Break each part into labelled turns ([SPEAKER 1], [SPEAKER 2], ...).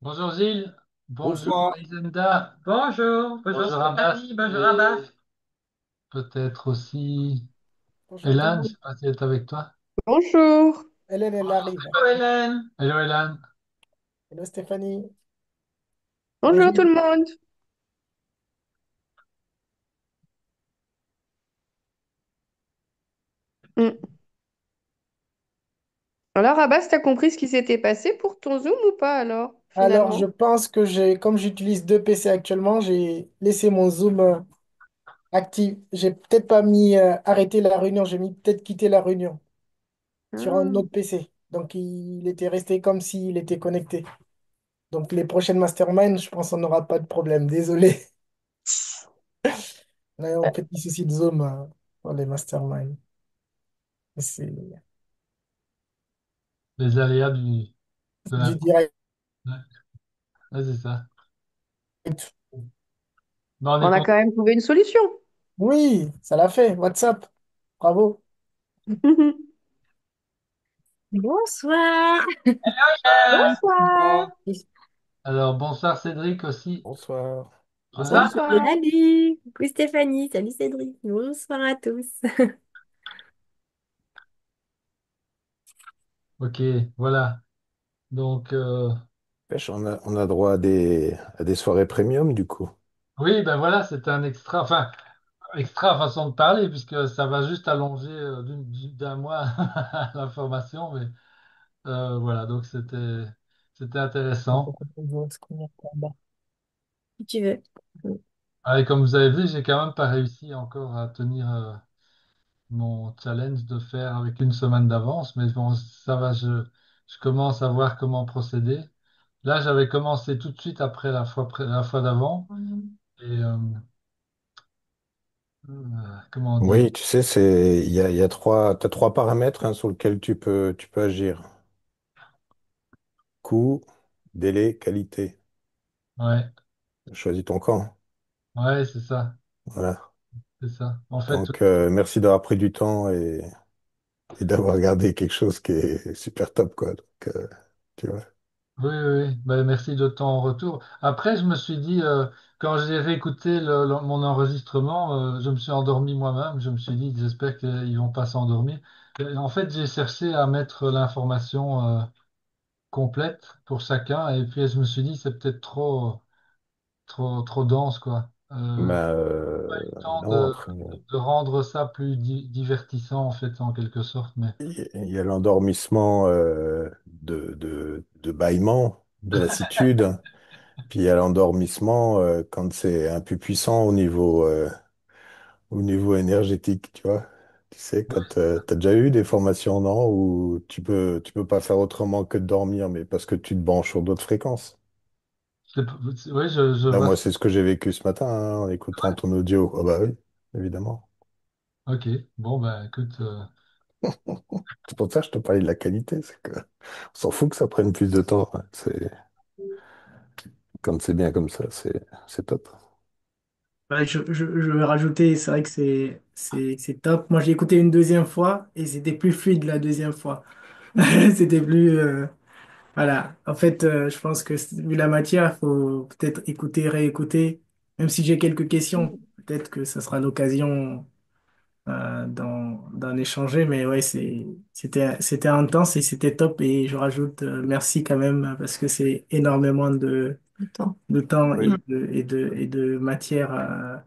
[SPEAKER 1] Bonjour Gilles, bonjour
[SPEAKER 2] Bonsoir.
[SPEAKER 1] Lisenda,
[SPEAKER 3] Bonjour, bonjour
[SPEAKER 1] bonjour Abbas
[SPEAKER 3] Stéphanie, bonjour
[SPEAKER 1] et
[SPEAKER 3] Abbas.
[SPEAKER 1] peut-être aussi
[SPEAKER 2] Bonjour tout le
[SPEAKER 1] Hélène, je ne
[SPEAKER 2] monde.
[SPEAKER 1] sais pas si elle est avec toi.
[SPEAKER 4] Bonjour.
[SPEAKER 2] Hélène, elle arrive.
[SPEAKER 3] Bonjour Hélène.
[SPEAKER 1] Hello Hélène.
[SPEAKER 2] Hello Stéphanie. Hello
[SPEAKER 4] Bonjour tout
[SPEAKER 2] Gilles.
[SPEAKER 4] le monde. Mm. Alors, Abbas, t'as compris ce qui s'était passé pour ton Zoom ou pas alors,
[SPEAKER 2] Alors, je
[SPEAKER 4] finalement?
[SPEAKER 2] pense que comme j'utilise deux PC actuellement, j'ai laissé mon Zoom actif. J'ai peut-être pas mis arrêter la réunion, j'ai mis peut-être quitter la réunion sur un
[SPEAKER 4] Ah.
[SPEAKER 2] autre PC. Donc, il était resté comme s'il était connecté. Donc, les prochaines masterminds, je pense qu'on n'aura pas de problème. Désolé. On a un petit souci de Zoom pour les masterminds. C'est
[SPEAKER 1] Les aléas de
[SPEAKER 2] du
[SPEAKER 1] l'info.
[SPEAKER 2] direct.
[SPEAKER 1] Ouais, ouais, c'est ça. Mais on est
[SPEAKER 4] On a
[SPEAKER 1] content.
[SPEAKER 4] quand même trouvé une solution.
[SPEAKER 2] Oui, ça l'a fait. WhatsApp. Bravo.
[SPEAKER 3] Bonsoir.
[SPEAKER 4] Bonsoir.
[SPEAKER 1] Alors bonsoir Cédric aussi.
[SPEAKER 2] Bonsoir.
[SPEAKER 1] Voilà.
[SPEAKER 2] Salut
[SPEAKER 3] Bonsoir.
[SPEAKER 2] Cédric.
[SPEAKER 4] Bonsoir.
[SPEAKER 3] Salut. Coucou Stéphanie, salut Cédric. Bonsoir à tous.
[SPEAKER 1] Ok, voilà. Donc
[SPEAKER 5] Pêche, on a droit à des soirées premium du coup.
[SPEAKER 1] oui, ben voilà, c'est un extra façon de parler puisque ça va juste allonger d'un mois la formation, mais voilà, donc c'était intéressant.
[SPEAKER 3] Si tu veux.
[SPEAKER 1] Ah, et comme vous avez vu, j'ai quand même pas réussi encore à tenir mon challenge de faire avec une semaine d'avance, mais bon, ça va, je commence à voir comment procéder. Là, j'avais commencé tout de suite après la fois d'avant, et comment dire?
[SPEAKER 5] Oui, tu sais, t'as trois paramètres sur lesquels tu peux agir. Coût, délai, qualité.
[SPEAKER 1] Ouais,
[SPEAKER 5] Choisis ton camp.
[SPEAKER 1] ouais,
[SPEAKER 5] Voilà.
[SPEAKER 1] c'est ça. En fait,
[SPEAKER 5] Donc, merci d'avoir pris du temps et d'avoir gardé quelque chose qui est super top, quoi. Donc, tu vois.
[SPEAKER 1] oui, oui, oui. Ben, merci de ton retour. Après, je me suis dit, quand j'ai réécouté mon enregistrement, je me suis endormi moi-même. Je me suis dit, j'espère qu'ils vont pas s'endormir. En fait, j'ai cherché à mettre l'information complète pour chacun, et puis je me suis dit, c'est peut-être trop dense, quoi.
[SPEAKER 5] Bah,
[SPEAKER 1] Le temps
[SPEAKER 5] non, après,
[SPEAKER 1] de rendre ça plus divertissant, en fait, en quelque sorte. Mais
[SPEAKER 5] il y a l'endormissement de bâillement, de lassitude. Puis il y a l'endormissement quand c'est un peu puissant au niveau énergétique, tu vois. Tu sais, quand t'as déjà eu des formations, non, où tu peux pas faire autrement que de dormir, mais parce que tu te branches sur d'autres fréquences.
[SPEAKER 1] oui, je
[SPEAKER 5] Là,
[SPEAKER 1] vois.
[SPEAKER 5] moi, c'est ce que j'ai vécu ce matin, hein, en écoutant ton audio. Ah bah oui, évidemment.
[SPEAKER 1] Ok, bon, ben écoute.
[SPEAKER 5] C'est pour ça que je te parlais de la qualité, c'est que on s'en fout que ça prenne plus de temps, hein. Quand c'est bien comme ça, c'est top.
[SPEAKER 2] Ouais, je vais rajouter, c'est vrai que c'est top. Moi, j'ai écouté une deuxième fois et c'était plus fluide la deuxième fois. C'était plus. Voilà. En fait, je pense que vu la matière, il faut peut-être écouter, réécouter. Même si j'ai quelques questions, peut-être que ça sera l'occasion d'en échanger. Mais ouais, c'était intense et c'était top. Et je rajoute merci quand même parce que c'est énormément de temps
[SPEAKER 5] Oui.
[SPEAKER 2] et de matière.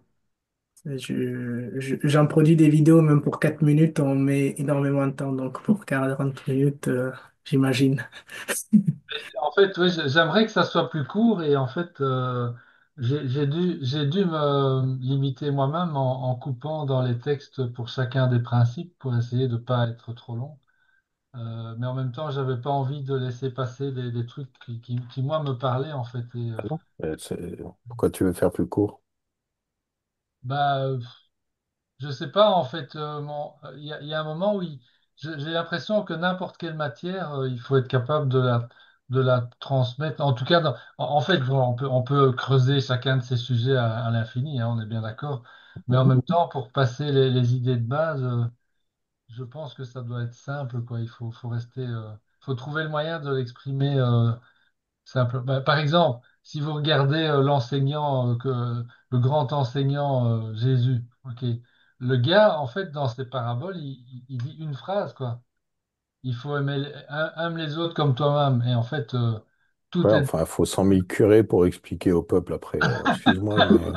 [SPEAKER 2] J'en produis des vidéos même pour 4 minutes, on met énormément de temps. Donc pour 40 minutes, j'imagine.
[SPEAKER 1] En fait, oui, j'aimerais que ça soit plus court et en fait, j'ai dû me limiter moi-même en coupant dans les textes pour chacun des principes pour essayer de ne pas être trop long. Mais en même temps, j'avais pas envie de laisser passer des trucs qui, moi, me parlaient en fait. Et,
[SPEAKER 5] Ah non. Pourquoi tu veux faire plus court?
[SPEAKER 1] bah, je sais pas, en fait, il y a un moment où j'ai l'impression que n'importe quelle matière, il faut être capable de la transmettre. En tout cas, en fait, bon, on peut creuser chacun de ces sujets à l'infini, hein, on est bien d'accord. Mais en même temps, pour passer les idées de base, je pense que ça doit être simple, quoi. Il faut trouver le moyen de l'exprimer Simple. Ben, par exemple, si vous regardez l'enseignant, le grand enseignant Jésus, ok, le gars, en fait, dans ses paraboles, il dit une phrase, quoi. Il faut aimer, aime les autres comme toi-même. Et en fait, tout
[SPEAKER 5] Ouais,
[SPEAKER 1] est...
[SPEAKER 5] enfin, il faut 100 000 curés pour expliquer au peuple après. Excuse-moi, mais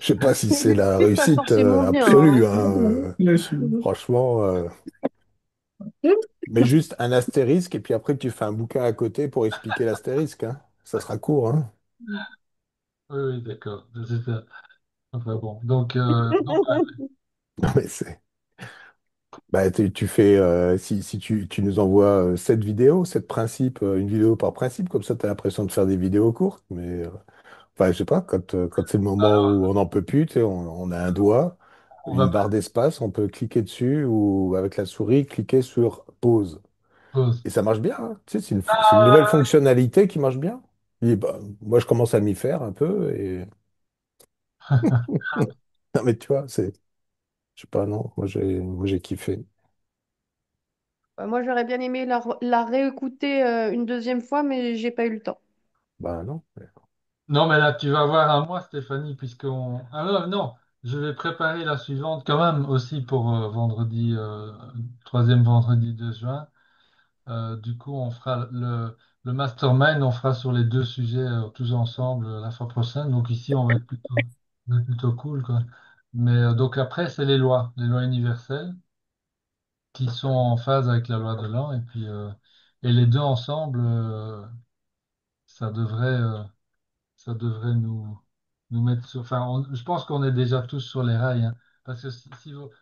[SPEAKER 5] je sais pas si c'est la
[SPEAKER 4] C'est pas
[SPEAKER 5] réussite
[SPEAKER 4] forcément bien,
[SPEAKER 5] absolue,
[SPEAKER 4] hein.
[SPEAKER 5] hein.
[SPEAKER 2] Bien sûr.
[SPEAKER 5] Franchement, mais juste un astérisque et puis après tu fais un bouquin à côté pour expliquer l'astérisque, hein. Ça sera court, hein.
[SPEAKER 1] Oui, oui, d'accord. Enfin bon. Donc,
[SPEAKER 5] Non, mais c'est. Bah, tu fais, si tu nous envoies 7 vidéos, 7 principes, une vidéo par principe, comme ça tu as l'impression de faire des vidéos courtes, mais enfin, je sais pas, quand c'est le moment où on n'en peut plus, tu sais, on a un doigt,
[SPEAKER 1] on
[SPEAKER 5] une
[SPEAKER 1] va
[SPEAKER 5] barre d'espace, on peut cliquer dessus ou avec la souris, cliquer sur pause.
[SPEAKER 1] pause.
[SPEAKER 5] Et ça marche bien, hein. Tu sais, c'est une nouvelle fonctionnalité qui marche bien. Et bah, moi, je commence à m'y faire un peu et non, mais tu vois, je sais pas, non, moi j'ai kiffé.
[SPEAKER 4] Bah, moi, j'aurais bien aimé la réécouter une deuxième fois, mais j'ai pas eu le temps.
[SPEAKER 5] Bah non.
[SPEAKER 1] Non, mais là, tu vas voir un mois, Stéphanie, puisqu'on... Ah non, non, je vais préparer la suivante quand même aussi pour vendredi, troisième vendredi de juin. Du coup, on fera le mastermind, on fera sur les deux sujets tous ensemble la fois prochaine. Donc ici, on va être plutôt cool, quoi. Mais donc après, c'est les lois universelles qui sont en phase avec la loi de l'an. Et les deux ensemble, ça devrait... ça devrait nous mettre sur... Enfin, je pense qu'on est déjà tous sur les rails, hein. Parce que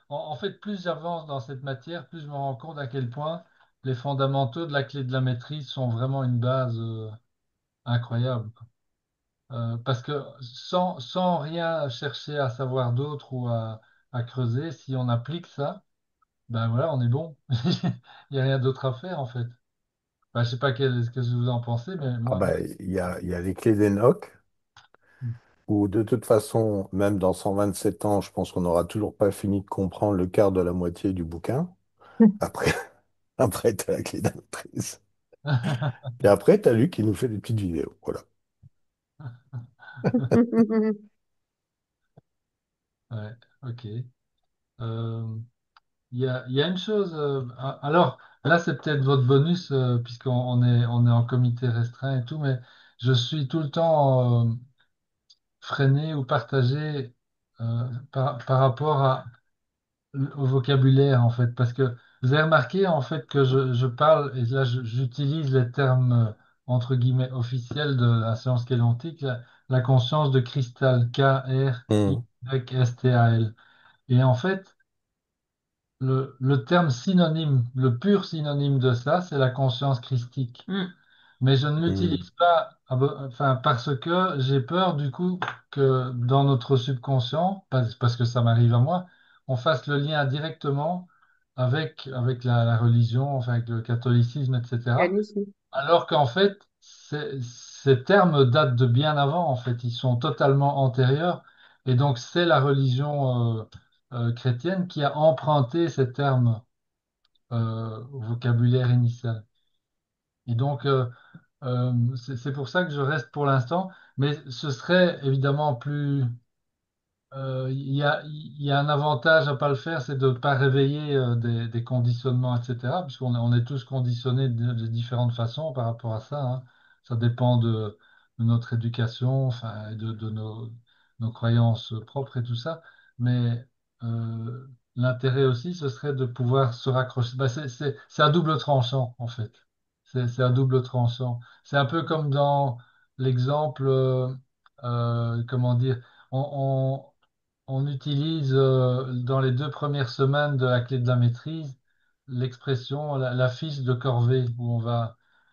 [SPEAKER 1] en fait, plus j'avance dans cette matière, plus je me rends compte à quel point les fondamentaux de la clé de la maîtrise sont vraiment une base incroyable, quoi. Parce que sans rien chercher à savoir d'autre ou à creuser, si on applique ça, ben voilà, on est bon. Il n'y a rien d'autre à faire, en fait. Ben, je sais pas ce que vous en pensez, mais
[SPEAKER 5] Ah
[SPEAKER 1] moi...
[SPEAKER 5] bah, il y a les clés d'Enoch, où de toute façon, même dans 127 ans, je pense qu'on n'aura toujours pas fini de comprendre le quart de la moitié du bouquin. Après, après tu as la clé de la maîtrise. Et après, tu as Luc qui nous fait des petites vidéos. Voilà.
[SPEAKER 1] Ouais, ok. Il y a une chose. Alors, là, c'est peut-être votre bonus, puisqu'on on est en comité restreint et tout, mais je suis tout le temps freiné ou partagé par rapport au vocabulaire, en fait. Parce que vous avez remarqué, en fait, que je parle, et là, j'utilise les termes, entre guillemets, officiels de la science kéléntique, la conscience de cristal,
[SPEAKER 5] Hmm.
[SPEAKER 1] Krystal. Et en fait, le terme synonyme, le pur synonyme de ça, c'est la conscience christique. Mais je ne
[SPEAKER 5] Hmm.
[SPEAKER 1] l'utilise pas, enfin, parce que j'ai peur du coup que dans notre subconscient, parce que ça m'arrive à moi, on fasse le lien directement avec la religion, enfin, avec le catholicisme, etc.
[SPEAKER 4] Réalisme.
[SPEAKER 1] Alors qu'en fait, ces termes datent de bien avant, en fait, ils sont totalement antérieurs. Et donc, c'est la religion chrétienne qui a emprunté ces termes au vocabulaire initial. Et donc, c'est pour ça que je reste pour l'instant, mais ce serait évidemment plus... il y a un avantage à pas le faire, c'est de ne pas réveiller des conditionnements, etc., puisqu'on on est tous conditionnés de différentes façons par rapport à ça, hein. Ça dépend de notre éducation, enfin, et de nos croyances propres et tout ça. Mais l'intérêt aussi, ce serait de pouvoir se raccrocher. Bah, c'est à double tranchant, en fait. C'est à double tranchant. C'est un peu comme dans l'exemple, comment dire, on, on utilise dans les deux premières semaines de la clé de la maîtrise l'expression, la fiche de corvée, où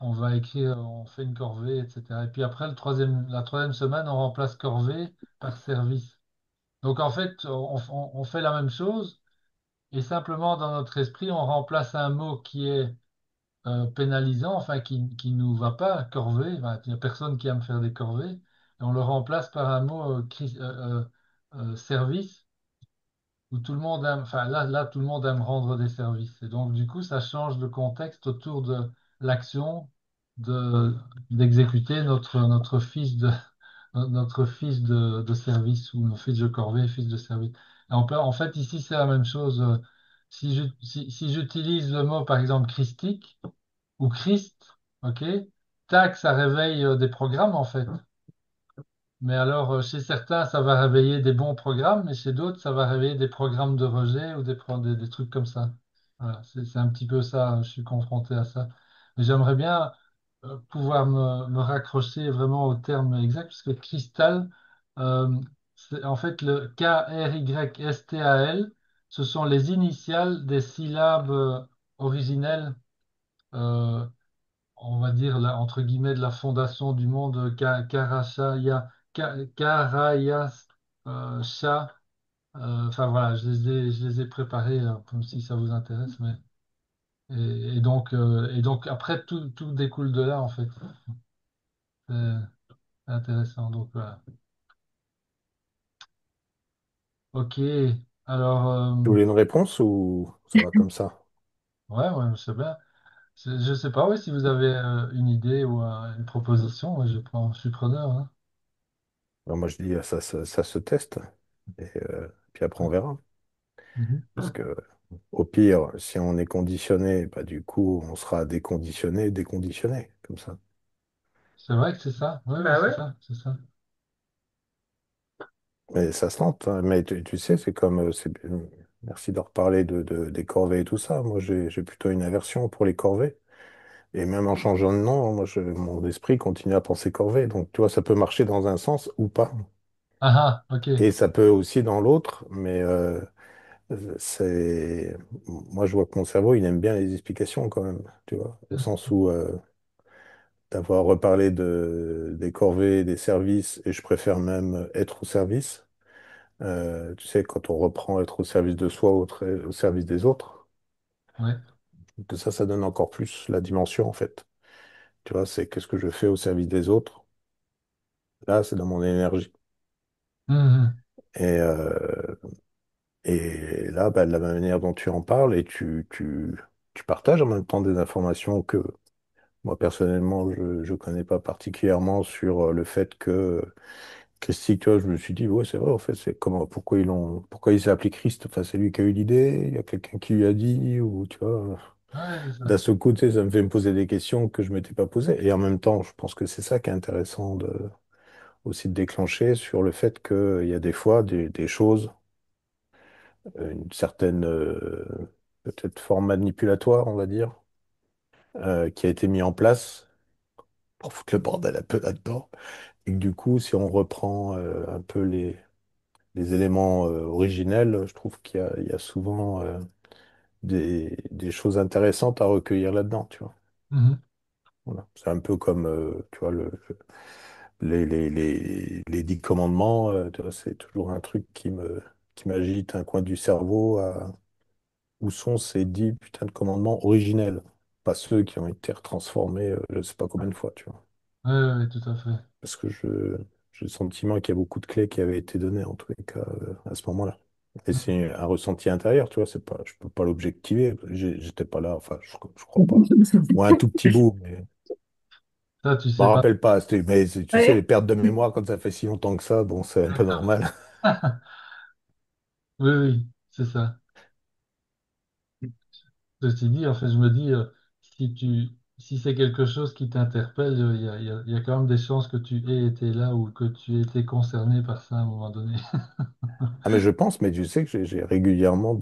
[SPEAKER 1] on va écrire, on fait une corvée, etc. Et puis après, la troisième semaine, on remplace corvée par service. Donc en fait, on fait la même chose, et simplement dans notre esprit, on remplace un mot qui est pénalisant, enfin qui nous va pas, corvée, enfin, il n'y a personne qui aime faire des corvées, et on le remplace par un mot service où tout le monde aime, enfin là, tout le monde aime rendre des services. Et donc, du coup, ça change le contexte autour de l'action de, d'exécuter notre fils notre fils de service ou notre fils de corvée, fils de service. Et en fait, ici, c'est la même chose. Si j'utilise le mot, par exemple, christique ou Christ, ok, tac, ça réveille des programmes, en fait. Mais alors, chez certains, ça va réveiller des bons programmes, mais chez d'autres, ça va réveiller des programmes de rejet ou des trucs comme ça. Voilà, c'est un petit peu ça, je suis confronté à ça. Mais j'aimerais bien pouvoir me raccrocher vraiment au terme exact, puisque cristal, euh, c'est en fait le Krystal, ce sont les initiales des syllabes originelles. euh, on va dire, entre guillemets, de la fondation du monde, Karayas, Shah. Enfin voilà, je les ai préparés comme si ça vous intéresse. Et donc après, tout découle de là, en fait. C'est intéressant. Donc voilà. Ok. Alors,
[SPEAKER 5] Tu voulais une réponse ou ça va comme ça?
[SPEAKER 1] ouais, c'est bien. Je sais pas, oui, si vous avez une idée ou une proposition, ouais, je suis preneur, hein.
[SPEAKER 5] Alors moi, je dis, ça se teste. Et puis après, on verra.
[SPEAKER 1] Mhm.
[SPEAKER 5] Parce que au pire, si on est conditionné, bah, du coup, on sera déconditionné, déconditionné, comme ça.
[SPEAKER 1] C'est vrai que c'est ça. Oui, oui,
[SPEAKER 2] Bah
[SPEAKER 1] c'est
[SPEAKER 2] ouais.
[SPEAKER 1] ça, c'est ça.
[SPEAKER 5] Mais ça se tente, hein. Mais tu sais, c'est comme... merci de reparler des corvées et tout ça. Moi, j'ai plutôt une aversion pour les corvées. Et même en changeant de nom, moi, mon esprit continue à penser corvée. Donc, tu vois, ça peut marcher dans un sens ou pas.
[SPEAKER 1] Ah ah, ok.
[SPEAKER 5] Et ça peut aussi dans l'autre, mais moi, je vois que mon cerveau, il aime bien les explications quand même, tu vois, au sens où d'avoir reparlé des corvées, des services, et je préfère même être au service. Tu sais, quand on reprend être au service de soi, au service des autres,
[SPEAKER 1] Ouais.
[SPEAKER 5] que ça donne encore plus la dimension, en fait. Tu vois, c'est qu'est-ce que je fais au service des autres. Là, c'est dans mon énergie.
[SPEAKER 1] Mhm.
[SPEAKER 5] Et, euh, et là, bah, de la même manière dont tu en parles, et tu partages en même temps des informations que moi, personnellement, je ne connais pas particulièrement sur le fait que Christique, tu vois, je me suis dit, ouais, c'est vrai, en fait, c'est comment, pourquoi il s'est appelé Christ? Enfin, c'est lui qui a eu l'idée, il y a quelqu'un qui lui a dit, ou tu vois,
[SPEAKER 1] Ouais, c'est
[SPEAKER 5] d'un
[SPEAKER 1] ça.
[SPEAKER 5] seul côté, ça me fait me poser des questions que je ne m'étais pas posées. Et en même temps, je pense que c'est ça qui est intéressant aussi de déclencher sur le fait qu'il y a des fois des choses, une certaine, peut-être forme manipulatoire, on va dire, qui a été mis en place pour foutre le bordel un peu là-dedans. Et que du coup, si on reprend un peu les éléments originels, je trouve il y a souvent des choses intéressantes à recueillir là-dedans, tu vois.
[SPEAKER 1] Mhm.
[SPEAKER 5] Voilà. C'est un peu comme, tu vois, les 10 commandements, tu vois, c'est toujours un truc qui m'agite un coin du cerveau à où sont ces 10 putains de commandements originels, pas ceux qui ont été retransformés, je sais pas combien de fois, tu vois.
[SPEAKER 1] Ouais, ouais, ouais, tout à fait.
[SPEAKER 5] Parce que j'ai le sentiment qu'il y a beaucoup de clés qui avaient été données, en tous les cas, à ce moment-là. Et c'est un ressenti intérieur, tu vois, c'est pas, je peux pas l'objectiver, j'étais pas là, enfin, je crois pas. Ou un tout petit bout, mais
[SPEAKER 1] Ça, tu
[SPEAKER 5] je me
[SPEAKER 1] sais pas.
[SPEAKER 5] rappelle pas. Mais tu sais, les
[SPEAKER 2] Ouais.
[SPEAKER 5] pertes de mémoire, quand ça fait si longtemps que ça, bon, c'est un peu normal.
[SPEAKER 1] Oui, oui, c'est ça. Ceci dit, en fait, je me dis, si c'est quelque chose qui t'interpelle, il y a quand même des chances que tu aies été là ou que tu aies été concerné par ça à un moment donné.
[SPEAKER 5] Ah, mais je pense, mais tu sais que j'ai régulièrement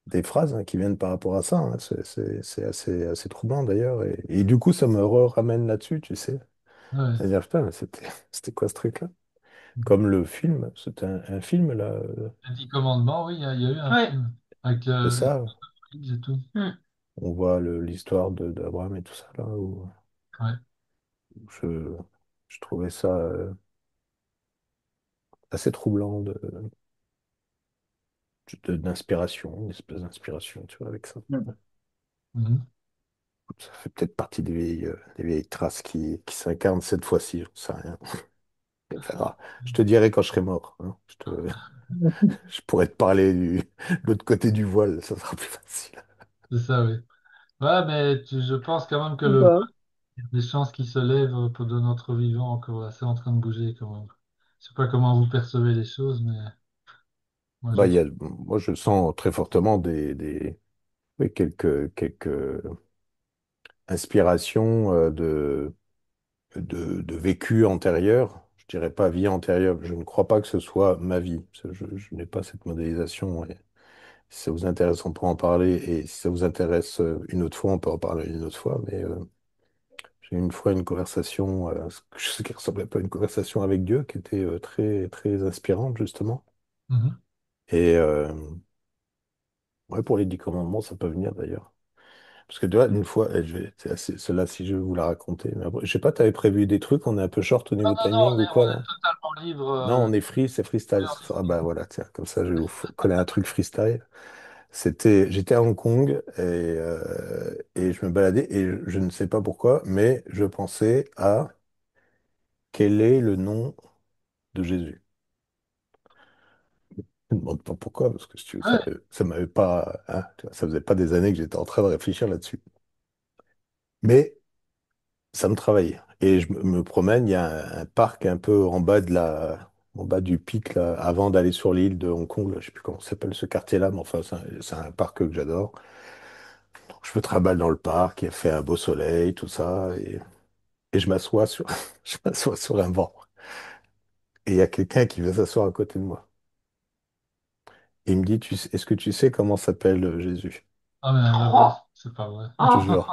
[SPEAKER 5] des phrases hein, qui viennent par rapport à ça, hein. C'est assez troublant d'ailleurs. Et du coup, ça me ramène là-dessus, tu sais.
[SPEAKER 1] Ouais.
[SPEAKER 5] C'est-à-dire, putain, mais c'était quoi ce truc-là? Comme le film, c'était un film là,
[SPEAKER 1] Les 10 commandements, oui, il y a eu un
[SPEAKER 2] Ouais.
[SPEAKER 1] film avec
[SPEAKER 5] c'est
[SPEAKER 1] les
[SPEAKER 5] ça.
[SPEAKER 1] prises et tout.
[SPEAKER 2] Mm.
[SPEAKER 5] On voit l'histoire d'Abraham et tout ça là, où
[SPEAKER 1] Ouais.
[SPEAKER 5] je, je trouvais ça assez troublant d'inspiration, une espèce d'inspiration, tu vois, avec ça.
[SPEAKER 1] Mhm.
[SPEAKER 5] Ça fait peut-être partie des vieilles traces qui s'incarnent cette fois-ci, je sais rien. On verra. Je te dirai quand je serai mort, hein. Je pourrais te parler de l'autre côté du voile, ça sera plus facile.
[SPEAKER 1] C'est ça, oui. Ouais, mais je pense quand même que
[SPEAKER 3] Bon.
[SPEAKER 1] les chances qu'il se lève de notre vivant encore assez en train de bouger quand même. Je sais pas comment vous percevez les choses, mais moi je
[SPEAKER 5] Bah,
[SPEAKER 1] trouve.
[SPEAKER 5] moi, je sens très fortement oui, quelques inspirations de vécu antérieur. Je dirais pas vie antérieure. Je ne crois pas que ce soit ma vie. Je n'ai pas cette modélisation. Et si ça vous intéresse, on peut en parler. Et si ça vous intéresse une autre fois, on peut en parler une autre fois. Mais j'ai eu une fois une conversation, ce qui ressemblait pas à une conversation avec Dieu, qui était très, très inspirante, justement.
[SPEAKER 1] Mhm.
[SPEAKER 5] Et ouais, pour les 10 commandements, ça peut venir d'ailleurs. Parce que tu vois, une fois, celle-là, si je vais vous la raconter, mais après, je sais pas, tu avais prévu des trucs, on est un peu short au
[SPEAKER 1] Non,
[SPEAKER 5] niveau
[SPEAKER 1] non, non,
[SPEAKER 5] timing ou
[SPEAKER 1] on
[SPEAKER 5] quoi,
[SPEAKER 1] est
[SPEAKER 5] là?
[SPEAKER 1] totalement libre.
[SPEAKER 5] Non, on est free, c'est freestyle
[SPEAKER 1] Ouais,
[SPEAKER 5] ce soir. Ah bah voilà, tiens, comme ça, je vais vous coller un truc freestyle. J'étais à Hong Kong et je me baladais et je ne sais pas pourquoi, mais je pensais à quel est le nom de Jésus. Je ne me demande pas pourquoi, parce que si tu veux,
[SPEAKER 1] ouais.
[SPEAKER 5] ça m'avait pas, hein, tu vois, ça faisait pas des années que j'étais en train de réfléchir là-dessus. Mais ça me travaille. Et je me promène, il y a un parc un peu en bas du pic, là, avant d'aller sur l'île de Hong Kong, là, je sais plus comment s'appelle ce quartier-là, mais enfin, c'est un parc que j'adore. Donc, je me trimballe dans le parc, il fait un beau soleil, tout ça, et je m'assois sur, je m'assois sur un banc. Et il y a quelqu'un qui vient s'asseoir à côté de moi. Et il me dit, est-ce que tu sais comment s'appelle Jésus?
[SPEAKER 1] Ah, mais la vache, c'est pas vrai.
[SPEAKER 5] Toujours.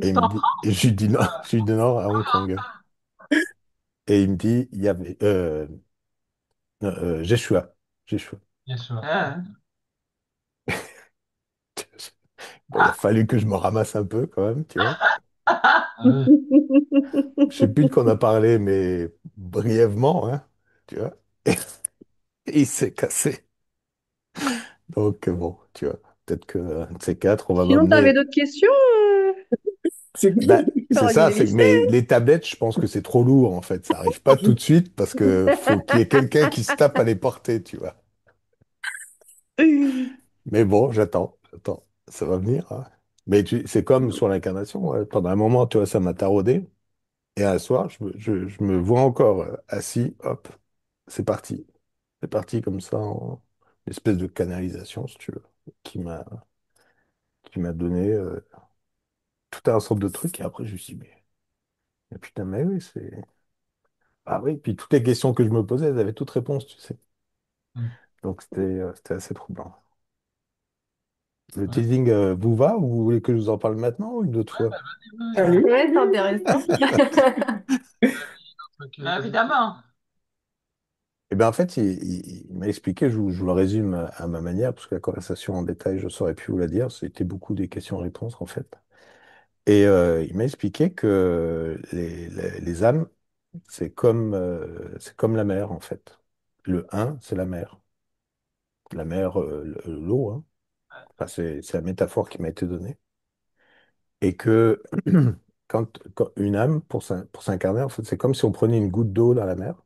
[SPEAKER 5] Et il me dit, et je lui dis non, je lui dis non à Hong Kong. Et il me dit, il y avait, Jeshua. Jeshua.
[SPEAKER 1] Yeshua.
[SPEAKER 5] Bon, il a fallu que je me ramasse un peu quand même, tu vois.
[SPEAKER 1] Ah oui.
[SPEAKER 5] Je sais plus de quoi on a parlé, mais brièvement, hein, tu vois. Et il s'est cassé. Donc bon, tu vois, peut-être que un de ces quatre, on va
[SPEAKER 4] Sinon, t'avais
[SPEAKER 5] m'amener.
[SPEAKER 4] d'autres questions?
[SPEAKER 2] C'est
[SPEAKER 5] Ben,
[SPEAKER 4] T'as
[SPEAKER 5] c'est
[SPEAKER 4] réglé
[SPEAKER 5] ça,
[SPEAKER 4] les mystères?
[SPEAKER 5] mais les tablettes, je pense que c'est trop lourd en fait. Ça arrive pas tout de suite parce que faut qu'il y ait quelqu'un qui se tape à les porter, tu vois. Mais bon, j'attends. Ça va venir, hein. Mais c'est comme sur l'incarnation, ouais. Pendant un moment, tu vois, ça m'a taraudé. Et un soir, je me vois encore assis, hop, c'est parti. C'est parti comme ça, en une espèce de canalisation, si tu veux, qui m'a qui m'a donné tout un ensemble de trucs. Et après, je me suis dit, mais putain, mais oui, c'est. Ah oui, puis toutes les questions que je me posais, elles avaient toutes réponse, tu sais.
[SPEAKER 1] Mm.
[SPEAKER 5] Donc c'était assez troublant. Le
[SPEAKER 1] Ouais.
[SPEAKER 5] teasing vous va ou vous voulez que je vous en parle maintenant ou une autre fois?
[SPEAKER 1] Oui, oui,
[SPEAKER 2] Allez.
[SPEAKER 3] Ouais, c'est intéressant.
[SPEAKER 1] évidemment.
[SPEAKER 5] Eh bien, en fait, il m'a expliqué, je vous le résume à ma manière, parce que la conversation en détail, je ne saurais plus vous la dire. C'était beaucoup des questions-réponses, en fait. Et il m'a expliqué que les âmes, c'est comme la mer, en fait. Le un, c'est la mer. La mer, l'eau, hein. Enfin, c'est la métaphore qui m'a été donnée. Et que quand une âme, pour s'incarner, en fait, c'est comme si on prenait une goutte d'eau dans la mer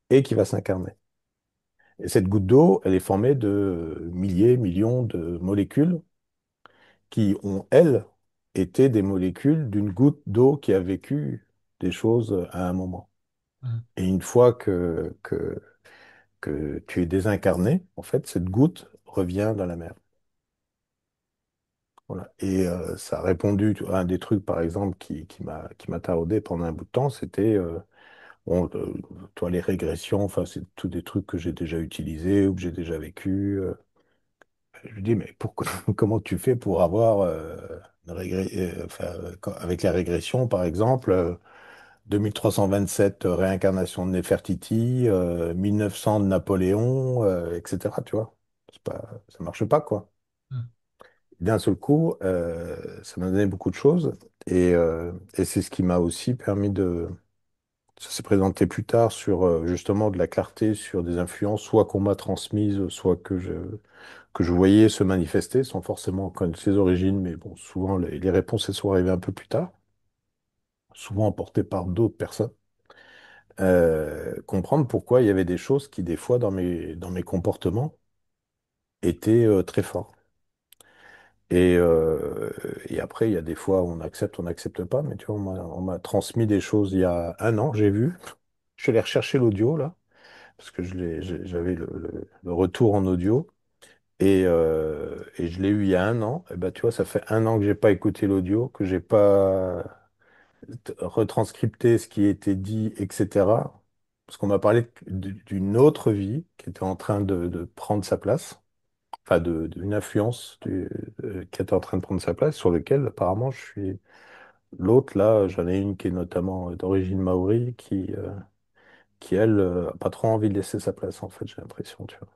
[SPEAKER 5] et qui va s'incarner. Et cette goutte d'eau, elle est formée de milliers, millions de molécules qui ont, elles, été des molécules d'une goutte d'eau qui a vécu des choses à un moment.
[SPEAKER 1] Mm.
[SPEAKER 5] Et une fois que tu es désincarné, en fait, cette goutte revient dans la mer. Voilà. Et ça a répondu à un des trucs, par exemple, qui m'a taraudé pendant un bout de temps, c'était bon, toi, les régressions, enfin, c'est tous des trucs que j'ai déjà utilisés ou que j'ai déjà vécu. Je lui dis, mais pourquoi, comment tu fais pour avoir, enfin, avec la régression, par exemple, 2327 réincarnation de Néfertiti, 1900 de Napoléon, etc. Tu vois, ça marche pas, quoi.
[SPEAKER 1] Mm.
[SPEAKER 5] D'un seul coup, ça m'a donné beaucoup de choses et c'est ce qui m'a aussi permis de. Ça s'est présenté plus tard sur justement de la clarté sur des influences, soit qu'on m'a transmises, soit que je voyais se manifester sans forcément connaître ses origines, mais bon, souvent les réponses elles sont arrivées un peu plus tard, souvent apportées par d'autres personnes. Comprendre pourquoi il y avait des choses qui, des fois, dans mes comportements, étaient très forts. Et après, il y a des fois où on n'accepte pas, mais tu vois, on m'a transmis des choses il y a un an, j'ai vu. Je suis allé rechercher l'audio, là, parce que j'avais le retour en audio, et je l'ai eu il y a un an. Et ben, tu vois, ça fait un an que j'ai pas écouté l'audio, que j'ai pas retranscripté ce qui a été dit, etc. Parce qu'on m'a parlé d'une autre vie qui était en train de prendre sa place, enfin d'une influence qui était en train de prendre sa place, sur lequel apparemment je suis. L'autre, là, j'en ai une qui est notamment d'origine maori, qui elle, a pas trop envie de laisser sa place, en fait, j'ai l'impression, tu vois.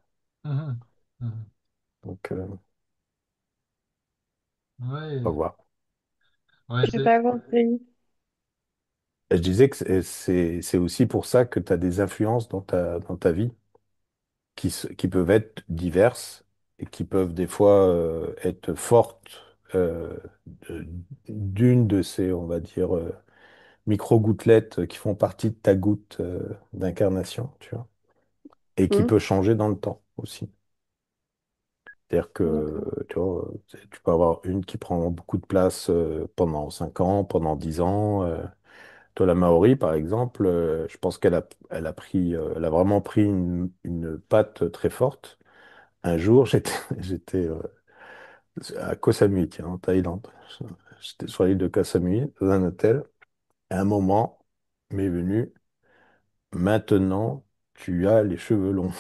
[SPEAKER 1] Mhm. Mhm.
[SPEAKER 5] Donc, on va
[SPEAKER 1] Ouais,
[SPEAKER 5] voir.
[SPEAKER 1] ouais,
[SPEAKER 4] J'ai pas compris.
[SPEAKER 5] Et je disais que c'est aussi pour ça que tu as des influences dans ta vie qui peuvent être diverses et qui peuvent des fois être fortes de- d'une de ces, on va dire, micro-gouttelettes qui font partie de ta goutte d'incarnation, tu vois, et qui
[SPEAKER 4] Hmm.
[SPEAKER 5] peut changer dans le temps aussi. C'est-à-dire que,
[SPEAKER 4] D'accord.
[SPEAKER 5] tu vois, tu peux avoir une qui prend beaucoup de place pendant 5 ans, pendant 10 ans. Toi, la Maori, par exemple, je pense elle a pris, elle a vraiment pris une patte très forte. Un jour, j'étais à Koh Samui, tiens, en Thaïlande. J'étais sur l'île de Koh Samui, dans un hôtel. Et à un moment, m'est venu, maintenant, tu as les cheveux longs.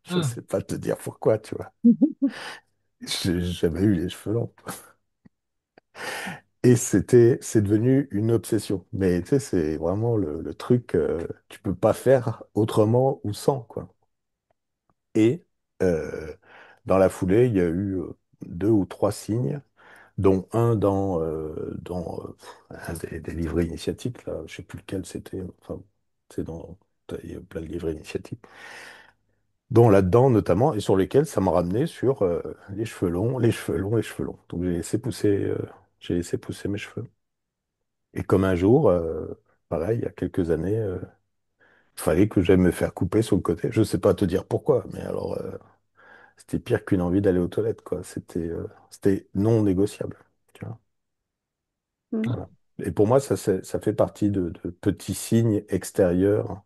[SPEAKER 5] Je
[SPEAKER 1] Mhm.
[SPEAKER 5] sais pas te dire pourquoi, tu vois. J'ai jamais eu les cheveux longs. Et c'est devenu une obsession. Mais tu sais, c'est vraiment le truc, tu peux pas faire autrement ou sans, quoi. Et euh, dans la foulée, il y a eu deux ou trois signes, dont un dans un des livrets initiatiques, là, je sais plus lequel c'était, enfin, c'est dans, il y a plein de livrets initiatiques, dont là-dedans notamment, et sur lesquels ça m'a ramené sur les cheveux longs, les cheveux longs, les cheveux longs. Donc j'ai laissé pousser mes cheveux. Et comme un jour, pareil, il y a quelques années, il fallait que j'aille me faire couper sur le côté. Je sais pas te dire pourquoi, mais alors c'était pire qu'une envie d'aller aux toilettes, quoi. C'était non négociable, tu vois.
[SPEAKER 4] Hmm.
[SPEAKER 5] Voilà. Et pour moi, ça fait partie de petits signes extérieurs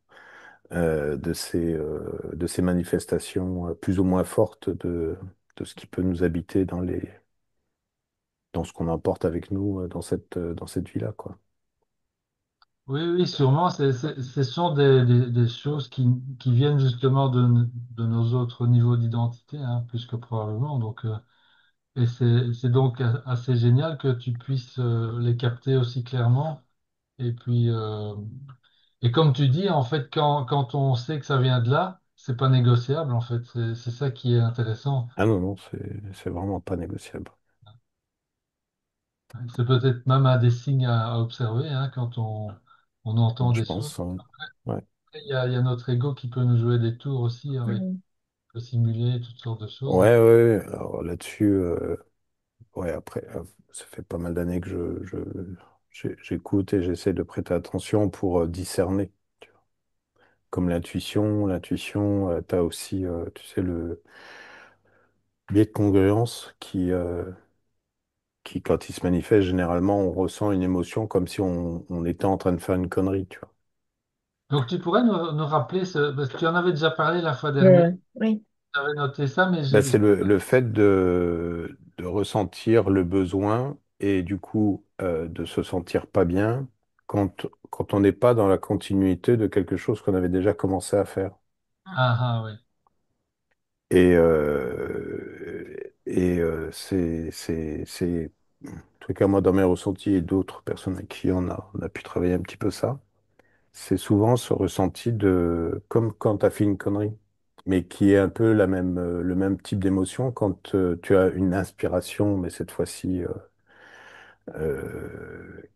[SPEAKER 5] de ces manifestations plus ou moins fortes de ce qui peut nous habiter dans ce qu'on emporte avec nous dans cette vie-là, quoi.
[SPEAKER 1] Oui, oui, sûrement. Ce sont des choses qui viennent justement de nos autres niveaux d'identité, hein, plus que probablement. Donc, et c'est donc assez génial que tu puisses les capter aussi clairement. Et puis, et comme tu dis, en fait, quand on sait que ça vient de là, c'est pas négociable, en fait. C'est ça qui est intéressant.
[SPEAKER 5] Ah non, non, c'est vraiment pas négociable,
[SPEAKER 1] C'est peut-être même un des signes à observer, hein, quand on entend
[SPEAKER 5] je
[SPEAKER 1] des choses.
[SPEAKER 5] pense, hein. Ouais.
[SPEAKER 1] Il y a notre ego qui peut nous jouer des tours aussi, avec
[SPEAKER 3] Mhm.
[SPEAKER 1] peut simuler toutes sortes de choses.
[SPEAKER 5] Ouais, ouais. Alors là-dessus, ouais, après, ça fait pas mal d'années que j'écoute et j'essaie de prêter attention pour discerner. Tu vois. Comme l'intuition, t'as aussi, tu sais, le biais de congruence qui, quand il se manifeste, généralement, on ressent une émotion comme si on était en train de faire une connerie, tu vois.
[SPEAKER 1] Donc tu pourrais nous rappeler parce que tu en avais déjà parlé la fois dernière,
[SPEAKER 3] Oui.
[SPEAKER 1] j'avais noté ça, mais
[SPEAKER 5] Ben, c'est le fait de ressentir le besoin et du coup de se sentir pas bien quand on n'est pas dans la continuité de quelque chose qu'on avait déjà commencé à faire.
[SPEAKER 1] oui.
[SPEAKER 5] Et, en tout cas, moi, dans mes ressentis et d'autres personnes avec qui on a pu travailler un petit peu ça, c'est souvent ce ressenti de, comme quand tu as fait une connerie, mais qui est un peu le même type d'émotion quand tu as une inspiration, mais cette fois-ci,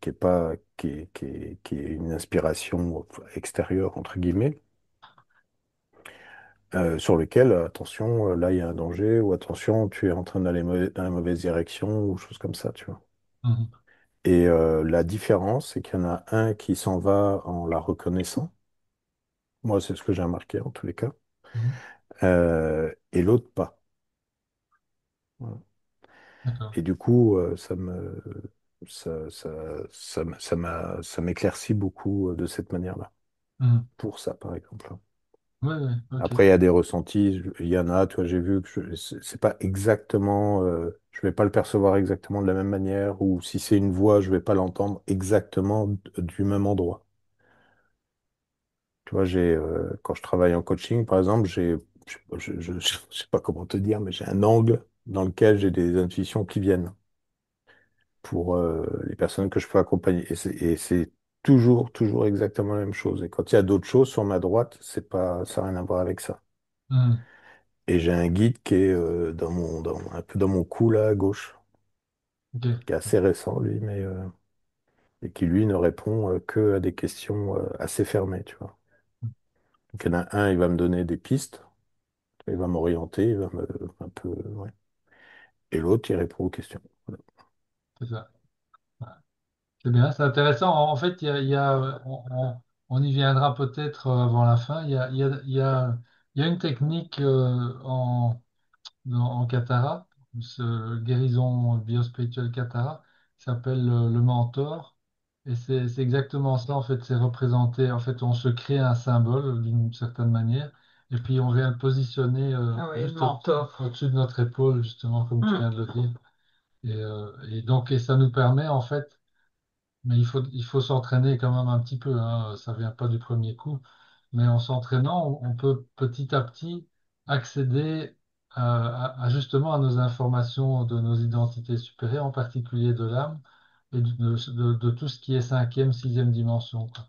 [SPEAKER 5] qui est pas, qui est une inspiration extérieure, entre guillemets, sur lequel, attention, là, il y a un danger, ou attention, tu es en train d'aller dans la mauvaise direction, ou choses comme ça, tu vois.
[SPEAKER 1] Mhm.
[SPEAKER 5] Et la différence, c'est qu'il y en a un qui s'en va en la reconnaissant. Moi, c'est ce que j'ai remarqué en tous les cas.
[SPEAKER 1] Mhm.
[SPEAKER 5] Et l'autre pas. Voilà.
[SPEAKER 1] D'accord.
[SPEAKER 5] Et du coup, ça m'éclaircit beaucoup de cette manière-là.
[SPEAKER 1] Mhm.
[SPEAKER 5] Pour ça, par exemple.
[SPEAKER 1] Oui, oui, ok.
[SPEAKER 5] Après, il y a des ressentis. Il y en a, toi, j'ai vu que c'est pas exactement, je vais pas le percevoir exactement de la même manière, ou si c'est une voix, je vais pas l'entendre exactement du même endroit. Tu vois, quand je travaille en coaching, par exemple, je sais pas comment te dire, mais j'ai un angle dans lequel j'ai des intuitions qui viennent pour les personnes que je peux accompagner. Et c'est toujours exactement la même chose. Et quand il y a d'autres choses sur ma droite, c'est pas, ça n'a rien à voir avec ça.
[SPEAKER 1] Mhm.
[SPEAKER 5] Et j'ai un guide qui est un peu dans mon cou là à gauche,
[SPEAKER 1] Ok,
[SPEAKER 5] qui est assez récent lui, et qui lui ne répond que à des questions assez fermées, tu vois. Donc il y en a un, il va me donner des pistes, il va m'orienter, il va me un peu, ouais. Et l'autre, il répond aux questions. Voilà.
[SPEAKER 1] c'est ça. Ouais. C'est bien, c'est intéressant. En fait, on y viendra peut-être avant la fin. Il y a une technique en Katara, ce guérison biospirituelle Katara, qui s'appelle le mentor. Et c'est exactement ça, en fait, c'est représenté. En fait, on se crée un symbole d'une certaine manière, et puis on vient le positionner
[SPEAKER 3] Ah oui, le
[SPEAKER 1] juste
[SPEAKER 3] mentor.
[SPEAKER 1] au-dessus de notre épaule, justement, comme tu viens de le dire. Et donc, et ça nous permet, en fait, mais il faut s'entraîner quand même un petit peu, hein, ça vient pas du premier coup. Mais en s'entraînant, on peut petit à petit accéder justement à nos informations de nos identités supérieures, en particulier de l'âme et de tout ce qui est cinquième, sixième dimension, quoi.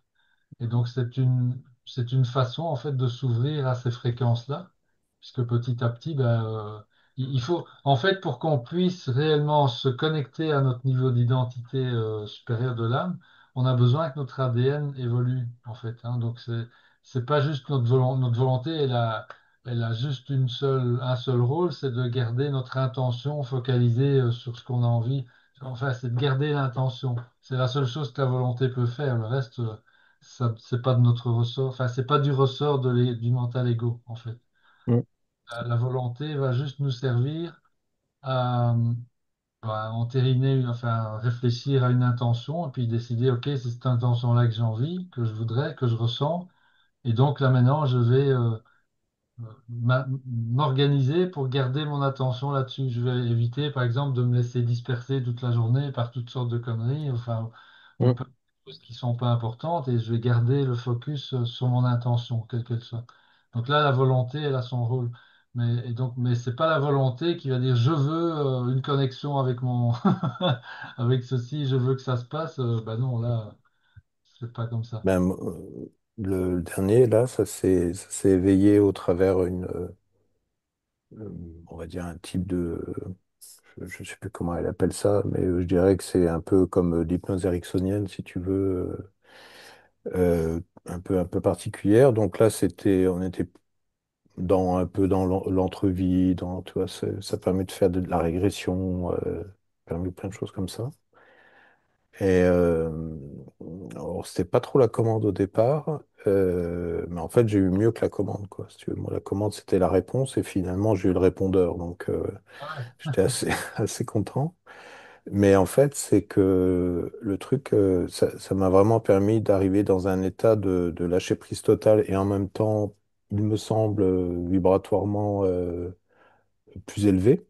[SPEAKER 1] Et donc, c'est une façon, en fait, de s'ouvrir à ces fréquences-là, puisque petit à petit, ben, il faut, en fait, pour qu'on puisse réellement se connecter à notre niveau d'identité supérieure de l'âme, on a besoin que notre ADN évolue, en fait, hein. Donc, c'est pas juste notre volonté, elle a juste un seul rôle, c'est de garder notre intention focalisée sur ce qu'on a envie. Enfin, c'est de garder l'intention. C'est la seule chose que la volonté peut faire. Le reste, ça, c'est pas de notre ressort, enfin, c'est pas du ressort du mental ego, en fait.
[SPEAKER 5] Mm.
[SPEAKER 1] La volonté va juste nous servir à, entériner, enfin, réfléchir à une intention et puis décider, OK, c'est cette intention-là que j'ai envie, que je voudrais, que je ressens. Et donc là, maintenant, je vais m'organiser pour garder mon attention là-dessus. Je vais éviter, par exemple, de me laisser disperser toute la journée par toutes sortes de conneries, enfin, ou
[SPEAKER 5] Mm.
[SPEAKER 1] pas- des choses qui sont pas importantes, et je vais garder le focus sur mon intention, quelle qu'elle soit. Donc là, la volonté, elle a son rôle. Mais c'est pas la volonté qui va dire je veux une connexion avec mon avec ceci, je veux que ça se passe. Bah non, là, c'est pas comme ça.
[SPEAKER 5] Ben, le dernier, là, ça s'est éveillé au travers on va dire un type je ne sais plus comment elle appelle ça, mais je dirais que c'est un peu comme l'hypnose ericksonienne, si tu veux, un peu particulière. Donc là, on était un peu dans l'entrevue, tu vois, ça permet de faire de la régression, permet plein de choses comme ça. Et alors, c'était pas trop la commande au départ, mais en fait, j'ai eu mieux que la commande, quoi. Si tu veux. Moi, la commande, c'était la réponse, et finalement, j'ai eu le répondeur, donc
[SPEAKER 1] Ah
[SPEAKER 5] j'étais assez, assez content. Mais en fait, c'est que le truc, ça m'a vraiment permis d'arriver dans un état de lâcher prise totale et en même temps, il me semble, vibratoirement plus élevé,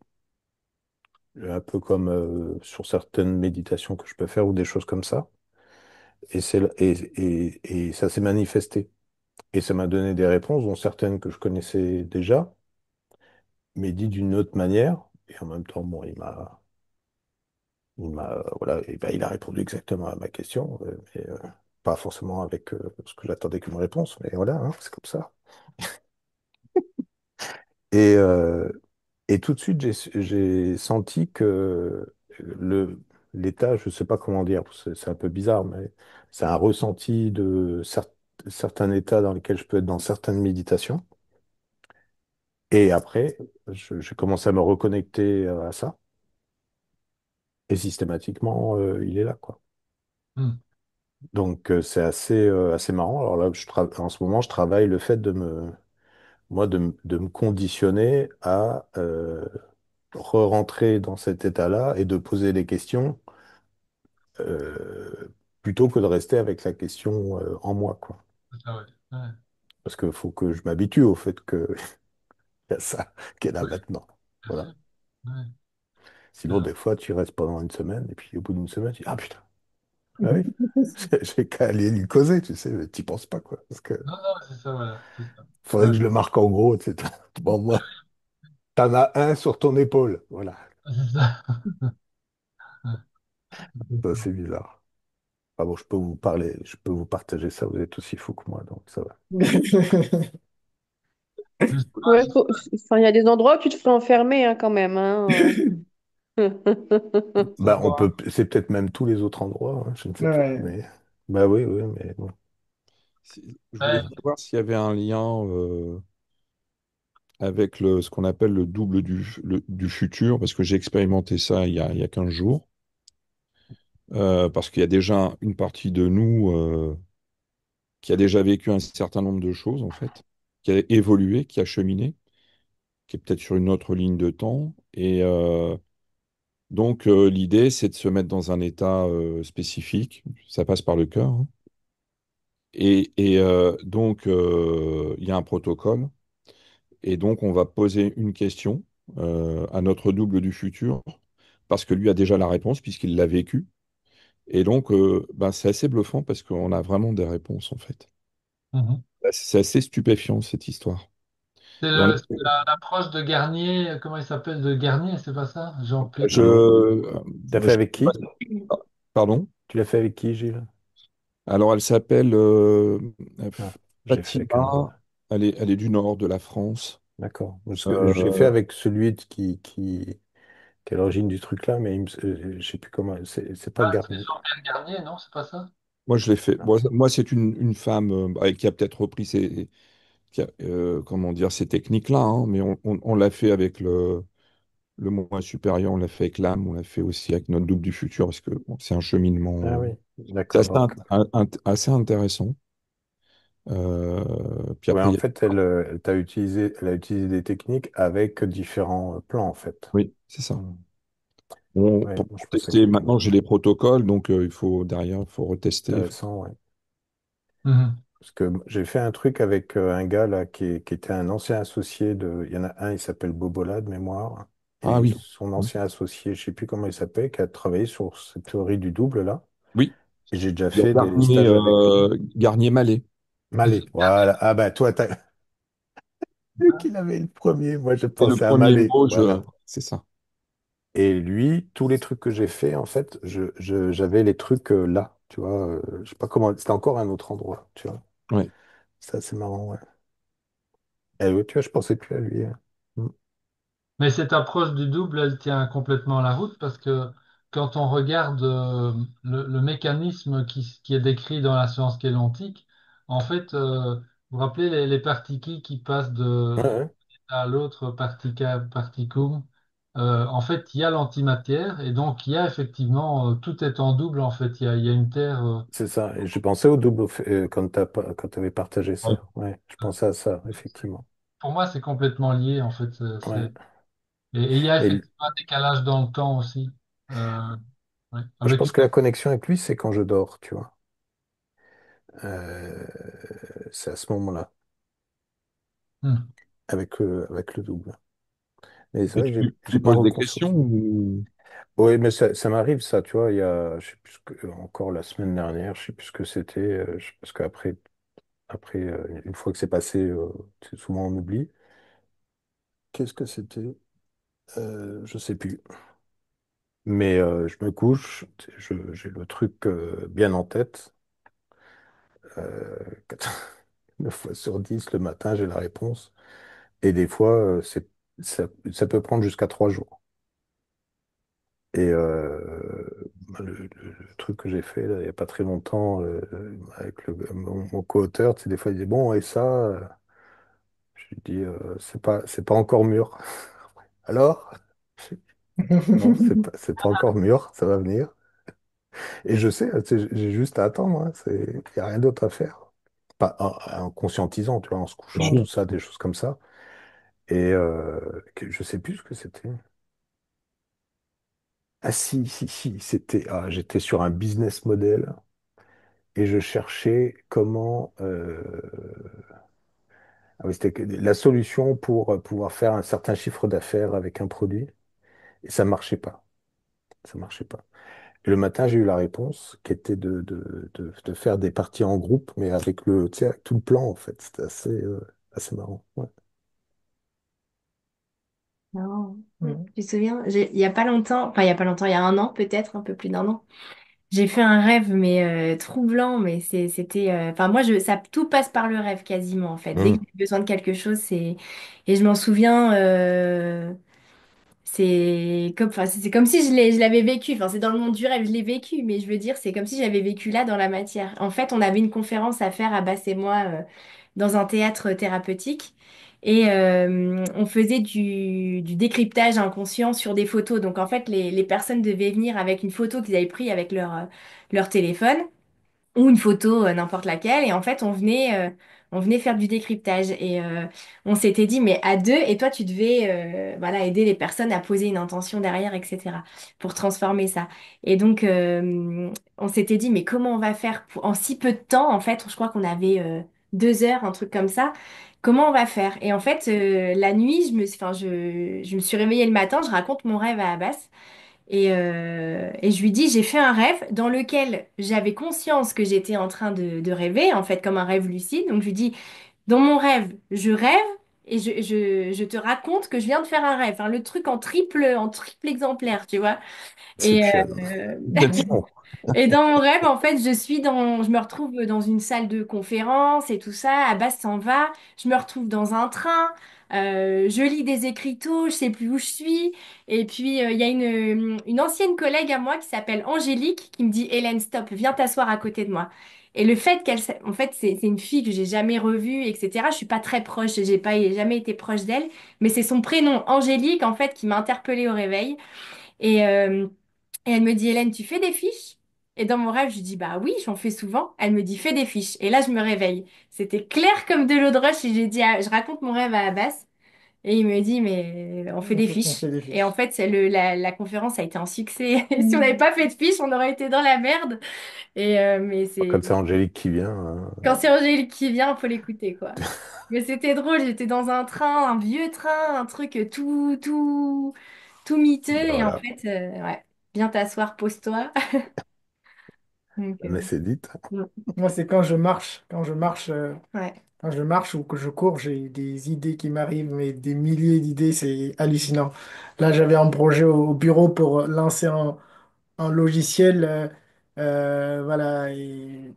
[SPEAKER 5] un peu comme sur certaines méditations que je peux faire ou des choses comme ça. Et ça s'est manifesté. Et ça m'a donné des réponses, dont certaines que je connaissais déjà, mais dites d'une autre manière. Et en même temps, bon, voilà, et ben, il a répondu exactement à ma question, mais pas forcément avec ce que j'attendais comme réponse, mais voilà, hein, c'est comme ça. Et, euh, et tout de suite, j'ai senti que l'état, je ne sais pas comment dire, c'est un peu bizarre, mais c'est un ressenti de certains états dans lesquels je peux être dans certaines méditations. Et après, j'ai commencé à me reconnecter à ça, et systématiquement, il est là, quoi.
[SPEAKER 1] hmm.
[SPEAKER 5] Donc c'est assez marrant. Alors là, en ce moment, je travaille le fait moi, de me conditionner re-rentrer dans cet état-là et de poser des questions euh, plutôt que de rester avec la question en moi, quoi.
[SPEAKER 1] C'est ça, ouais. Ouais.
[SPEAKER 5] Parce qu'il faut que je m'habitue au fait qu'il y a ça qui est là
[SPEAKER 1] Oui,
[SPEAKER 5] maintenant.
[SPEAKER 1] bien
[SPEAKER 5] Voilà.
[SPEAKER 1] sûr. Ouais.
[SPEAKER 5] Sinon,
[SPEAKER 1] Ah,
[SPEAKER 5] des fois, tu restes pendant une semaine et puis au bout d'une semaine, tu dis, ah putain, ah oui, j'ai qu'à aller lui causer, tu sais, mais t'y penses pas, quoi. Parce que
[SPEAKER 1] non, non, c'est ça, voilà. C'est ça.
[SPEAKER 5] faudrait
[SPEAKER 1] Ouais.
[SPEAKER 5] que je le marque en gros, etc. Bon, moi, t'en as un sur ton épaule. Voilà.
[SPEAKER 1] C'est ça.
[SPEAKER 5] Ça, c'est bizarre. Ah bon, je peux vous parler, je peux vous partager ça, vous êtes aussi fou que moi, donc ça va.
[SPEAKER 1] Justement,
[SPEAKER 4] Ouais, enfin, il y a des endroits où tu te ferais enfermer hein, quand même. Hein.
[SPEAKER 5] Bah, on peut, c'est peut-être même tous les autres endroits, hein, je ne sais pas,
[SPEAKER 2] Ouais.
[SPEAKER 5] mais bah oui, oui, mais bon.
[SPEAKER 6] Je voulais
[SPEAKER 1] ouais,
[SPEAKER 6] savoir s'il y avait un lien avec ce qu'on appelle le double du futur, parce que j'ai expérimenté ça il y a 15 jours, parce qu'il y a déjà une partie de nous qui a déjà vécu un certain nombre de choses, en fait, qui a évolué, qui a cheminé, qui est peut-être sur une autre ligne de temps. Et donc, l'idée, c'est de se mettre dans un état spécifique. Ça passe par le cœur, hein. Donc, il y a un protocole. Et donc, on va poser une question à notre double du futur, parce que lui a déjà la réponse, puisqu'il l'a vécu. Et donc, ben, c'est assez bluffant parce qu'on a vraiment des réponses, en fait.
[SPEAKER 1] mhm.
[SPEAKER 6] C'est assez stupéfiant, cette histoire. Et
[SPEAKER 1] C'est l'approche de Garnier, comment il s'appelle de Garnier, c'est pas ça? Jean-Pierre.
[SPEAKER 6] je,
[SPEAKER 5] Mhm. T'as fait
[SPEAKER 6] je-
[SPEAKER 5] avec qui?
[SPEAKER 6] pardon?
[SPEAKER 5] Tu l'as fait avec qui, Gilles?
[SPEAKER 6] Alors, elle s'appelle
[SPEAKER 5] Ah, j'ai fait avec un homme.
[SPEAKER 6] Fatima. Elle est du nord de la France.
[SPEAKER 5] D'accord. Parce que j'ai fait
[SPEAKER 6] Euh,
[SPEAKER 5] avec celui qui est à l'origine du truc là, mais je sais plus comment. C'est pas
[SPEAKER 1] Ah, c'est
[SPEAKER 5] Garnier.
[SPEAKER 1] Jean-Pierre Garnier, non, c'est pas ça?
[SPEAKER 6] moi, je l'ai fait.
[SPEAKER 5] Non.
[SPEAKER 6] Moi, c'est une femme qui a peut-être repris comment dire, ces techniques-là, hein, mais on l'a fait avec le moi supérieur, on l'a fait avec l'âme, on l'a fait aussi avec notre double du futur, parce que bon, c'est un cheminement
[SPEAKER 5] Ah oui,
[SPEAKER 6] c'est
[SPEAKER 5] d'accord.
[SPEAKER 6] assez,
[SPEAKER 5] Donc,
[SPEAKER 6] assez intéressant. Puis
[SPEAKER 5] ouais,
[SPEAKER 6] après,
[SPEAKER 5] en fait, elle a utilisé des techniques avec différents plans, en fait.
[SPEAKER 6] oui, c'est ça.
[SPEAKER 5] Hmm. Ouais, moi, je
[SPEAKER 6] Pour
[SPEAKER 5] pensais
[SPEAKER 6] tester,
[SPEAKER 5] que
[SPEAKER 6] maintenant j'ai les protocoles, donc il faut derrière, il faut retester.
[SPEAKER 5] intéressant, ouais.
[SPEAKER 1] Mhm.
[SPEAKER 5] Parce que j'ai fait un truc avec un gars là qui était un ancien associé de. Il y en a un, il s'appelle Bobola de mémoire.
[SPEAKER 6] Ah
[SPEAKER 5] Et
[SPEAKER 6] oui,
[SPEAKER 5] son
[SPEAKER 6] oui,
[SPEAKER 5] ancien associé, je sais plus comment il s'appelle, qui a travaillé sur cette théorie du double là.
[SPEAKER 6] oui.
[SPEAKER 5] Et j'ai déjà
[SPEAKER 6] Il y a
[SPEAKER 5] fait des stages avec lui.
[SPEAKER 6] Garnier-Mallet.
[SPEAKER 5] Mallet, voilà. Ah bah toi, t'as vu qu'il avait le premier. Moi, je
[SPEAKER 6] C'est le
[SPEAKER 5] pensais à
[SPEAKER 6] premier
[SPEAKER 5] Mallet.
[SPEAKER 6] mot,
[SPEAKER 5] Voilà.
[SPEAKER 6] c'est ça.
[SPEAKER 5] Et lui, tous les trucs que j'ai fait, en fait, j'avais les trucs là, tu vois. Je sais pas comment. C'était encore un autre endroit, tu vois.
[SPEAKER 6] Ouais.
[SPEAKER 5] Ça, c'est marrant, ouais. Et oui, tu vois, je pensais plus à lui, hein. Mm.
[SPEAKER 1] Mais cette approche du double, elle tient complètement la route parce que quand on regarde le mécanisme qui est décrit dans la science kélantique, en fait, vous vous rappelez les particules qui passent
[SPEAKER 5] Ouais,
[SPEAKER 1] de
[SPEAKER 5] ouais.
[SPEAKER 1] à l'autre particle, particum, en fait, il y a l'antimatière et donc il y a effectivement, tout est en double en fait, il y a une Terre.
[SPEAKER 5] C'est ça. Et je pensais au double quand quand tu avais partagé
[SPEAKER 6] Ouais.
[SPEAKER 5] ça. Ouais, je pensais à ça, effectivement.
[SPEAKER 1] Pour moi, c'est complètement lié en fait.
[SPEAKER 5] Ouais.
[SPEAKER 1] Et il y a
[SPEAKER 5] Et
[SPEAKER 1] effectivement un décalage dans le temps aussi. Euh, ouais,
[SPEAKER 5] je
[SPEAKER 1] avec
[SPEAKER 5] pense que la connexion avec lui, c'est quand je dors, tu vois. Euh, c'est à ce moment-là,
[SPEAKER 1] Hmm.
[SPEAKER 5] avec le double. Mais c'est
[SPEAKER 6] Et
[SPEAKER 5] vrai que
[SPEAKER 6] tu
[SPEAKER 5] j'ai
[SPEAKER 6] lui
[SPEAKER 5] pas
[SPEAKER 6] poses des
[SPEAKER 5] reconscience.
[SPEAKER 6] questions ou...
[SPEAKER 5] Oui, mais ça m'arrive, ça, tu vois. Il y a, je sais plus encore la semaine dernière, je sais plus ce que c'était, parce qu'après, une fois que c'est passé, souvent on oublie. Qu'est-ce que c'était? Je sais plus. Mais je me couche, j'ai le truc bien en tête. Euh, 9 fois sur 10 le matin, j'ai la réponse. Et des fois, ça peut prendre jusqu'à 3 jours. Et le truc que j'ai fait là, il n'y a pas très longtemps avec mon co-auteur, tu sais, des fois il dit, bon, et ça, je lui dis, c'est pas encore mûr. Alors? Non, c'est pas encore mûr, ça va venir. Et je sais, tu sais, j'ai juste à attendre, hein, il n'y a rien d'autre à faire. Pas, en conscientisant, tu vois, en se
[SPEAKER 6] Bien
[SPEAKER 5] couchant,
[SPEAKER 6] sûr.
[SPEAKER 5] tout ça, des choses comme ça. Et je sais plus ce que c'était. Ah si, si, si, j'étais sur un business model et je cherchais comment, ah oui, c'était la solution pour pouvoir faire un certain chiffre d'affaires avec un produit et ça marchait pas. Ça marchait pas. Et le matin, j'ai eu la réponse qui était de faire des parties en groupe, mais avec tu sais, avec tout le plan en fait. C'était assez marrant. Ouais.
[SPEAKER 3] Non.
[SPEAKER 2] Mhm.
[SPEAKER 3] Tu te souviens, il y a pas longtemps, enfin il y a pas longtemps, il y a un an peut-être, un peu plus d'un an, j'ai fait un rêve mais troublant, mais c'était, enfin moi ça tout passe par le rêve quasiment en fait. Dès que
[SPEAKER 5] Hum,
[SPEAKER 3] j'ai besoin de quelque chose, et je m'en souviens, c'est comme si je l'avais vécu. Enfin c'est dans le monde du rêve, je l'ai vécu, mais je veux dire c'est comme si j'avais vécu là dans la matière. En fait, on avait une conférence à faire, Abbas et moi, dans un théâtre thérapeutique. Et on faisait du décryptage inconscient sur des photos. Donc en fait, les personnes devaient venir avec une photo qu'ils avaient prise avec leur téléphone ou une photo, n'importe laquelle. Et en fait, on venait faire du décryptage. Et on s'était dit, mais à deux, et toi, tu devais voilà, aider les personnes à poser une intention derrière, etc., pour transformer ça. Et donc, on s'était dit, mais comment on va faire en si peu de temps, en fait, je crois qu'on avait 2 heures, un truc comme ça. Comment on va faire? Et en fait, la nuit, je me suis réveillée le matin, je raconte mon rêve à Abbas. Et je lui dis, j'ai fait un rêve dans lequel j'avais conscience que j'étais en train de rêver, en fait, comme un rêve lucide. Donc je lui dis, dans mon rêve, je rêve et je te raconte que je viens de faire un rêve. Enfin, le truc en triple exemplaire, tu vois. Et,
[SPEAKER 5] Inception.
[SPEAKER 3] euh,
[SPEAKER 5] Inception.
[SPEAKER 3] et dans mon rêve, en fait, je me retrouve dans une salle de conférence et tout ça. Abbas s'en va. Je me retrouve dans un train. Je lis des écriteaux. Je sais plus où je suis. Et puis, il y a une ancienne collègue à moi qui s'appelle Angélique qui me dit, Hélène, stop, viens t'asseoir à côté de moi. Et le fait en fait, c'est une fille que j'ai jamais revue, etc. Je suis pas très proche. J'ai pas jamais été proche d'elle. Mais c'est son prénom, Angélique, en fait, qui m'a interpellée au réveil. Et, euh, et elle me dit, Hélène, tu fais des fiches? Et dans mon rêve, je dis, bah oui, j'en fais souvent. Elle me dit, fais des fiches. Et là, je me réveille. C'était clair comme de l'eau de roche. Et j'ai dit, je raconte mon rêve à Abbas. Et il me dit, mais on fait des
[SPEAKER 2] On
[SPEAKER 3] fiches.
[SPEAKER 2] fait des
[SPEAKER 3] Et en
[SPEAKER 2] fiches.
[SPEAKER 3] fait, la conférence a été un succès. Si on n'avait pas fait de fiches, on aurait été dans la merde. Mais
[SPEAKER 5] Quand c'est Angélique qui vient, hein,
[SPEAKER 3] quand c'est Angélique qui vient, faut l'écouter, quoi. Mais c'était drôle. J'étais dans un train, un vieux train, un truc tout miteux. Et en
[SPEAKER 5] voilà.
[SPEAKER 3] fait, ouais, viens t'asseoir, pose-toi. Donc,
[SPEAKER 5] Mais c'est dit.
[SPEAKER 3] mm,
[SPEAKER 2] Moi, c'est
[SPEAKER 3] ouais.
[SPEAKER 2] quand je marche ou que je cours, j'ai des idées qui m'arrivent, mais des milliers d'idées, c'est hallucinant. Là, j'avais un projet au bureau pour lancer un logiciel, voilà, et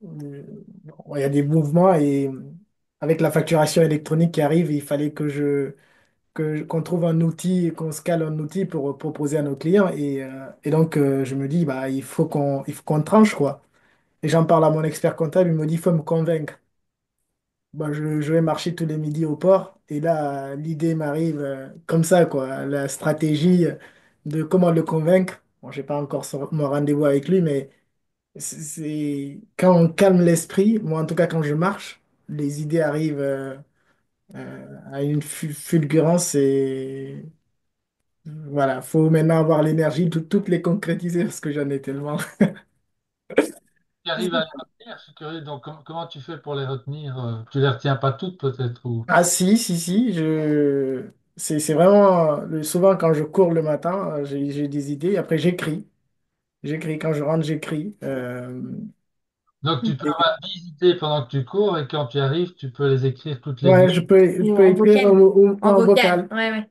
[SPEAKER 2] bon, il y a des mouvements et avec la facturation électronique qui arrive, il fallait qu'on trouve un outil, qu'on scale un outil pour proposer à nos clients. Et donc, je me dis, bah, il faut qu'on tranche, quoi. Et j'en parle à mon expert comptable, il me dit, il faut me convaincre. Bah, je vais marcher tous les midis au port. Et là, l'idée m'arrive comme ça, quoi. La stratégie de comment le convaincre. Bon, j'ai pas encore mon rendez-vous avec lui, mais quand on calme l'esprit, moi en tout cas quand je marche, les idées arrivent à une fulgurance et voilà, faut maintenant avoir l'énergie de toutes les concrétiser parce que j'en ai tellement.
[SPEAKER 1] Tu arrives à les retenir, je suis curieux. Donc, comment tu fais pour les retenir? Tu les retiens pas toutes, peut-être, ou...
[SPEAKER 2] Ah si, si, si, c'est vraiment souvent quand je cours le matin, j'ai des idées, après j'écris. J'écris quand je rentre, j'écris.
[SPEAKER 1] Donc, tu peux
[SPEAKER 2] Et-
[SPEAKER 1] avoir 10 idées pendant que tu cours et quand tu arrives, tu peux les écrire toutes les 10.
[SPEAKER 2] ouais, je
[SPEAKER 3] Ou
[SPEAKER 2] peux
[SPEAKER 3] en
[SPEAKER 2] écrire
[SPEAKER 3] vocal. En
[SPEAKER 2] en
[SPEAKER 3] vocal.
[SPEAKER 2] vocal.
[SPEAKER 3] Ouais, ouais.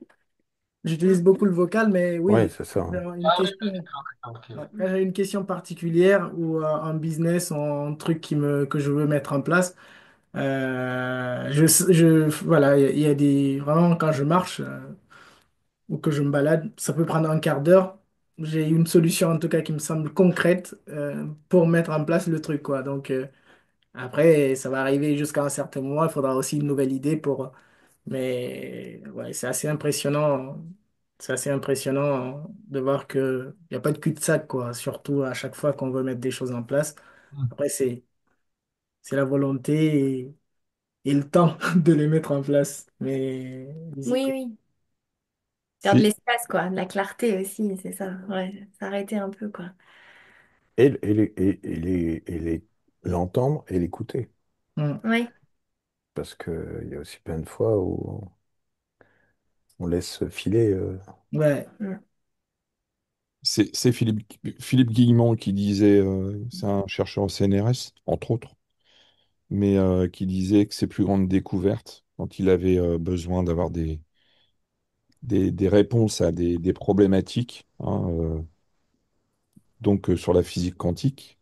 [SPEAKER 2] J'utilise beaucoup le vocal, mais
[SPEAKER 5] Oui,
[SPEAKER 2] oui,
[SPEAKER 5] c'est ça.
[SPEAKER 2] genre une
[SPEAKER 1] Ah oui,
[SPEAKER 2] question.
[SPEAKER 1] oui, d'accord, d'accord, ok.
[SPEAKER 2] Ouais, quand j'ai une question particulière ou un business, un truc que je veux mettre en place, voilà, il y a vraiment quand je marche ou que je me balade, ça peut prendre un quart d'heure. J'ai une solution en tout cas qui me semble concrète pour mettre en place le truc, quoi. Donc après, ça va arriver jusqu'à un certain moment, il faudra aussi une nouvelle idée pour. Mais ouais, c'est assez impressionnant. C'est assez impressionnant de voir qu'il n'y a pas de cul-de-sac, quoi. Surtout à chaque fois qu'on veut mettre des choses en place.
[SPEAKER 1] Hmm.
[SPEAKER 2] Après, c'est la volonté et le temps de les mettre en place. Mais
[SPEAKER 3] Oui, oui. Faire de
[SPEAKER 6] Si,
[SPEAKER 3] l'espace, quoi, de la clarté aussi, c'est ça. Ouais, s'arrêter un peu, quoi.
[SPEAKER 5] l'entendre et l'écouter.
[SPEAKER 2] Mm.
[SPEAKER 3] Oui.
[SPEAKER 5] Parce qu'il y a aussi plein de fois où on laisse filer.
[SPEAKER 2] Ouais,
[SPEAKER 3] Mm.
[SPEAKER 6] c'est Philippe Guillemot qui disait, c'est un chercheur au CNRS, entre autres, mais qui disait que ses plus grandes découvertes, quand il avait besoin d'avoir des réponses à des problématiques, hein, donc sur la physique quantique,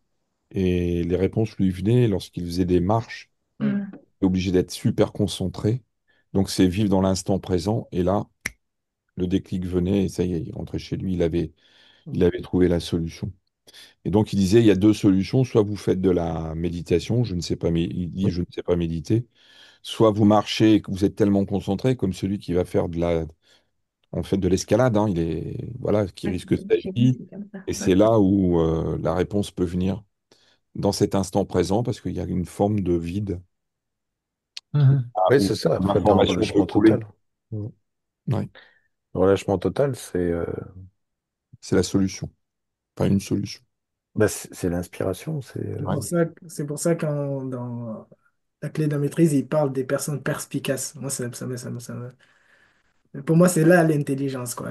[SPEAKER 6] et les réponses lui venaient lorsqu'il faisait des marches,
[SPEAKER 2] mm.
[SPEAKER 3] Mm.
[SPEAKER 6] obligé d'être super concentré. Donc c'est vivre dans l'instant présent, et là, le déclic venait, et ça y est, il rentrait chez lui, il avait trouvé la solution. Et donc, il disait, il y a deux solutions. Soit vous faites de la méditation, je ne sais pas, mais il dit, je ne sais pas méditer. Soit vous marchez et que vous êtes tellement concentré, comme celui qui va faire en fait, de l'escalade, hein, voilà, qui
[SPEAKER 3] Ouais,
[SPEAKER 6] risque sa
[SPEAKER 3] c'est
[SPEAKER 6] vie.
[SPEAKER 3] c'est comme ça.
[SPEAKER 6] Et
[SPEAKER 3] Ouais.
[SPEAKER 6] c'est là où la réponse peut venir dans cet instant présent, parce qu'il y a une forme de vide
[SPEAKER 1] Mhm.
[SPEAKER 5] Oui,
[SPEAKER 6] où
[SPEAKER 5] c'est ça, il faut être dans le
[SPEAKER 6] l'information peut
[SPEAKER 5] relâchement
[SPEAKER 6] couler.
[SPEAKER 5] total. Mm.
[SPEAKER 6] Ouais,
[SPEAKER 5] Le relâchement total,
[SPEAKER 6] c'est la solution, pas une solution.
[SPEAKER 5] bah, c'est l'inspiration.
[SPEAKER 6] Ouais.
[SPEAKER 2] C'est pour ça qu'en dans la clé de la maîtrise, il parle des personnes perspicaces. Moi, pour moi, c'est là l'intelligence, quoi.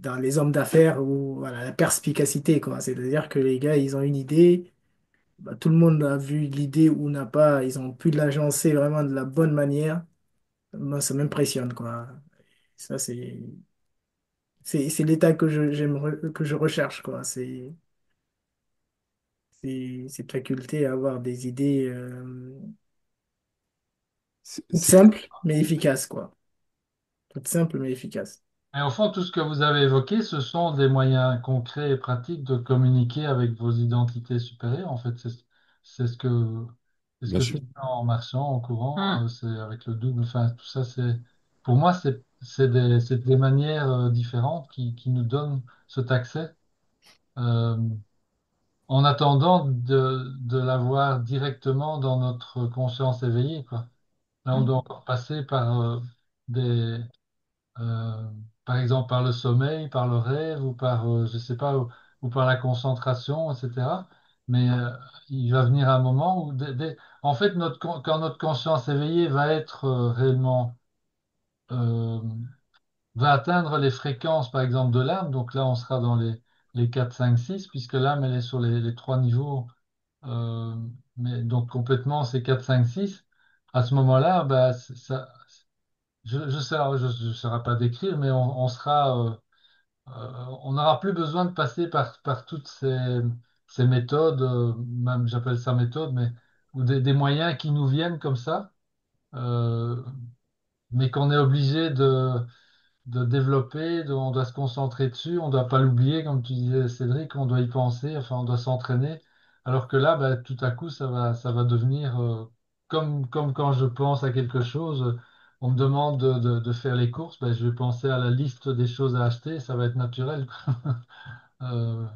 [SPEAKER 2] Dans les hommes d'affaires ou voilà, la perspicacité, quoi. C'est-à-dire que les gars, ils ont une idée, bah, tout le monde a vu l'idée ou n'a pas, ils ont pu l'agencer vraiment de la bonne manière. Moi, ça m'impressionne, quoi. Ça, c'est l'état que je recherche, quoi. C'est cette faculté à avoir des idées
[SPEAKER 6] C'est
[SPEAKER 2] toutes
[SPEAKER 6] c'est-
[SPEAKER 2] simples, mais efficaces, quoi. Toutes simples, mais efficaces.
[SPEAKER 1] Et au fond, tout ce que vous avez évoqué, ce sont des moyens concrets et pratiques de communiquer avec vos identités supérieures. En fait, c'est ce
[SPEAKER 6] Bien
[SPEAKER 1] que
[SPEAKER 6] sûr.
[SPEAKER 1] tu fais en marchant, en courant, c'est avec le double. Enfin, tout ça, pour moi, c'est des manières différentes qui nous donnent cet accès. Euh, En attendant de l'avoir directement dans notre conscience éveillée, quoi. Là, on doit encore passer par euh, par exemple, par le sommeil, par le rêve, ou par, je sais pas, ou par la concentration, etc. Mais il va venir un moment où, en fait, quand notre conscience éveillée va être réellement, euh, va atteindre les fréquences, par exemple, de l'âme, donc là, on sera dans les 4 5 6 puisque l'âme, elle est sur les trois niveaux. Euh, mais donc complètement c'est 4 5 6 à ce moment-là, bah, ça, je saurais pas décrire, mais on sera, on n'aura plus besoin de passer par toutes ces méthodes, même j'appelle ça méthode, mais ou des moyens qui nous viennent comme ça, euh, mais qu'on est obligé de développer, on doit se concentrer dessus, on ne doit pas l'oublier, comme tu disais Cédric, on doit y penser, enfin on doit s'entraîner. Alors que là, bah, tout à coup, ça va devenir comme quand je pense à quelque chose, on me demande de faire les courses, bah, je vais penser à la liste des choses à acheter, ça va être naturel. Euh,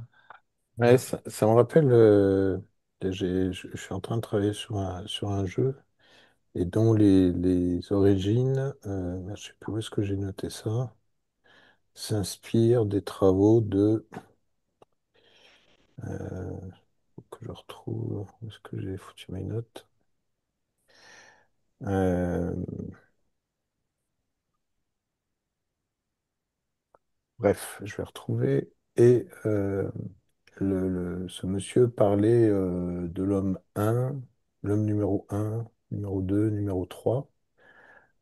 [SPEAKER 5] ouais, ça me rappelle. Je suis en train de travailler sur un jeu et dont les origines, je sais plus où est-ce que j'ai noté ça, s'inspirent des travaux de. Faut que je retrouve où est-ce que j'ai foutu mes notes. Euh, Bref, je vais retrouver. Et ce monsieur parlait de l'homme un, l'homme numéro un, numéro 2, numéro 3.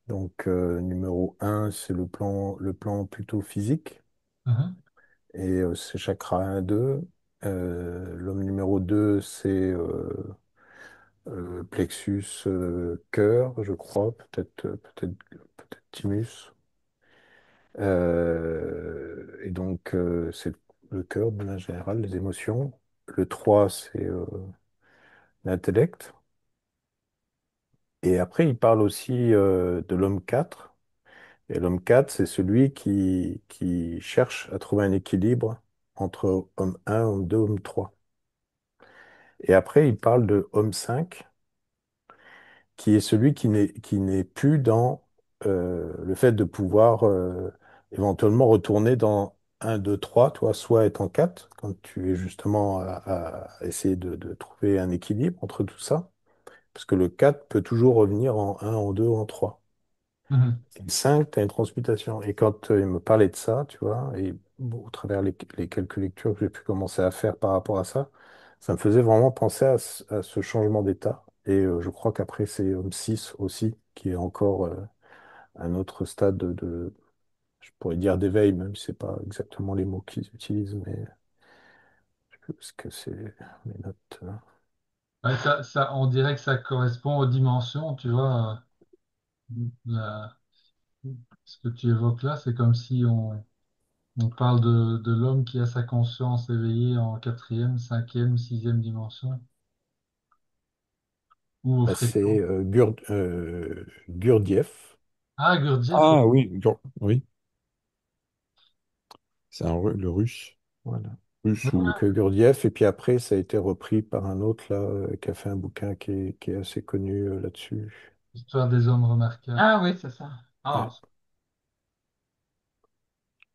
[SPEAKER 5] Donc, numéro un, c'est le plan plutôt physique.
[SPEAKER 1] mhm,
[SPEAKER 5] Et c'est chakra un 2. L'homme numéro 2, c'est plexus cœur, je crois, peut-être thymus. Et donc, c'est le cœur, de manière générale, les émotions. Le 3 c'est l'intellect. Et après, il parle aussi de l'homme 4. Et l'homme 4 c'est celui qui cherche à trouver un équilibre entre homme un homme 2 homme 3. Et après, il parle de homme 5 qui est celui qui n'est plus dans le fait de pouvoir éventuellement retourner dans un 2 3 toi, soit être en 4 quand tu es justement à essayer de trouver un équilibre entre tout ça, parce que le 4 peut toujours revenir en un en 2 en trois.
[SPEAKER 1] Mhm.
[SPEAKER 5] Et le 5, tu as une transmutation. Et quand il me parlait de ça, tu vois, et bon, au travers les quelques lectures que j'ai pu commencer à faire par rapport à ça me faisait vraiment penser à ce changement d'état. Et je crois qu'après, c'est Homme 6 aussi, qui est encore un autre stade je pourrais dire d'éveil, même si c'est pas exactement les mots qu'ils utilisent, mais parce que c'est mes notes.
[SPEAKER 1] Ouais, on dirait que ça correspond aux dimensions, tu vois. La- Ce que tu évoques là, c'est comme si on parle de l'homme qui a sa conscience éveillée en quatrième, cinquième, sixième dimension, ou aux
[SPEAKER 5] Bah, c'est
[SPEAKER 1] fréquences.
[SPEAKER 5] Gurdjieff.
[SPEAKER 1] Ah, Gurdjieff,
[SPEAKER 6] Ah oui, oui, c'est le russe.
[SPEAKER 5] Voilà.
[SPEAKER 6] Russe ou
[SPEAKER 5] Donc Gurdjieff, et puis après, ça a été repris par un autre là, qui a fait un bouquin qui est assez connu là-dessus.
[SPEAKER 1] Histoire des hommes remarquables. Ah oui, c'est ça. Ah,
[SPEAKER 5] Ouais.
[SPEAKER 1] ouais,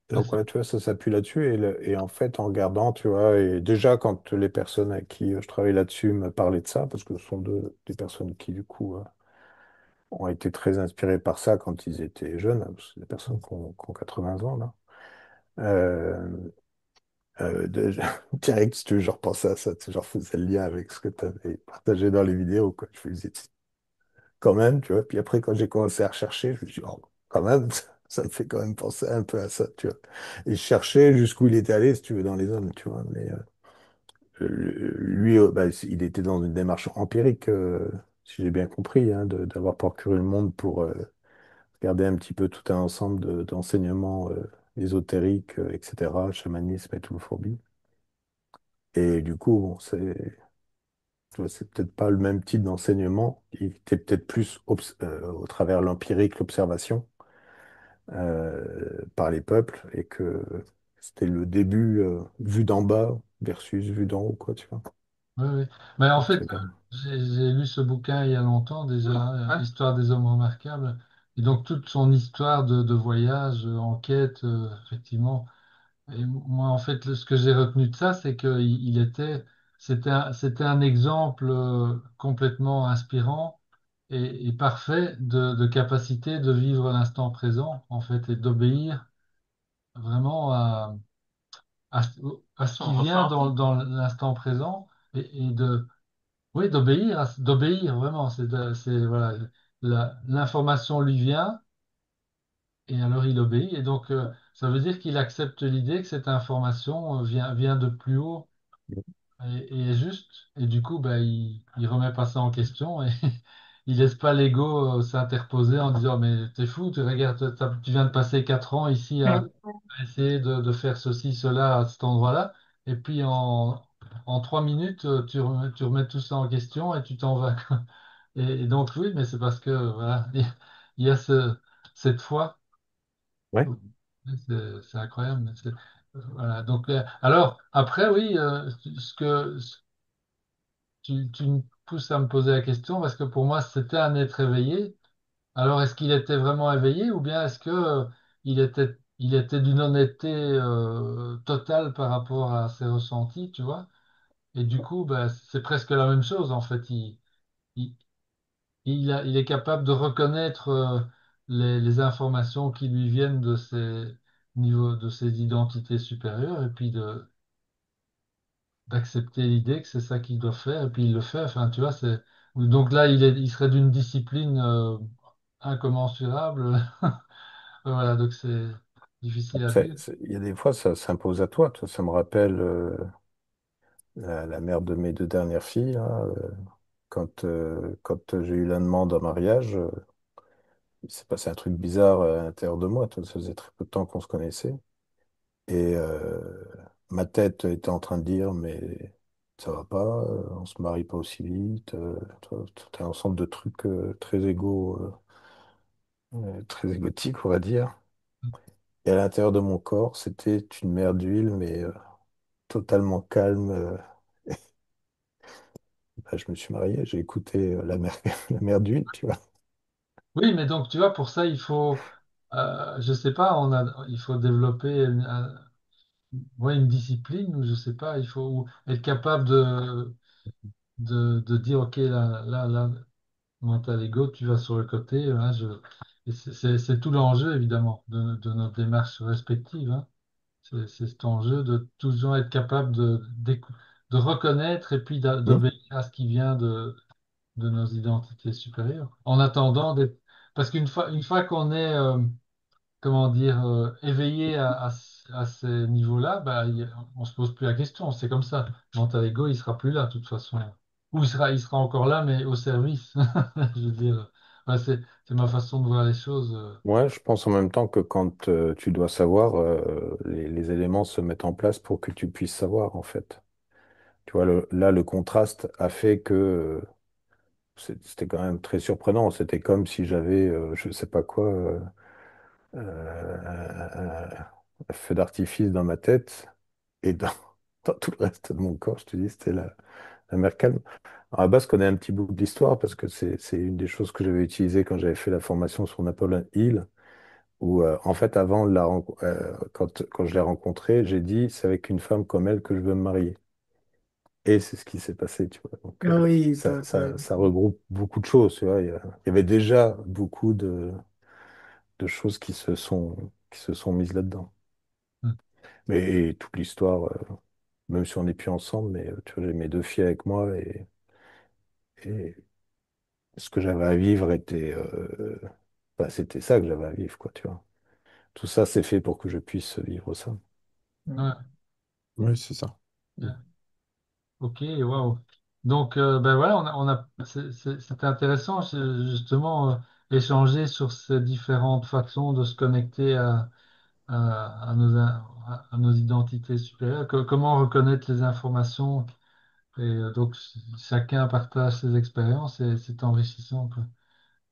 [SPEAKER 5] Donc voilà, tu vois, ça s'appuie là-dessus. Et en fait, en regardant, tu vois, et déjà quand les personnes à qui je travaille là-dessus me parlaient de ça, parce que ce sont des personnes qui, du coup, ont été très inspirées par ça quand ils étaient jeunes, hein, parce que c'est des personnes qui ont 80 ans, là. Euh, de, direct, si tu veux, je repensais à ça, tu sais, je refaisais le lien avec ce que tu avais partagé dans les vidéos, quoi. Je faisais quand même, tu vois. Puis après, quand j'ai commencé à rechercher, je me suis dit, oh, quand même, ça me fait quand même penser un peu à ça, tu vois. Et je cherchais jusqu'où il était allé, si tu veux, dans les hommes, tu vois. Mais lui, bah, il était dans une démarche empirique, si j'ai bien compris, hein, d'avoir parcouru le monde pour regarder un petit peu tout un ensemble d'enseignements ésotériques, etc., chamanisme et tout le fourbi. Et du coup, bon, tu vois, c'est peut-être pas le même type d'enseignement. Il était peut-être plus au travers l'empirique, l'observation par les peuples, et que c'était le début vu d'en bas versus vu d'en haut, quoi, tu vois.
[SPEAKER 1] oui, oui. Mais en
[SPEAKER 5] Donc,
[SPEAKER 1] fait, j'ai lu ce bouquin il y a longtemps déjà, Histoire des hommes remarquables. Et donc toute son histoire de voyage, en quête, effectivement. Et moi, en fait, ce que j'ai retenu de ça, c'est c'était un exemple complètement inspirant et parfait de capacité de vivre l'instant présent, en fait, et d'obéir vraiment à, à ce qui vient dans l'instant présent et oui, d'obéir vraiment. Voilà, l'information lui vient et alors il obéit. Et donc, ça veut dire qu'il accepte l'idée que cette information vient de plus haut et est juste. Et du coup, bah, il remet pas ça en question et il laisse pas l'ego s'interposer en disant, mais t'es fou, tu regardes, tu viens de passer 4 ans ici à essayer de faire ceci, cela à cet endroit-là. Et puis en 3 minutes, tu remets tout ça en question et tu t'en vas. Et donc oui, mais c'est parce que voilà, il y a cette foi.
[SPEAKER 5] ouais,
[SPEAKER 1] C'est incroyable. Voilà. Donc, alors, après, oui, tu me pousses à me poser la question parce que pour moi, c'était un être éveillé. Alors, est-ce qu'il était vraiment éveillé ou bien est-ce que il était d'une honnêteté totale par rapport à ses ressentis, tu vois? Et du coup, bah, c'est presque la même chose en fait. Il, il est capable de reconnaître les informations qui lui viennent de ses niveaux, de ses identités supérieures et puis d'accepter l'idée que c'est ça qu'il doit faire et puis il le fait. Enfin, tu vois, donc là, il serait d'une discipline incommensurable. Voilà, donc c'est difficile à vivre.
[SPEAKER 5] il y a des fois, ça s'impose à toi. Ça me rappelle la mère de mes deux dernières filles, là, quand j'ai eu la demande en mariage, il s'est passé un truc bizarre à l'intérieur de moi. Ça faisait très peu de temps qu'on se connaissait. Et ma tête était en train de dire, mais ça va pas, on se marie pas aussi vite. Tu vois, tout un ensemble de trucs très égotiques, on va dire. Et à l'intérieur de mon corps, c'était une mer d'huile, mais totalement calme. Bah, je me suis marié, j'ai écouté la mer, la mer d'huile, tu vois.
[SPEAKER 1] Oui, mais donc tu vois, pour ça, je sais pas, il faut développer ouais, une discipline ou je sais pas, il faut être capable de dire, OK, là, mental ego, tu vas sur le côté. Hein, et c'est tout l'enjeu, évidemment, de notre démarche respective. Hein. C'est cet enjeu de toujours être capable de reconnaître et puis
[SPEAKER 6] Hmm.
[SPEAKER 1] d'obéir à ce qui vient de nos identités supérieures. En attendant d'être... Parce une fois qu'on est, comment dire, éveillé à ces niveaux-là, bah, on se pose plus la question. C'est comme ça. Mental ego, il sera plus là, de toute façon. Ou il sera encore là, mais au service. Je veux dire, ouais, c'est ma façon de voir les choses.
[SPEAKER 5] Ouais, je pense en même temps que quand tu dois savoir, les éléments se mettent en place pour que tu puisses savoir, en fait. Tu vois, là, le contraste a fait que c'était quand même très surprenant. C'était comme si j'avais, je sais pas quoi, un feu d'artifice dans ma tête et dans, dans tout le reste de mon corps. Je te dis, c'était la mer calme. Alors, à la base, je connais un petit bout de l'histoire parce que c'est une des choses que j'avais utilisées quand j'avais fait la formation sur Napoleon Hill. Où, en fait, avant quand je l'ai rencontré, j'ai dit, c'est avec une femme comme elle que je veux me marier. Et c'est ce qui s'est passé, tu vois. Donc,
[SPEAKER 2] Ah oui,
[SPEAKER 5] ça regroupe beaucoup de choses, tu vois. Il y avait déjà beaucoup de choses qui se sont mises là-dedans. Mais et toute l'histoire, même si on n'est plus ensemble, mais tu vois, j'ai mes deux filles avec moi et ce que j'avais à vivre était, bah, c'était ça que j'avais à vivre, quoi, tu vois. Tout ça, c'est fait pour que je puisse vivre ça.
[SPEAKER 1] Ouais,
[SPEAKER 6] Oui, c'est ça. Hmm.
[SPEAKER 1] ouais. OK, waouh. Donc, ben voilà, c'était intéressant, justement, échanger sur ces différentes façons de se connecter à nos identités supérieures. Comment reconnaître les informations. Et donc, chacun partage ses expériences et c'est enrichissant, quoi.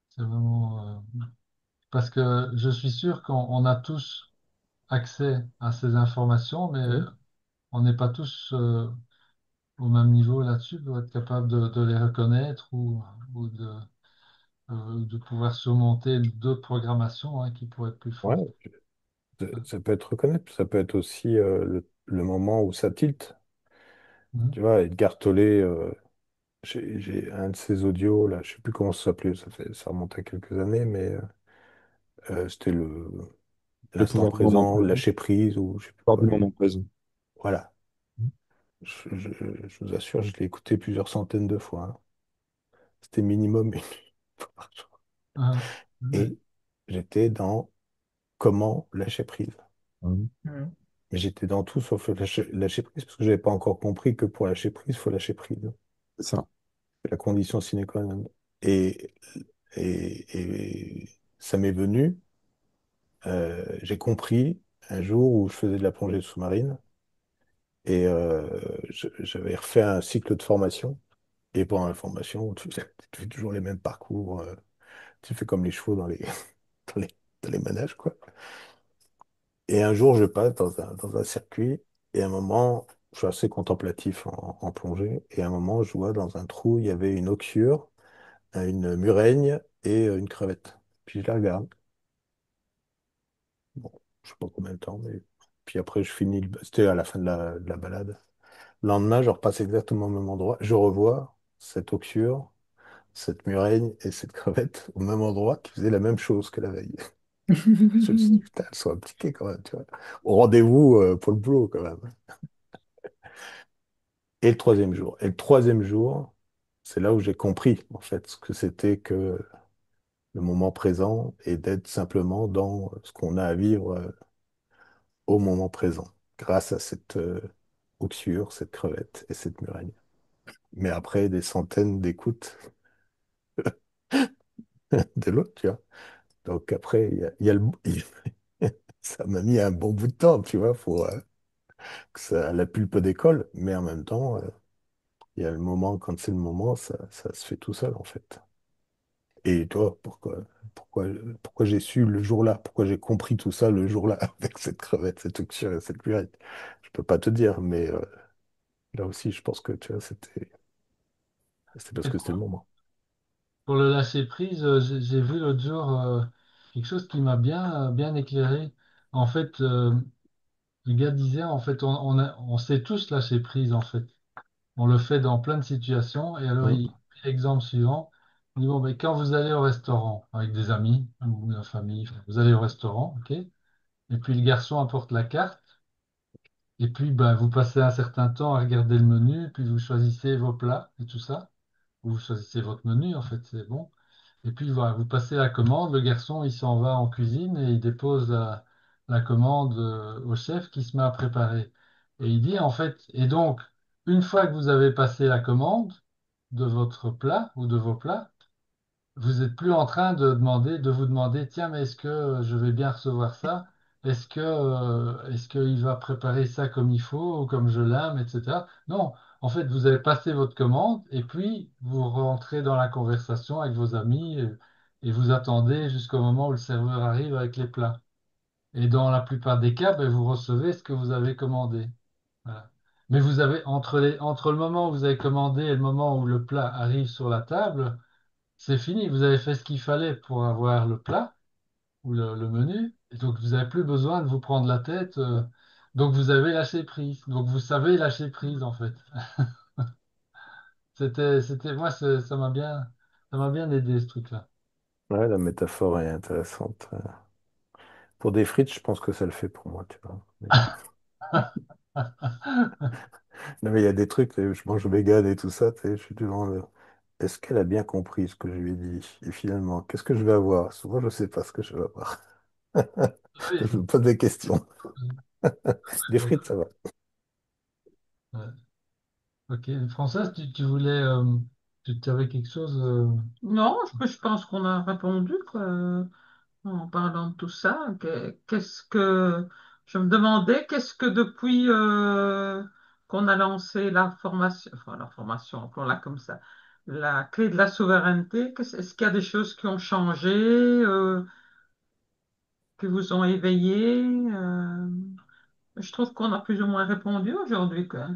[SPEAKER 1] C'est vraiment, parce que je suis sûr qu'on a tous accès à ces informations, mais
[SPEAKER 5] Hmm.
[SPEAKER 1] on n'est pas tous au même niveau là-dessus pour être capable de les reconnaître ou de pouvoir surmonter d'autres programmations hein, qui pourraient être plus
[SPEAKER 5] Ouais,
[SPEAKER 1] fortes.
[SPEAKER 5] ça peut être reconnaître, ça peut être aussi le moment où ça tilte.
[SPEAKER 1] Mhm.
[SPEAKER 5] Tu vois, Edgar Tolle, j'ai un de ses audios, là, je sais plus comment ça s'appelait, ça remonte à quelques années, mais c'était
[SPEAKER 6] Le
[SPEAKER 5] l'instant
[SPEAKER 6] pouvoir du moment
[SPEAKER 5] présent,
[SPEAKER 6] présent.
[SPEAKER 5] lâcher prise, ou je sais plus
[SPEAKER 6] Le pouvoir
[SPEAKER 5] quoi.
[SPEAKER 6] du moment présent.
[SPEAKER 5] Voilà. Je vous assure, je l'ai écouté plusieurs centaines de fois. Hein. C'était minimum une fois par jour.
[SPEAKER 1] Ah, ouais.
[SPEAKER 5] Et j'étais dans comment lâcher prise.
[SPEAKER 6] Mhm.
[SPEAKER 2] Mhm.
[SPEAKER 5] Mais j'étais dans tout sauf lâcher prise, parce que je n'avais pas encore compris que pour lâcher prise, il faut lâcher prise.
[SPEAKER 6] C'est ça.
[SPEAKER 5] C'est la condition sine qua non. Et, et ça m'est venu, j'ai compris un jour où je faisais de la plongée sous-marine et j'avais refait un cycle de formation. Et pendant la formation, tu fais toujours les mêmes parcours, tu fais comme les chevaux dans les, dans les manèges, quoi. Et un jour, je passe dans un circuit, et à un moment, je suis assez contemplatif en plongée, et à un moment, je vois dans un trou, il y avait une oxyure, une murène et une crevette. Puis je la regarde. Bon, je sais pas combien de temps, mais puis après, je finis. C'était à la fin de la balade. Le lendemain, je repasse exactement au même endroit. Je revois cette oxyure, cette murène et cette crevette au même endroit qui faisaient la même chose que la veille. Je me suis dit, putain, elles sont impliquées quand même, tu vois. Au rendez-vous pour le boulot, quand même. Et le troisième jour. Et le troisième jour, c'est là où j'ai compris, en fait, ce que c'était que le moment présent et d'être simplement dans ce qu'on a à vivre au moment présent, grâce à cette oxyure, cette crevette et cette murène. Mais après des centaines d'écoutes de l'autre, tu vois. Donc après, il y a ça m'a mis un bon bout de temps, tu vois, pour que la pulpe décolle. Mais en même temps, il y a le moment, quand c'est le moment, ça se fait tout seul, en fait. Et toi, pourquoi, pourquoi j'ai su le jour-là, pourquoi j'ai compris tout ça le jour-là avec cette crevette, cette oxyre et cette murène? Je peux pas te dire, mais là aussi, je pense que tu vois, c'était parce
[SPEAKER 1] Et
[SPEAKER 5] que c'était le moment.
[SPEAKER 1] pour le lâcher prise, j'ai vu l'autre jour. quelque chose qui m'a bien éclairé. En fait, le gars disait, en fait, on sait tous lâcher prise, en fait. On le fait dans plein de situations. Et alors, il
[SPEAKER 5] Hum,
[SPEAKER 1] prit l'exemple suivant. Il dit, bon, mais quand vous allez au restaurant avec des amis ou la famille, enfin, vous allez au restaurant, ok? Et puis le garçon apporte la carte. Et puis, ben, vous passez un certain temps à regarder le menu, puis vous choisissez vos plats et tout ça. Vous choisissez votre menu, en fait, c'est bon. Et puis, voilà, vous passez la commande. Le garçon, il s'en va en cuisine et il dépose la commande au chef qui se met à préparer. Et il dit, en fait, et donc, une fois que vous avez passé la commande de votre plat ou de vos plats, vous n'êtes plus en train de vous demander, tiens, mais est-ce que je vais bien recevoir ça? Est-ce qu'il va préparer ça comme il faut ou comme je l'aime, etc. Non, en fait, vous avez passé votre commande et puis vous rentrez dans la conversation avec vos amis et vous attendez jusqu'au moment où le serveur arrive avec les plats. Et dans la plupart des cas, ben, vous recevez ce que vous avez commandé. Voilà. Mais vous avez, entre le moment où vous avez commandé et le moment où le plat arrive sur la table, c'est fini, vous avez fait ce qu'il fallait pour avoir le plat ou le menu, et donc vous n'avez plus besoin de vous prendre la tête. Donc vous avez lâché prise. Donc vous savez lâcher prise en fait. Moi, ça m'a bien aidé ce truc-là.
[SPEAKER 5] Ouais, la métaphore est intéressante. Pour des frites, je pense que ça le fait pour moi, tu vois. Non, mais il y a des trucs, je mange vegan et tout ça, tu sais, je suis toujours est-ce qu'elle a bien compris ce que je lui ai dit? Et finalement, qu'est-ce que je vais avoir? Souvent, je ne sais pas ce que je vais avoir.
[SPEAKER 1] Oui.
[SPEAKER 5] Je me pose des questions. Des
[SPEAKER 1] Donc,
[SPEAKER 5] frites, ça va.
[SPEAKER 1] ouais. Ok, Françoise, tu voulais, tu avais quelque chose.
[SPEAKER 7] Non, je pense qu'on a répondu, quoi, en parlant de tout ça. Qu'est-ce que je me demandais, qu'est-ce que depuis qu'on a lancé la formation, enfin la formation, appelons-la comme ça, la clé de la souveraineté, est-ce qu'il y a des choses qui ont changé, qui vous ont éveillé? Je trouve qu'on a plus ou moins répondu aujourd'hui, quoi.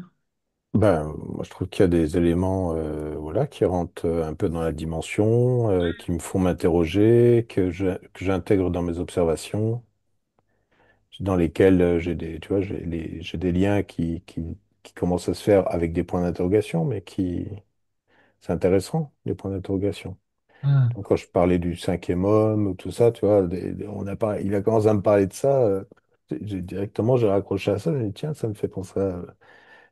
[SPEAKER 5] Ben, moi, je trouve qu'il y a des éléments voilà, qui rentrent un peu dans la dimension, qui me font m'interroger, que j'intègre dans mes observations, dans lesquels tu vois, j'ai des liens qui commencent à se faire avec des points d'interrogation, mais c'est intéressant, les points d'interrogation.
[SPEAKER 1] Hmm.
[SPEAKER 5] Donc, quand je parlais du cinquième homme, ou tout ça, tu vois, il a commencé à me parler de ça, directement, j'ai raccroché à ça, j'ai dit, tiens, ça me fait penser à...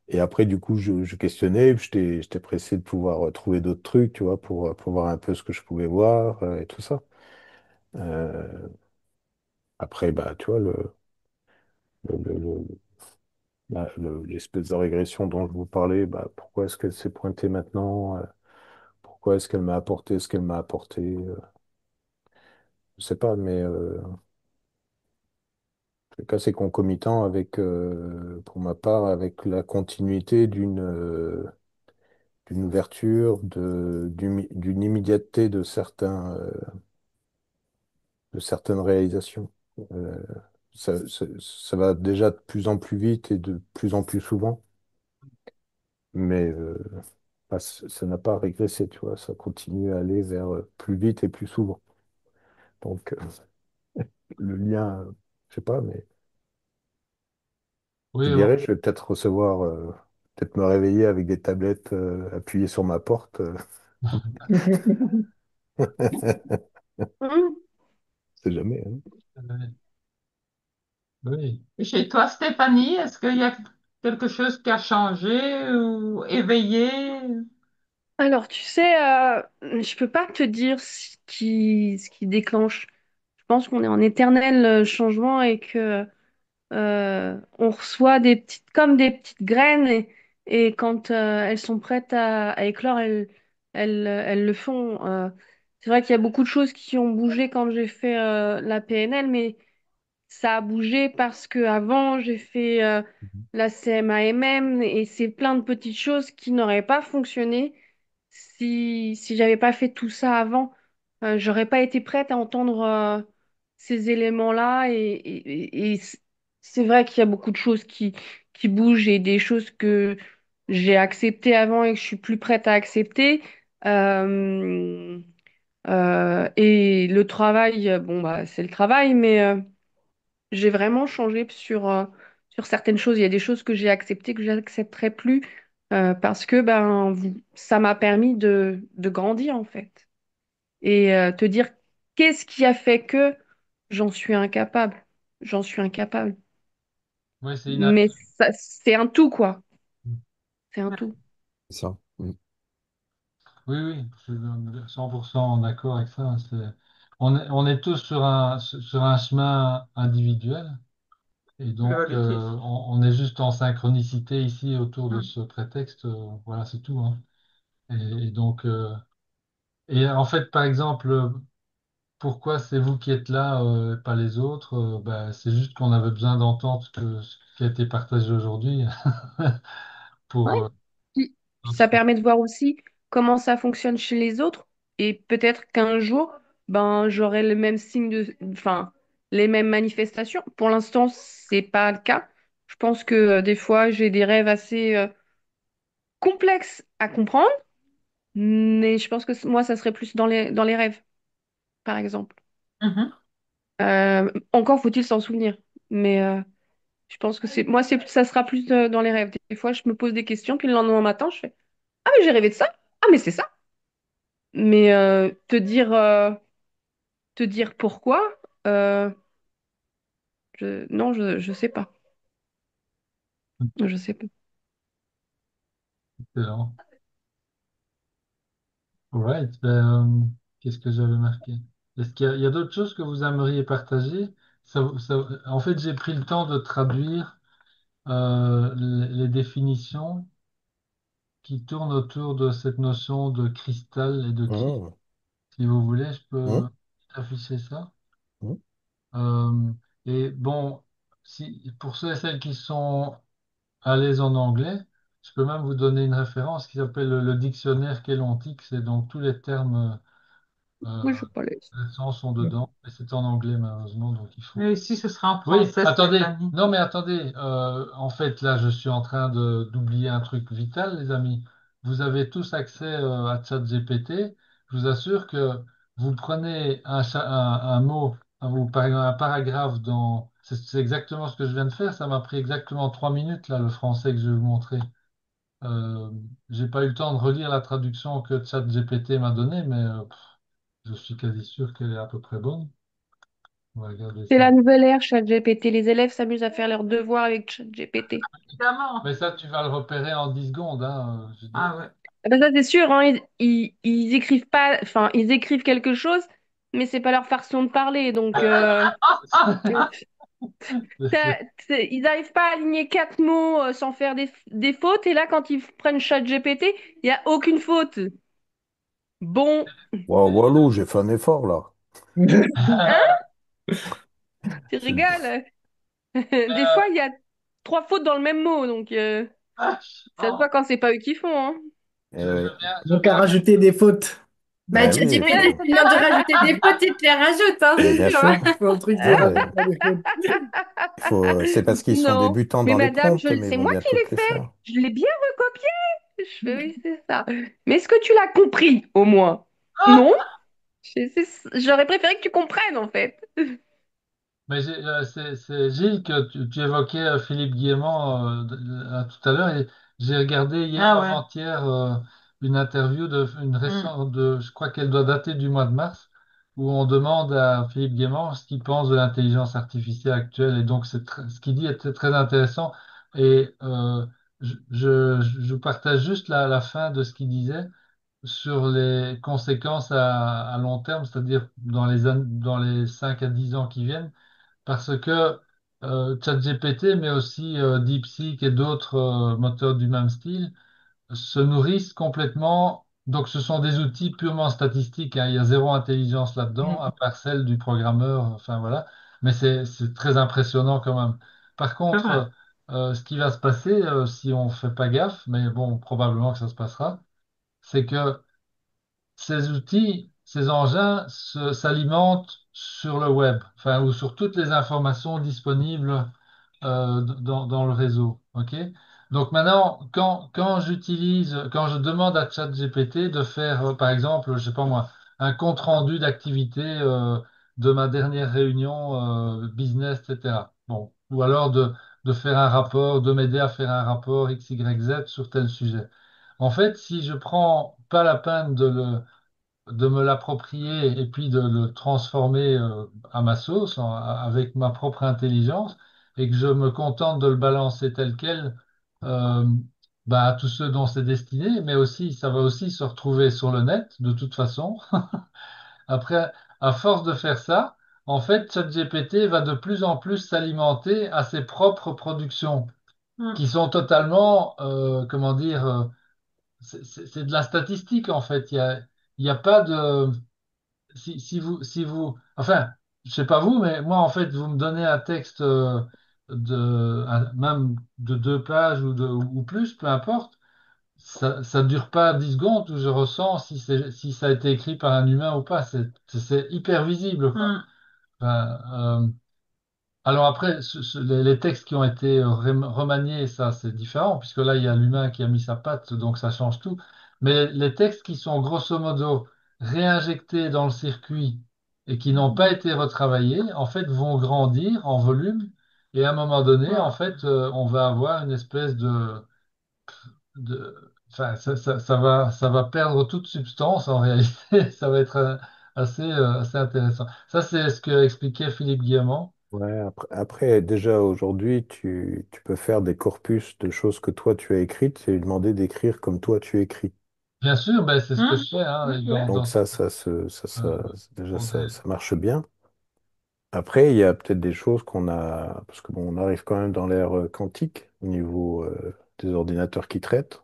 [SPEAKER 5] Et après, du coup, je questionnais, puis j'étais pressé de pouvoir trouver d'autres trucs, tu vois, pour voir un peu ce que je pouvais voir et tout ça. Euh, Après, bah, tu vois, le, le- le- l'espèce de régression dont je vous parlais, bah, pourquoi est-ce qu'elle s'est pointée maintenant? Pourquoi est-ce qu'elle m'a apporté ce qu'elle m'a apporté? Je sais pas, mais en tout cas, c'est concomitant avec, pour ma part, avec la continuité d'une ouverture, d'une immédiateté de certaines réalisations. Euh, ça va déjà de plus en plus vite et de plus en plus souvent, mais bah, ça n'a pas régressé, tu vois, ça continue à aller vers plus vite et plus souvent. Donc, le lien, je sais pas, mais qui
[SPEAKER 1] Oui,
[SPEAKER 5] dirait, je vais peut-être recevoir, peut-être me réveiller avec des tablettes appuyées sur ma porte.
[SPEAKER 4] Hum.
[SPEAKER 5] C'est jamais, hein.
[SPEAKER 1] oui.
[SPEAKER 7] Et chez toi, Stéphanie, est-ce qu'il y a quelque chose qui a changé ou éveillé?
[SPEAKER 4] Alors, tu sais, je peux pas te dire ce qui déclenche. Je pense qu'on est en éternel changement et que on reçoit comme des petites graines et quand elles sont prêtes à éclore, elles le font. C'est vrai qu'il y a beaucoup de choses qui ont bougé quand j'ai fait la PNL, mais ça a bougé parce que avant j'ai fait la CMAMM et c'est plein de petites choses qui n'auraient pas fonctionné si j'avais pas fait tout ça avant. J'aurais pas été prête à entendre ces éléments-là et c'est vrai qu'il y a beaucoup de choses qui bougent et des choses que j'ai acceptées avant et que je suis plus prête à accepter. Euh, Et le travail, bon, bah, c'est le travail, mais j'ai vraiment changé sur certaines choses. Il y a des choses que j'ai acceptées que j'accepterai plus parce que ben, ça m'a permis de grandir, en fait. Et te dire qu'est-ce qui a fait que j'en suis incapable. J'en suis incapable.
[SPEAKER 1] Oui, c'est
[SPEAKER 4] Mais ça, c'est un tout, quoi. C'est un
[SPEAKER 7] Ouais.
[SPEAKER 4] tout.
[SPEAKER 6] C'est ça. Mm.
[SPEAKER 1] oui, oui, je suis 100% d'accord avec ça. On est tous sur un chemin individuel et donc
[SPEAKER 7] Évolutif.
[SPEAKER 1] on est juste en synchronicité ici autour de
[SPEAKER 7] Mm.
[SPEAKER 1] ce prétexte. Voilà, c'est tout, hein. Et donc, et en fait, par exemple, pourquoi c'est vous qui êtes là, pas les autres? Ben, c'est juste qu'on avait besoin d'entendre ce qui a été partagé aujourd'hui
[SPEAKER 4] Ouais.
[SPEAKER 1] pour.
[SPEAKER 4] Puis ça permet de voir aussi comment ça fonctionne chez les autres. Et peut-être qu'un jour, ben, j'aurai le même signe enfin, les mêmes manifestations. Pour l'instant, c'est pas le cas. Je pense que des fois, j'ai des rêves assez complexes à comprendre. Mais je pense que moi, ça serait plus dans les rêves, par exemple.
[SPEAKER 7] Mhm.
[SPEAKER 4] Encore faut-il s'en souvenir. Mais je pense que ça sera plus dans les rêves. Des fois, je me pose des questions, puis le lendemain matin, je fais, ah, mais j'ai rêvé de ça. Ah, mais c'est ça. Mais te dire pourquoi, euh, non, je sais pas. Je sais pas.
[SPEAKER 1] Excellent. Right. Ben, qu'est-ce que j'avais marqué? Est-ce il y a d'autres choses que vous aimeriez partager? En fait, j'ai pris le temps de traduire les définitions qui tournent autour de cette notion de cristal et de Christ.
[SPEAKER 5] Mmh,
[SPEAKER 1] Si vous voulez, je peux
[SPEAKER 5] mmh,
[SPEAKER 1] afficher ça.
[SPEAKER 5] mmh.
[SPEAKER 1] Euh, et bon, pour ceux et celles qui sont à l'aise en anglais, je peux même vous donner une référence qui s'appelle le dictionnaire Kelontic. C'est donc tous les termes
[SPEAKER 4] Moi, je pas l'aise.
[SPEAKER 1] récents sont dedans. Et c'est en anglais, malheureusement, donc il faut.
[SPEAKER 7] Et ici, ce sera en
[SPEAKER 1] Oui,
[SPEAKER 7] français,
[SPEAKER 1] attendez.
[SPEAKER 7] Stéphanie.
[SPEAKER 1] Non, mais attendez. En fait, là, je suis en train d'oublier un truc vital, les amis. Vous avez tous accès à ChatGPT. Je vous assure que vous prenez un mot, par exemple, un paragraphe dans. C'est exactement ce que je viens de faire. Ça m'a pris exactement 3 minutes, là, le français que je vais vous montrer. Euh, j'ai pas eu le temps de relire la traduction que ChatGPT m'a donnée, mais je suis quasi sûr qu'elle est à peu près bonne. On va regarder
[SPEAKER 4] C'est
[SPEAKER 1] ça.
[SPEAKER 4] la nouvelle ère, ChatGPT. Les élèves s'amusent à faire leurs devoirs avec ChatGPT.
[SPEAKER 7] Évidemment.
[SPEAKER 1] Mais ça, tu vas le repérer en 10 secondes, hein, je veux dire.
[SPEAKER 7] Ah ouais.
[SPEAKER 4] Ah ben ça, c'est sûr, hein, ils écrivent pas, enfin, ils écrivent quelque chose, mais c'est pas leur façon de parler. Donc, ils n'arrivent pas à aligner quatre mots sans faire des fautes. Et là, quand ils prennent ChatGPT, il n'y a aucune faute. Bon,
[SPEAKER 5] Wow, Walou, j'ai fait un effort là.
[SPEAKER 4] hein, tu
[SPEAKER 5] C'est le-
[SPEAKER 4] rigoles. Des fois, il y a trois fautes dans le même mot. Donc, ça se voit
[SPEAKER 7] Oh.
[SPEAKER 4] quand c'est pas eux qui font, hein.
[SPEAKER 5] Eh oui.
[SPEAKER 1] Je
[SPEAKER 2] Donc, à
[SPEAKER 1] viens.
[SPEAKER 2] rajouter des fautes.
[SPEAKER 3] Bah,
[SPEAKER 5] Ben oui,
[SPEAKER 3] ChatGPT,
[SPEAKER 5] faut...
[SPEAKER 3] tu demandes de rajouter des fautes et te les rajoute, hein,
[SPEAKER 5] Mais
[SPEAKER 3] c'est
[SPEAKER 5] bien
[SPEAKER 3] sûr.
[SPEAKER 5] sûr.
[SPEAKER 2] Faut un truc de
[SPEAKER 5] Ouais.
[SPEAKER 2] rajoute pas des fautes.
[SPEAKER 5] C'est parce qu'ils sont
[SPEAKER 4] Non,
[SPEAKER 5] débutants
[SPEAKER 4] mais
[SPEAKER 5] dans les
[SPEAKER 4] madame,
[SPEAKER 5] prompts, mais ils
[SPEAKER 4] c'est
[SPEAKER 5] vont
[SPEAKER 4] moi qui
[SPEAKER 5] bientôt te
[SPEAKER 4] l'ai
[SPEAKER 5] les
[SPEAKER 4] fait.
[SPEAKER 5] faire.
[SPEAKER 4] Je l'ai bien recopié. Je fais, oui, c'est ça. Mais est-ce que tu l'as compris, au moins? Non? J'aurais préféré que tu comprennes, en fait.
[SPEAKER 1] Mais c'est Gilles que tu évoquais Philippe Guillemot tout à l'heure et j'ai regardé hier
[SPEAKER 7] Ah ouais.
[SPEAKER 1] avant-hier une interview une
[SPEAKER 7] Mm.
[SPEAKER 1] récente je crois qu'elle doit dater du mois de mars où on demande à Philippe Guillemot ce qu'il pense de l'intelligence artificielle actuelle et donc ce qu'il dit est très intéressant et je partage juste la fin de ce qu'il disait sur les conséquences à long terme, c'est-à-dire dans les 5 à 10 ans qui viennent parce que ChatGPT, mais aussi DeepSeek et d'autres moteurs du même style, se nourrissent complètement. Donc, ce sont des outils purement statistiques, hein. Il y a zéro intelligence là-dedans, à part celle du programmeur. Enfin, voilà. Mais c'est très impressionnant quand même. Par
[SPEAKER 7] C'est
[SPEAKER 1] contre,
[SPEAKER 7] vrai.
[SPEAKER 1] ce qui va se passer, si on fait pas gaffe, mais bon, probablement que ça se passera, c'est que ces outils, ces engins s'alimentent sur le web, enfin, ou sur toutes les informations disponibles dans le réseau. OK? Donc maintenant, quand je demande à ChatGPT de faire, par exemple, je sais pas moi, un compte-rendu d'activité de ma dernière réunion business, etc. Bon, ou alors de faire un rapport, de m'aider à faire un rapport X, Y, Z sur tel sujet. En fait, si je prends pas la peine de me l'approprier et puis de le transformer à ma sauce, avec ma propre intelligence, et que je me contente de le balancer tel quel euh, bah, à tous ceux dont c'est destiné, mais aussi ça va aussi se retrouver sur le net de toute façon. Après, à force de faire ça, en fait, ChatGPT va de plus en plus s'alimenter à ses propres productions,
[SPEAKER 7] Mm,
[SPEAKER 1] qui sont totalement, comment dire, c'est de la statistique en fait. Il y a pas de si vous, enfin, je sais pas vous, mais moi, en fait, vous me donnez un texte même de 2 pages ou plus, peu importe, ça dure pas 10 secondes où je ressens si ça a été écrit par un humain ou pas. C'est hyper visible, quoi.
[SPEAKER 7] mm,
[SPEAKER 1] Enfin, alors après, les textes qui ont été remaniés, ça c'est différent, puisque là, il y a l'humain qui a mis sa patte, donc ça change tout. Mais les textes qui sont grosso modo réinjectés dans le circuit et qui n'ont pas été retravaillés, en fait, vont grandir en volume. Et à un moment donné, en fait, on va avoir une espèce enfin, ça va perdre toute substance en réalité. Ça va être assez intéressant. Ça, c'est ce que expliquait Philippe Guillemot.
[SPEAKER 5] Ouais, après, déjà aujourd'hui, tu peux faire des corpus de choses que toi tu as écrites et lui demander d'écrire comme toi tu écris.
[SPEAKER 1] Bien sûr, ben, c'est ce que
[SPEAKER 7] mm.
[SPEAKER 1] je fais hein,
[SPEAKER 7] Ok.
[SPEAKER 5] Donc
[SPEAKER 1] euh,
[SPEAKER 5] déjà
[SPEAKER 1] pour des...
[SPEAKER 5] ça marche bien. Après, il y a peut-être des choses qu'on a, parce que bon, on arrive quand même dans l'ère quantique au niveau des ordinateurs qui traitent.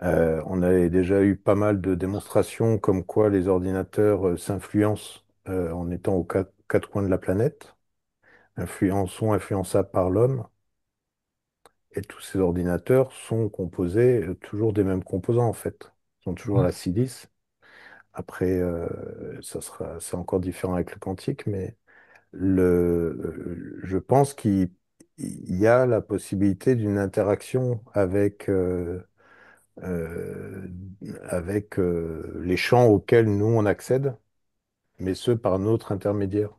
[SPEAKER 5] On avait déjà eu pas mal de démonstrations comme quoi les ordinateurs s'influencent en étant aux quatre coins de la planète, sont influençables par l'homme. Et tous ces ordinateurs sont composés toujours des mêmes composants en fait. Ils sont toujours à la silice. Après, c'est encore différent avec le quantique, mais je pense qu'il y a la possibilité d'une interaction euh, avec les champs auxquels nous on accède, mais ce par notre intermédiaire.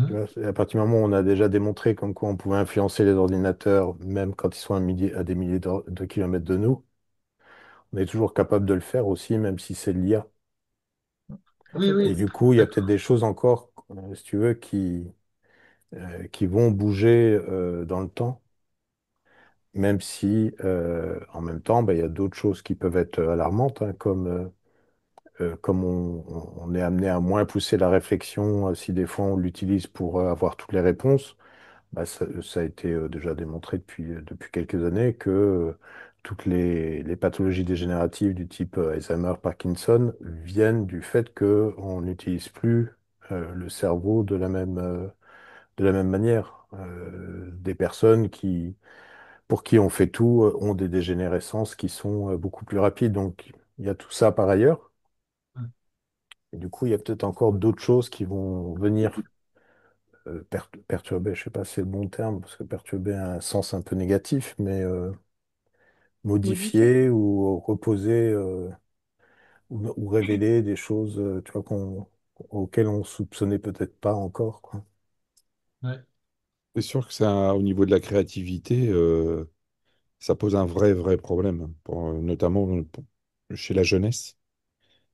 [SPEAKER 5] Tu
[SPEAKER 1] Mhm.
[SPEAKER 5] vois, à partir du moment où on a déjà démontré comme quoi on pouvait influencer les ordinateurs, même quand ils sont à des milliers de kilomètres de nous, on est toujours capable de le faire aussi, même si c'est de l'IA.
[SPEAKER 2] En
[SPEAKER 1] Oui,
[SPEAKER 2] fait,
[SPEAKER 5] Et
[SPEAKER 1] oui.
[SPEAKER 5] du coup, il y a peut-être des choses encore, si tu veux, qui vont bouger dans le temps, même si en même temps, bah, il y a d'autres choses qui peuvent être alarmantes, hein, comme on est amené à moins pousser la réflexion, si des fois on l'utilise pour avoir toutes les réponses. Bah, ça a été déjà démontré depuis quelques années que toutes les pathologies dégénératives du type Alzheimer, Parkinson viennent du fait qu'on n'utilise plus le cerveau de la même manière. Des personnes pour qui on fait tout ont des dégénérescences qui sont beaucoup plus rapides. Donc il y a tout ça par ailleurs. Et du coup, il y a peut-être encore d'autres choses qui vont venir perturber, je sais pas si c'est le bon terme, parce que perturber a un sens un peu négatif, mais
[SPEAKER 4] Modifié.
[SPEAKER 5] modifier ou reposer ou révéler des choses, tu vois, auxquelles on soupçonnait peut-être pas encore, quoi.
[SPEAKER 1] Ouais.
[SPEAKER 6] C'est sûr que ça, au niveau de la créativité, ça pose un vrai problème, notamment chez la jeunesse.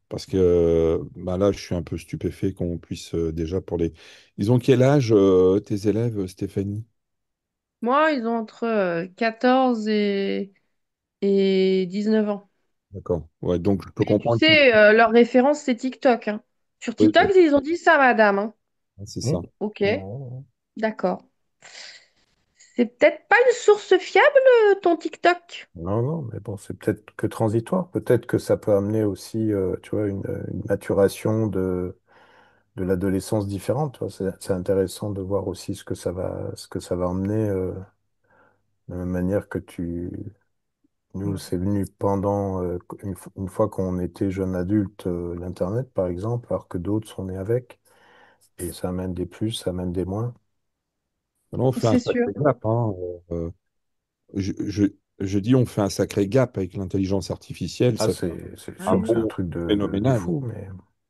[SPEAKER 6] Parce que bah là, je suis un peu stupéfait qu'on puisse déjà pour les... Ils ont quel âge, tes élèves, Stéphanie?
[SPEAKER 4] Moi, ils ont entre 14 et 19 ans.
[SPEAKER 6] D'accord. Ouais, donc je peux
[SPEAKER 4] Mais tu
[SPEAKER 6] comprendre qu'ils...
[SPEAKER 4] sais, leur référence, c'est TikTok, hein. Sur
[SPEAKER 6] Oui,
[SPEAKER 4] TikTok, ils ont dit ça, madame, hein.
[SPEAKER 6] c'est
[SPEAKER 5] Hmm.
[SPEAKER 6] ça.
[SPEAKER 4] Ok,
[SPEAKER 5] Non,
[SPEAKER 4] d'accord. C'est peut-être pas une source fiable, ton TikTok.
[SPEAKER 5] non, mais bon, c'est peut-être que transitoire. Peut-être que ça peut amener aussi, tu vois, une maturation de l'adolescence différente. Tu vois. C'est intéressant de voir aussi ce que ça va emmener, de la même manière que nous,
[SPEAKER 1] Ouais.
[SPEAKER 5] c'est venu pendant, une fois qu'on était jeune adulte, l'Internet, par exemple, alors que d'autres sont nés avec. Et ça amène des plus, ça amène des moins.
[SPEAKER 6] Non, on fait un
[SPEAKER 4] C'est sûr.
[SPEAKER 6] sacré gap, hein. Euh, je dis, on fait un sacré gap avec l'intelligence artificielle.
[SPEAKER 5] Ah,
[SPEAKER 6] Ça fait
[SPEAKER 5] c'est
[SPEAKER 3] Ah
[SPEAKER 6] un
[SPEAKER 5] sûr que c'est un
[SPEAKER 3] oui.
[SPEAKER 6] bond
[SPEAKER 5] truc de
[SPEAKER 6] phénoménal.
[SPEAKER 5] fou, mais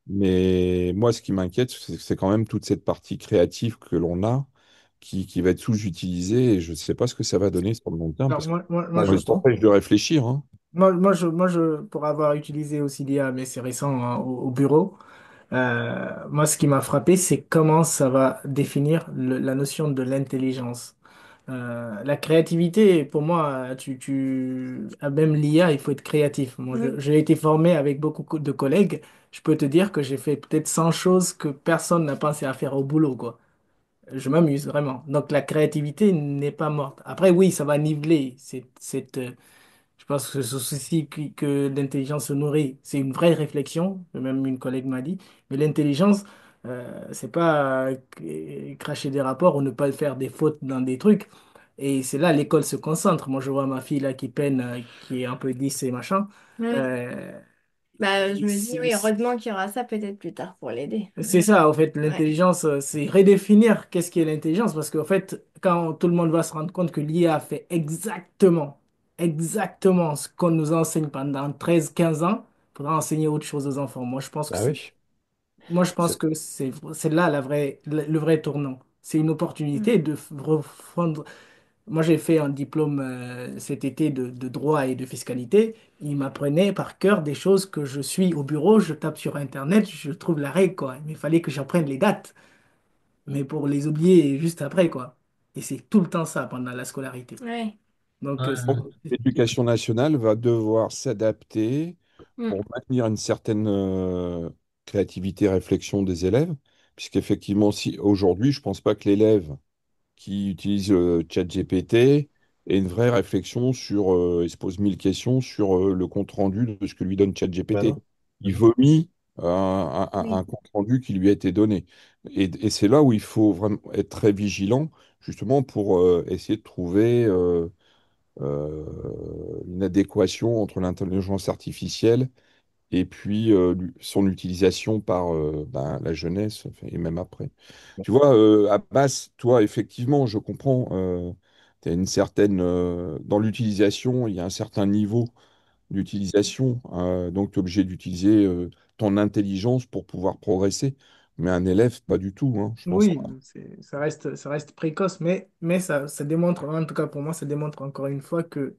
[SPEAKER 6] Mais moi, ce qui m'inquiète, c'est quand même toute cette partie créative que l'on a qui va être sous-utilisée et je ne sais pas ce que ça va donner sur le long terme
[SPEAKER 2] Alors,
[SPEAKER 6] parce que
[SPEAKER 2] moi,
[SPEAKER 5] bah,
[SPEAKER 2] je
[SPEAKER 6] ça nous
[SPEAKER 2] pense.
[SPEAKER 6] empêche de réfléchir, hein.
[SPEAKER 2] Pour avoir utilisé aussi l'IA, mais c'est récent, hein, au bureau, moi, ce qui m'a frappé, c'est comment ça va définir la notion de l'intelligence. La créativité, pour moi, même l'IA, il faut être créatif. Moi,
[SPEAKER 3] Oui.
[SPEAKER 2] j'ai été formé avec beaucoup de collègues. Je peux te dire que j'ai fait peut-être 100 choses que personne n'a pensé à faire au boulot, quoi. Je m'amuse vraiment. Donc, la créativité n'est pas morte. Après, oui, ça va niveler je pense que ce souci que l'intelligence se nourrit, c'est une vraie réflexion, même une collègue m'a dit, mais l'intelligence, c'est pas cracher des rapports ou ne pas faire des fautes dans des trucs. Et c'est là l'école se concentre. Moi, je vois ma fille là qui peine, qui est un peu 10 et machin.
[SPEAKER 3] Ouais.
[SPEAKER 2] Euh,
[SPEAKER 3] Bah, je
[SPEAKER 2] et
[SPEAKER 3] me dis, oui, heureusement qu'il y aura ça peut-être plus tard pour l'aider.
[SPEAKER 2] c'est ça, en fait,
[SPEAKER 3] Ouais.
[SPEAKER 2] l'intelligence, c'est redéfinir qu'est-ce qu'est l'intelligence, parce qu'en fait, quand tout le monde va se rendre compte que l'IA fait exactement ce qu'on nous enseigne pendant 13 15 ans, il faudra enseigner autre chose aux enfants.
[SPEAKER 5] bah oui.
[SPEAKER 2] Moi, je pense
[SPEAKER 5] C'est
[SPEAKER 2] que c'est là le vrai tournant. C'est une
[SPEAKER 3] Mm.
[SPEAKER 2] opportunité de refondre. Moi, j'ai fait un diplôme cet été de droit et de fiscalité. Il m'apprenait par cœur des choses que je suis au bureau, je tape sur Internet, je trouve la règle, quoi. Mais il fallait que j'apprenne les dates, mais pour les oublier juste après, quoi. Et c'est tout le temps ça pendant la scolarité.
[SPEAKER 3] Ouais.
[SPEAKER 2] Donc,
[SPEAKER 1] Ouais,
[SPEAKER 6] Donc, l'éducation nationale va devoir s'adapter
[SPEAKER 3] Mm.
[SPEAKER 6] pour maintenir une certaine créativité, réflexion des élèves, puisqu'effectivement, si aujourd'hui, je ne pense pas que l'élève qui utilise ChatGPT ait une vraie réflexion sur, il se pose 1000 questions sur le compte-rendu de ce que lui donne
[SPEAKER 5] bah
[SPEAKER 6] ChatGPT.
[SPEAKER 5] non.
[SPEAKER 6] Il vomit un
[SPEAKER 3] Oui.
[SPEAKER 6] compte-rendu qui lui a été donné. Et c'est là où il faut vraiment être très vigilant, justement, pour essayer de trouver une adéquation entre l'intelligence artificielle et puis son utilisation par ben, la jeunesse enfin, et même après. Tu vois, Abbas, toi, effectivement, je comprends, tu as une certaine, dans l'utilisation, il y a un certain niveau d'utilisation, donc tu es obligé d'utiliser ton intelligence pour pouvoir progresser. Mais un élève, pas du tout, hein, je pense
[SPEAKER 2] oui,
[SPEAKER 6] pas.
[SPEAKER 2] ça reste précoce, mais ça démontre, en tout cas pour moi, ça démontre encore une fois que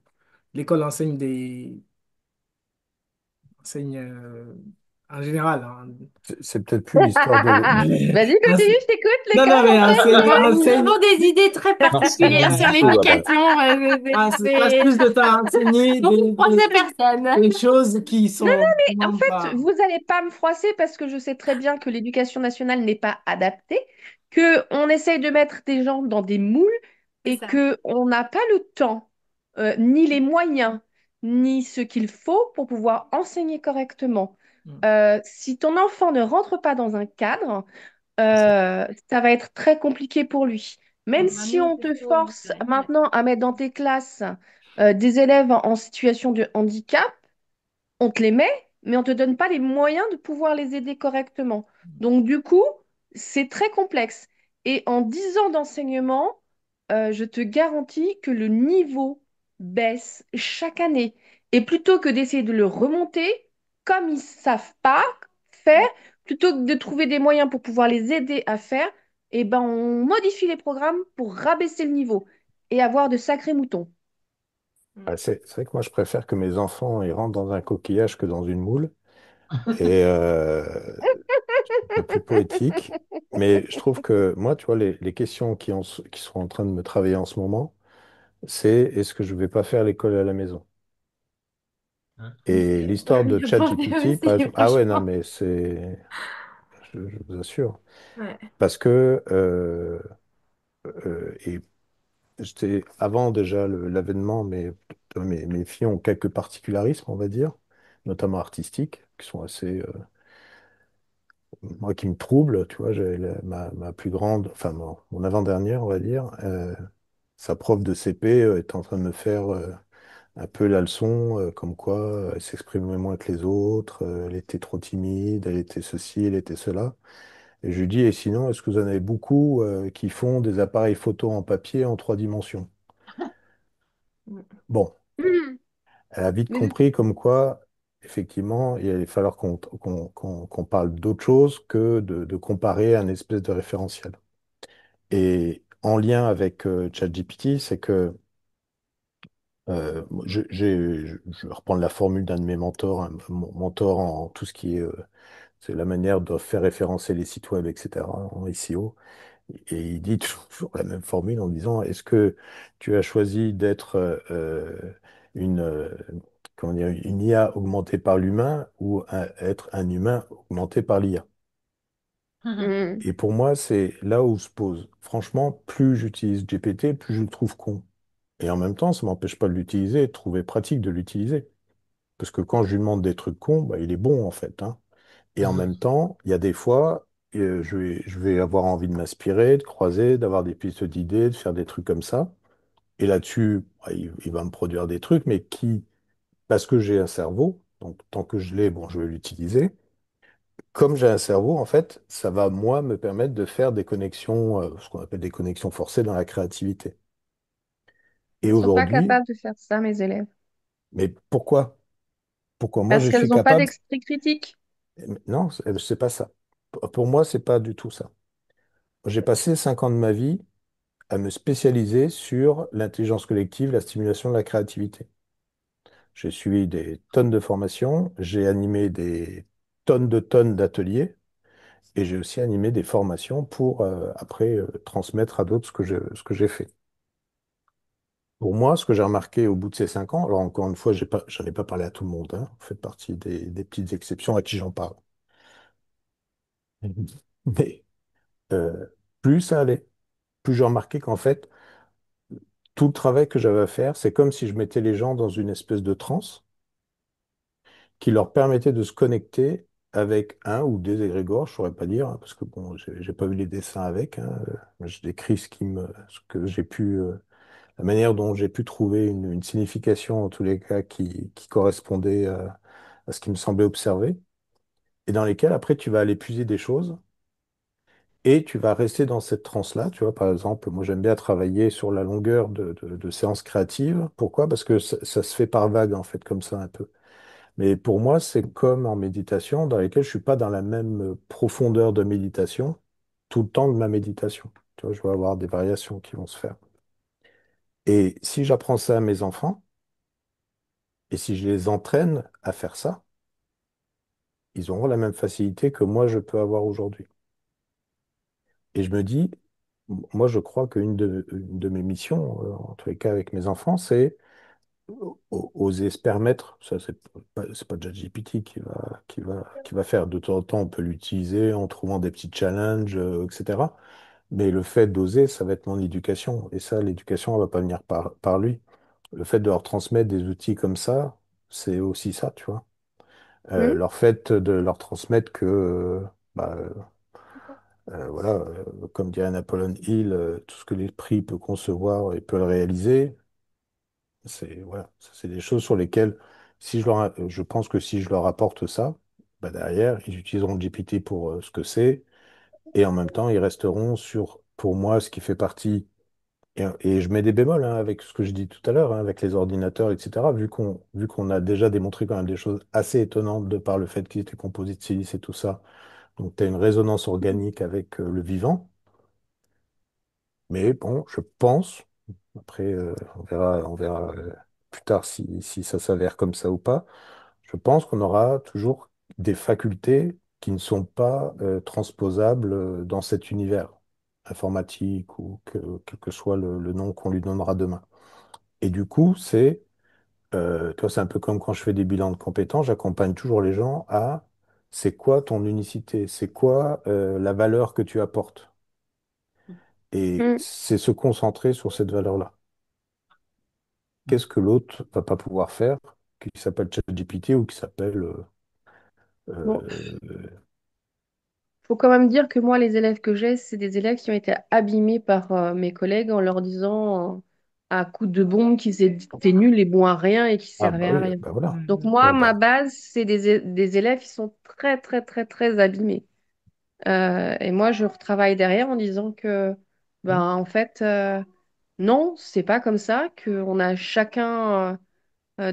[SPEAKER 2] l'école enseigne en général, hein.
[SPEAKER 5] C'est peut-être plus l'histoire de.
[SPEAKER 4] Vas-y, continue, je t'écoute,
[SPEAKER 2] Non,
[SPEAKER 4] Lucas,
[SPEAKER 2] non, mais
[SPEAKER 3] Nous
[SPEAKER 2] enseigne.
[SPEAKER 3] avons des idées très
[SPEAKER 6] Non, on
[SPEAKER 3] particulières
[SPEAKER 6] dit
[SPEAKER 3] sur
[SPEAKER 6] plutôt, Abbas.
[SPEAKER 3] l'éducation.
[SPEAKER 2] Passe plus de temps à enseigner
[SPEAKER 3] On ne croisait personne.
[SPEAKER 2] des choses qui sont
[SPEAKER 4] En
[SPEAKER 2] vraiment
[SPEAKER 4] fait,
[SPEAKER 2] pas.
[SPEAKER 4] vous n'allez pas me froisser parce que je sais très bien que l'éducation nationale n'est pas adaptée, que on essaye de mettre des gens dans des moules
[SPEAKER 3] C'est
[SPEAKER 4] et
[SPEAKER 3] ça.
[SPEAKER 4] que on n'a pas le temps, ni les moyens, ni ce qu'il faut pour pouvoir enseigner correctement. Si ton enfant ne rentre pas dans un cadre, ça va être très compliqué pour lui. Même si
[SPEAKER 3] Nous,
[SPEAKER 4] on
[SPEAKER 3] c'est
[SPEAKER 4] te
[SPEAKER 3] trop
[SPEAKER 4] force
[SPEAKER 3] différent. Ouais.
[SPEAKER 4] maintenant à mettre dans tes classes des élèves en situation de handicap, on te les met, mais on ne te donne pas les moyens de pouvoir les aider correctement. Donc, du coup, c'est très complexe. Et en 10 ans d'enseignement, je te garantis que le niveau baisse chaque année. Et plutôt que d'essayer de le remonter, comme ils ne savent pas faire, plutôt que de trouver des moyens pour pouvoir les aider à faire, eh ben, on modifie les programmes pour rabaisser le niveau et avoir de sacrés moutons.
[SPEAKER 3] Mm.
[SPEAKER 5] Ah, c'est vrai que moi, je préfère que mes enfants ils rentrent dans un coquillage que dans une moule. Et un peu plus poétique. Mais je trouve que moi, tu vois, les questions qui sont en train de me travailler en ce moment, c'est est-ce que je vais pas faire l'école à la maison? Et
[SPEAKER 3] On
[SPEAKER 5] l'histoire de
[SPEAKER 3] y a pensé
[SPEAKER 5] ChatGPT, par
[SPEAKER 3] aussi,
[SPEAKER 5] exemple, ah ouais, non,
[SPEAKER 3] franchement.
[SPEAKER 5] mais je vous assure,
[SPEAKER 3] Ouais.
[SPEAKER 5] parce que, et j'étais avant déjà l'avènement, mais mes filles ont quelques particularismes, on va dire, notamment artistiques, qui sont assez, moi, qui me troublent, tu vois, ma plus grande, enfin, mon avant-dernière, on va dire, sa prof de CP est en train de me faire un peu la leçon, comme quoi elle s'exprimait moins que les autres, elle était trop timide, elle était ceci, elle était cela. Et je lui dis, et sinon, est-ce que vous en avez beaucoup qui font des appareils photo en papier en 3 dimensions?
[SPEAKER 3] Mm.
[SPEAKER 5] Bon.
[SPEAKER 4] Mhm.
[SPEAKER 5] Elle a vite
[SPEAKER 4] Mais de-
[SPEAKER 5] compris comme quoi, effectivement, il allait falloir qu'on parle d'autre chose que de comparer un espèce de référentiel. Et en lien avec ChatGPT, c'est que je vais reprendre la formule d'un de mes mentors, mon mentor en tout ce qui est, c'est la manière de faire référencer les sites web, etc., en SEO. Et il dit toujours la même formule en disant, est-ce que tu as choisi d'être une, comment dire, une IA augmentée par l'humain ou être un humain augmenté par l'IA?
[SPEAKER 4] Mhm.
[SPEAKER 5] Et pour moi, c'est là où se pose. Franchement, plus j'utilise GPT, plus je le trouve con. Et en même temps, ça m'empêche pas de l'utiliser et de trouver pratique de l'utiliser. Parce que quand je lui demande des trucs cons, bah, il est bon en fait, hein. Et en même temps, il y a des fois, je vais avoir envie de m'inspirer, de croiser, d'avoir des pistes d'idées, de faire des trucs comme ça. Et là-dessus, bah, il va me produire des trucs, mais qui, parce que j'ai un cerveau, donc tant que je l'ai, bon, je vais l'utiliser. Comme j'ai un cerveau, en fait, ça va, moi, me permettre de faire des connexions, ce qu'on appelle des connexions forcées dans la créativité. Et
[SPEAKER 4] Ils sont pas
[SPEAKER 5] aujourd'hui,
[SPEAKER 4] capables de faire ça, mes élèves.
[SPEAKER 5] mais pourquoi? Pourquoi moi
[SPEAKER 4] Parce
[SPEAKER 5] je
[SPEAKER 4] qu'elles
[SPEAKER 5] suis
[SPEAKER 4] n'ont pas
[SPEAKER 5] capable?
[SPEAKER 4] d'esprit critique.
[SPEAKER 5] Non, c'est pas ça. Pour moi, c'est pas du tout ça. J'ai passé 5 ans de ma vie à me spécialiser sur l'intelligence collective, la stimulation de la créativité. J'ai suivi des tonnes de formations, j'ai animé des tonnes d'ateliers et j'ai aussi animé des formations pour après transmettre à d'autres ce que j'ai fait. Pour moi, ce que j'ai remarqué au bout de ces 5 ans, alors encore une fois, j'en ai pas parlé à tout le monde, hein, vous faites partie des petites exceptions à qui j'en parle. Mais euh, plus ça allait, plus j'ai remarqué qu'en fait, tout le travail que j'avais à faire, c'est comme si je mettais les gens dans une espèce de transe qui leur permettait de se connecter avec un ou des égrégores, je saurais pas dire, hein, parce que bon, j'ai pas vu les dessins avec, hein, je décris ce que j'ai pu, la manière dont j'ai pu trouver une signification en tous les cas qui correspondait à ce qui me semblait observer, et dans lesquels après tu vas aller puiser des choses. Et tu vas rester dans cette transe-là, tu vois, par exemple, moi j'aime bien travailler sur la longueur de séances créatives. Pourquoi? Parce que ça se fait par vague, en fait, comme ça un peu. Mais pour moi, c'est comme en méditation, dans lesquelles je suis pas dans la même profondeur de méditation tout le temps de ma méditation. Tu vois, je vais avoir des variations qui vont se faire. Et si j'apprends ça à mes enfants, et si je les entraîne à faire ça, ils auront la même facilité que moi je peux avoir aujourd'hui. Et je me dis, moi je crois une de mes missions, en tous les cas avec mes enfants, c'est oser se permettre, ça c'est pas ChatGPT qui va faire. De temps en temps, on peut l'utiliser en trouvant des petits challenges, etc. Mais le fait d'oser, ça va être mon éducation. Et ça, l'éducation, elle va pas venir par lui. Le fait de leur transmettre des outils comme ça, c'est aussi ça, tu vois.
[SPEAKER 4] Hmm.
[SPEAKER 5] Leur fait de leur transmettre que, bah, voilà, comme dirait Napoléon Hill, tout ce que l'esprit peut concevoir et peut le réaliser, c'est voilà, ça, c'est des choses sur lesquelles, si je pense que si je leur apporte ça, bah derrière, ils utiliseront le GPT pour ce que c'est, et en même temps, ils resteront sur, pour moi, ce qui fait partie, et je mets des bémols hein, avec ce que je dis tout à l'heure, hein, avec les ordinateurs, etc., vu qu'on a déjà démontré quand même des choses assez étonnantes de par le fait qu'ils étaient composés de silice et tout ça, donc tu as une résonance organique avec le vivant, mais bon, je pense, après, on verra plus tard si ça s'avère comme ça ou pas. Je pense qu'on aura toujours des facultés qui ne sont pas transposables dans cet univers informatique ou quel que soit le nom qu'on lui donnera demain. Et du coup, toi, c'est un peu comme quand je fais des bilans de compétences, j'accompagne toujours les gens à c'est quoi ton unicité, c'est quoi la valeur que tu apportes. Et
[SPEAKER 4] Hmm.
[SPEAKER 5] c'est se concentrer sur cette valeur-là. Qu'est-ce que l'autre va pas pouvoir faire, qui s'appelle ChatGPT ou qui s'appelle
[SPEAKER 4] Bon,
[SPEAKER 5] euh,
[SPEAKER 4] faut quand même dire que moi, les élèves que j'ai, c'est des élèves qui ont été abîmés par mes collègues en leur disant à coups de bombe qu'ils étaient nuls et bons à rien et qu'ils
[SPEAKER 5] ah
[SPEAKER 4] servaient
[SPEAKER 5] bah
[SPEAKER 4] à
[SPEAKER 5] oui,
[SPEAKER 4] rien.
[SPEAKER 5] bah voilà.
[SPEAKER 4] Donc moi,
[SPEAKER 5] Bon
[SPEAKER 4] ma
[SPEAKER 5] bah,
[SPEAKER 4] base, c'est des élèves qui sont très, très, très, très abîmés. Et moi, je retravaille derrière en disant que,
[SPEAKER 5] hmm,
[SPEAKER 4] ben, en fait, non, c'est pas comme ça, qu'on a chacun.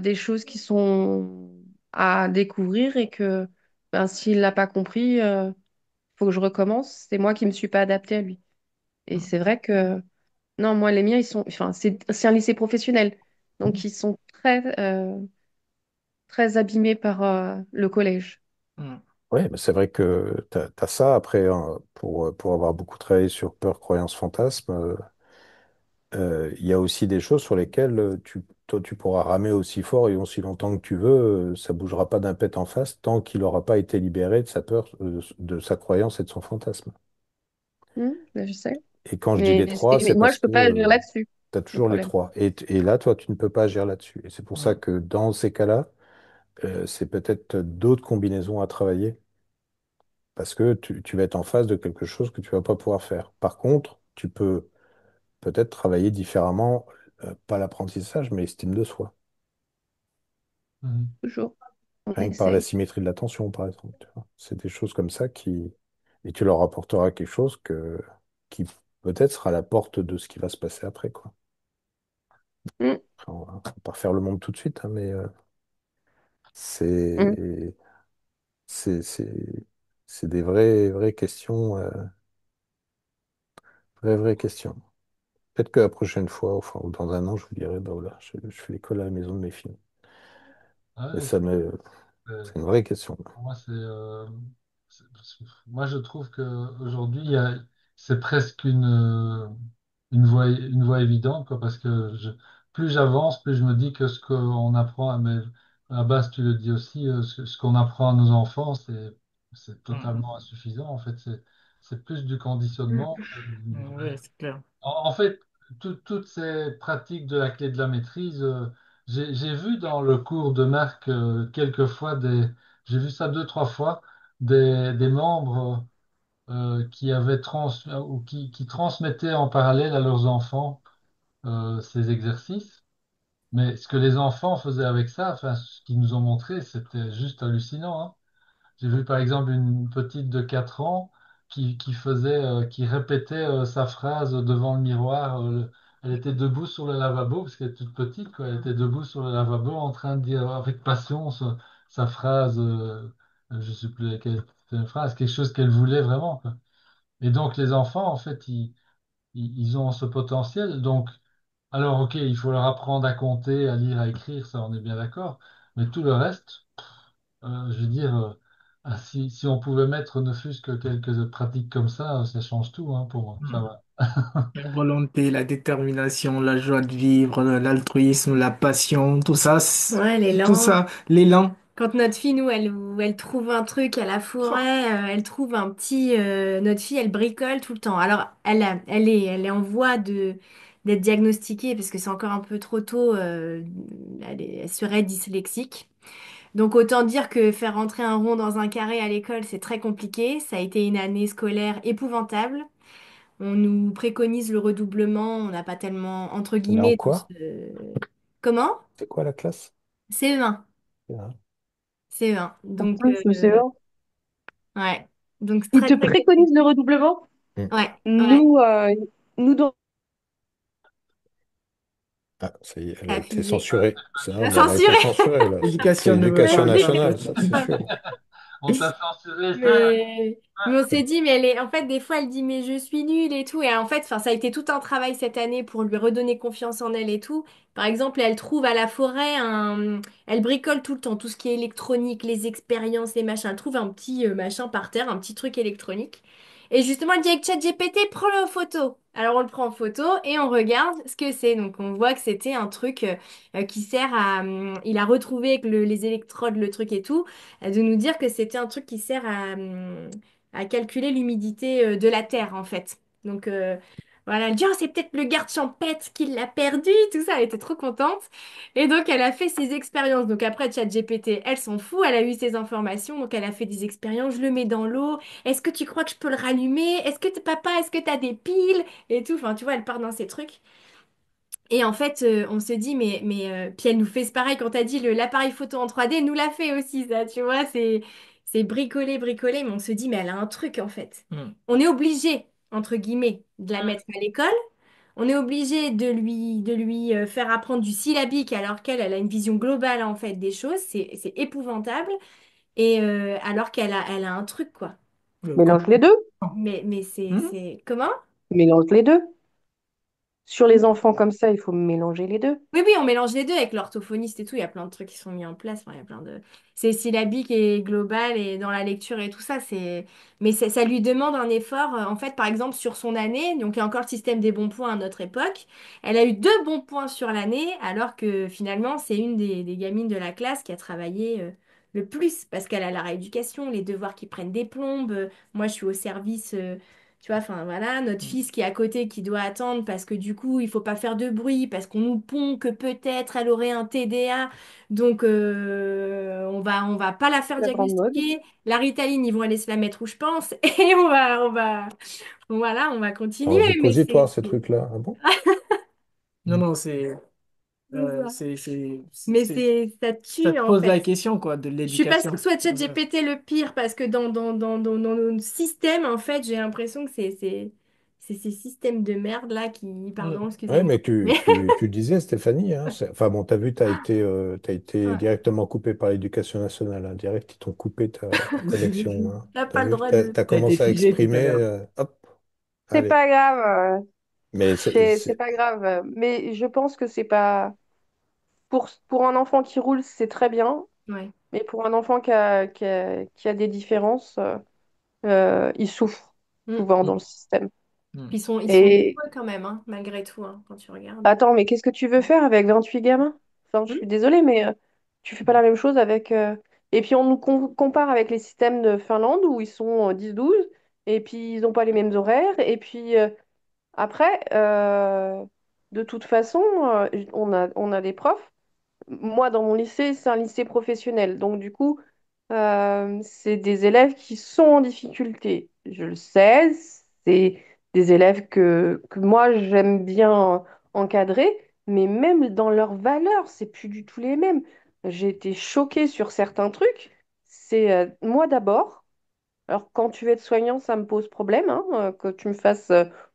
[SPEAKER 4] des choses qui sont à découvrir et que ben, s'il l'a pas compris, faut que je recommence. C'est moi qui me suis pas adaptée à lui. Et c'est vrai que non, moi les miens ils sont, enfin c'est un lycée professionnel, donc ils sont très abîmés par le collège.
[SPEAKER 2] Mm.
[SPEAKER 5] Oui, mais c'est vrai que tu as, ça après, hein, pour avoir beaucoup travaillé sur peur, croyance, fantasme, il y a aussi des choses sur lesquelles toi, tu pourras ramer aussi fort et aussi longtemps que tu veux, ça bougera pas d'un pet en face tant qu'il n'aura pas été libéré de sa peur, de sa croyance et de son fantasme.
[SPEAKER 4] Ben, je sais.
[SPEAKER 5] Et quand je dis
[SPEAKER 4] Mais,
[SPEAKER 5] les trois,
[SPEAKER 4] mais
[SPEAKER 5] c'est
[SPEAKER 4] moi
[SPEAKER 5] parce
[SPEAKER 4] je peux
[SPEAKER 5] que
[SPEAKER 4] pas agir là-dessus,
[SPEAKER 5] tu as
[SPEAKER 4] le
[SPEAKER 5] toujours les
[SPEAKER 4] problème.
[SPEAKER 5] trois. Et là, toi, tu ne peux pas agir là-dessus. Et c'est pour ça
[SPEAKER 2] Mm.
[SPEAKER 5] que dans ces cas-là, c'est peut-être d'autres combinaisons à travailler parce que tu vas être en face de quelque chose que tu vas pas pouvoir faire. Par contre, tu peux peut-être travailler différemment, pas l'apprentissage, mais l'estime de soi.
[SPEAKER 1] Mhm.
[SPEAKER 4] Toujours. On
[SPEAKER 5] Rien que par la
[SPEAKER 4] essaye.
[SPEAKER 5] symétrie de l'attention, par exemple. Tu vois. C'est des choses comme ça qui... Et tu leur apporteras quelque chose qui peut-être sera la porte de ce qui va se passer après, quoi.
[SPEAKER 4] Mm,
[SPEAKER 5] Enfin, on va pas refaire le monde tout de suite, hein, mais
[SPEAKER 4] mm,
[SPEAKER 5] c'est... C'est... C'est... C'est des vraies questions, vraies questions. Peut-être que la prochaine fois, enfin, ou dans un an, je vous dirai, bah voilà, je fais l'école à la maison de mes filles. Et
[SPEAKER 1] Ouais,
[SPEAKER 5] ça me...
[SPEAKER 1] c'est-
[SPEAKER 5] C'est une vraie question.
[SPEAKER 1] pour moi, moi, je trouve que aujourd'hui, c'est presque une voie évidente, quoi, parce que plus j'avance, plus je me dis que ce qu'on apprend, mais à la base, tu le dis aussi, ce qu'on apprend à nos enfants, c'est totalement
[SPEAKER 2] Mm.
[SPEAKER 1] insuffisant. En fait, c'est plus du conditionnement.
[SPEAKER 4] mm.
[SPEAKER 2] Oui, c'est clair.
[SPEAKER 1] En fait, toutes ces pratiques de la clé de la maîtrise, j'ai vu dans le cours de Marc quelquefois j'ai vu ça deux, trois fois, des membres qui avaient ou qui transmettaient en parallèle à leurs enfants ces exercices. Mais ce que les enfants faisaient avec ça, enfin, ce qu'ils nous ont montré, c'était juste hallucinant, hein. J'ai vu par exemple une petite de 4 ans qui répétait sa phrase devant le miroir. Elle était debout sur le lavabo, parce qu'elle est toute petite, quoi. Elle était debout sur le lavabo en train de dire avec passion sa phrase, je ne sais plus quelle c'était une phrase, quelque chose qu'elle voulait vraiment, quoi. Et donc les enfants, en fait, ils ont ce potentiel. Donc, alors ok, il faut leur apprendre à compter, à lire, à écrire, ça on est bien d'accord. Mais tout le reste, je veux dire, si on pouvait mettre ne fût-ce que quelques pratiques comme ça change tout, hein, pour moi. Ça
[SPEAKER 2] Mm.
[SPEAKER 1] va.
[SPEAKER 2] La volonté, la détermination, la joie de vivre, l'altruisme, la passion, tout ça,
[SPEAKER 3] Ouais,
[SPEAKER 2] tout
[SPEAKER 3] l'élan.
[SPEAKER 2] ça, l'élan.
[SPEAKER 3] Quand notre fille, nous, elle trouve un truc à la forêt, elle trouve un petit. Notre fille, elle bricole tout le temps. Alors, elle est en voie d'être diagnostiquée parce que c'est encore un peu trop tôt. Elle serait dyslexique. Donc, autant dire que faire rentrer un rond dans un carré à l'école, c'est très compliqué. Ça a été une année scolaire épouvantable. On nous préconise le redoublement. On n'a pas tellement, entre
[SPEAKER 5] On est en
[SPEAKER 3] guillemets,
[SPEAKER 5] quoi?
[SPEAKER 3] Comment?
[SPEAKER 5] C'est quoi la classe?
[SPEAKER 3] CE1.
[SPEAKER 5] Ah,
[SPEAKER 3] CE1. Donc,
[SPEAKER 4] Je sais pas.
[SPEAKER 3] ouais. Donc, c'est
[SPEAKER 4] Ils
[SPEAKER 3] très,
[SPEAKER 4] te
[SPEAKER 3] très
[SPEAKER 4] préconisent
[SPEAKER 3] compliqué.
[SPEAKER 4] le redoublement?
[SPEAKER 5] hmm.
[SPEAKER 3] Ouais, ouais.
[SPEAKER 4] Nous, nous dans
[SPEAKER 5] Ah, ça y est, elle
[SPEAKER 3] Ça
[SPEAKER 5] a
[SPEAKER 3] a
[SPEAKER 5] été
[SPEAKER 3] fusé.
[SPEAKER 5] censurée. Ça,
[SPEAKER 3] La
[SPEAKER 5] mais elle a été
[SPEAKER 3] censuré.
[SPEAKER 5] censurée, là. C'est
[SPEAKER 2] Éducation
[SPEAKER 5] l'éducation
[SPEAKER 2] nationale.
[SPEAKER 5] nationale, ça, c'est sûr.
[SPEAKER 1] On t'a censuré ça.
[SPEAKER 3] Mais on s'est dit, mais en fait, des fois, elle dit, mais je suis nulle et tout. Et en fait, enfin, ça a été tout un travail cette année pour lui redonner confiance en elle et tout. Par exemple, elle trouve à la forêt elle bricole tout le temps, tout ce qui est électronique, les expériences, les machins. Elle trouve un petit machin par terre, un petit truc électronique. Et justement, elle dit avec ChatGPT, prends-le en photo. Alors, on le prend en photo et on regarde ce que c'est. Donc, on voit que c'était un truc qui sert à. Il a retrouvé avec les électrodes, le truc et tout de nous dire que c'était un truc qui sert à calculer l'humidité de la Terre, en fait. Donc, voilà, elle dit, oh, c'est peut-être le garde champêtre qui l'a perdu, tout ça, elle était trop contente. Et donc, elle a fait ses expériences. Donc, après, ChatGPT, elle s'en fout, elle a eu ses informations, donc elle a fait des expériences, je le mets dans l'eau, est-ce que tu crois que je peux le rallumer? Papa, est-ce que t'as des piles? Et tout, enfin, tu vois, elle part dans ces trucs. Et en fait, on se dit, puis elle nous fait ce pareil quand t'as dit l'appareil photo en 3D, nous l'a fait aussi, ça, tu vois, c'est bricolé, bricolé, mais on se dit, mais elle a un truc en fait.
[SPEAKER 2] Mm.
[SPEAKER 3] On est obligé, entre guillemets, de la mettre à l'école on est obligé de lui faire apprendre du syllabique alors qu'elle, elle a une vision globale en fait des choses. C'est épouvantable. Et alors qu'elle a un truc, quoi.
[SPEAKER 2] Le
[SPEAKER 4] Mélange les deux.
[SPEAKER 2] comprends.
[SPEAKER 3] Mais
[SPEAKER 2] Hmm.
[SPEAKER 3] c'est... Comment?
[SPEAKER 4] Mélange les deux. Sur les enfants comme ça, il faut mélanger les deux.
[SPEAKER 3] Oui, oui, on mélange les deux avec l'orthophoniste et tout. Il y a plein de trucs qui sont mis en place. Enfin, il y a plein de... C'est syllabique et global et dans la lecture et tout ça, c'est... Mais ça lui demande un effort. En fait, par exemple, sur son année, donc il y a encore le système des bons points à notre époque. Elle a eu 2 bons points sur l'année, alors que finalement, c'est une des gamines de la classe qui a travaillé le plus parce qu'elle a la rééducation, les devoirs qui prennent des plombes. Moi, je suis au service. Tu vois, enfin voilà, notre fils qui est à côté qui doit attendre parce que du coup, il faut pas faire de bruit, parce qu'on nous pond que peut-être elle aurait un TDA, donc on va pas la faire
[SPEAKER 4] La grande mode.
[SPEAKER 3] diagnostiquer. La Ritaline, ils vont aller se la mettre où je pense, et voilà, on va
[SPEAKER 5] C'est
[SPEAKER 3] continuer,
[SPEAKER 5] en
[SPEAKER 3] mais
[SPEAKER 5] suppositoire, ces trucs-là. Ah bon?
[SPEAKER 2] Non,
[SPEAKER 1] Mhm.
[SPEAKER 2] non,
[SPEAKER 3] c'est ça. Mais ça
[SPEAKER 2] ça
[SPEAKER 3] tue
[SPEAKER 2] te
[SPEAKER 3] en
[SPEAKER 2] pose la
[SPEAKER 3] fait.
[SPEAKER 2] question, quoi, de
[SPEAKER 3] Je suis pas sûre que
[SPEAKER 2] l'éducation.
[SPEAKER 3] ce soit ChatGPT le pire parce que dans nos systèmes, en fait, j'ai l'impression que c'est ces systèmes de merde là qui, pardon,
[SPEAKER 5] Ouais,
[SPEAKER 3] excusez-moi.
[SPEAKER 5] mais
[SPEAKER 3] Mais
[SPEAKER 5] tu disais, Stéphanie, hein, enfin bon, t'as vu, t'as été
[SPEAKER 3] ouais.
[SPEAKER 5] directement coupé par l'Éducation nationale, hein, direct, ils t'ont coupé ta connexion, hein.
[SPEAKER 3] T'as
[SPEAKER 5] T'as
[SPEAKER 3] pas le
[SPEAKER 5] vu,
[SPEAKER 3] droit de.
[SPEAKER 5] t'as
[SPEAKER 2] T'as été
[SPEAKER 5] commencé à
[SPEAKER 2] figé tout à
[SPEAKER 5] exprimer,
[SPEAKER 2] l'heure.
[SPEAKER 5] hop,
[SPEAKER 4] C'est
[SPEAKER 5] allez.
[SPEAKER 4] pas grave.
[SPEAKER 5] Mais
[SPEAKER 4] C'est pas grave. Mais je pense que c'est pas. Pour un enfant qui roule, c'est très bien.
[SPEAKER 3] Ouais.
[SPEAKER 4] Mais pour un enfant qui a des différences, il souffre
[SPEAKER 3] Mm.
[SPEAKER 4] souvent dans le système.
[SPEAKER 2] Hmm.
[SPEAKER 3] Puis ils sont
[SPEAKER 4] Et
[SPEAKER 3] nombreux quand même, hein, malgré tout, hein, quand tu regardes.
[SPEAKER 4] attends, mais qu'est-ce que tu veux faire avec 28 gamins? Enfin, je
[SPEAKER 3] Mm.
[SPEAKER 4] suis désolée, mais tu fais pas la même chose avec. Et puis on nous compare avec les systèmes de Finlande où ils sont 10-12, et puis ils n'ont pas les mêmes horaires. Et puis après, de toute façon, on a des profs. Moi, dans mon lycée, c'est un lycée professionnel. Donc, du coup, c'est des élèves qui sont en difficulté. Je le sais, c'est des élèves que moi, j'aime bien encadrer, mais même dans leurs valeurs, c'est plus du tout les mêmes. J'ai été choquée sur certains trucs. C'est moi d'abord. Alors, quand tu veux être soignant, ça me pose problème, hein, que tu me fasses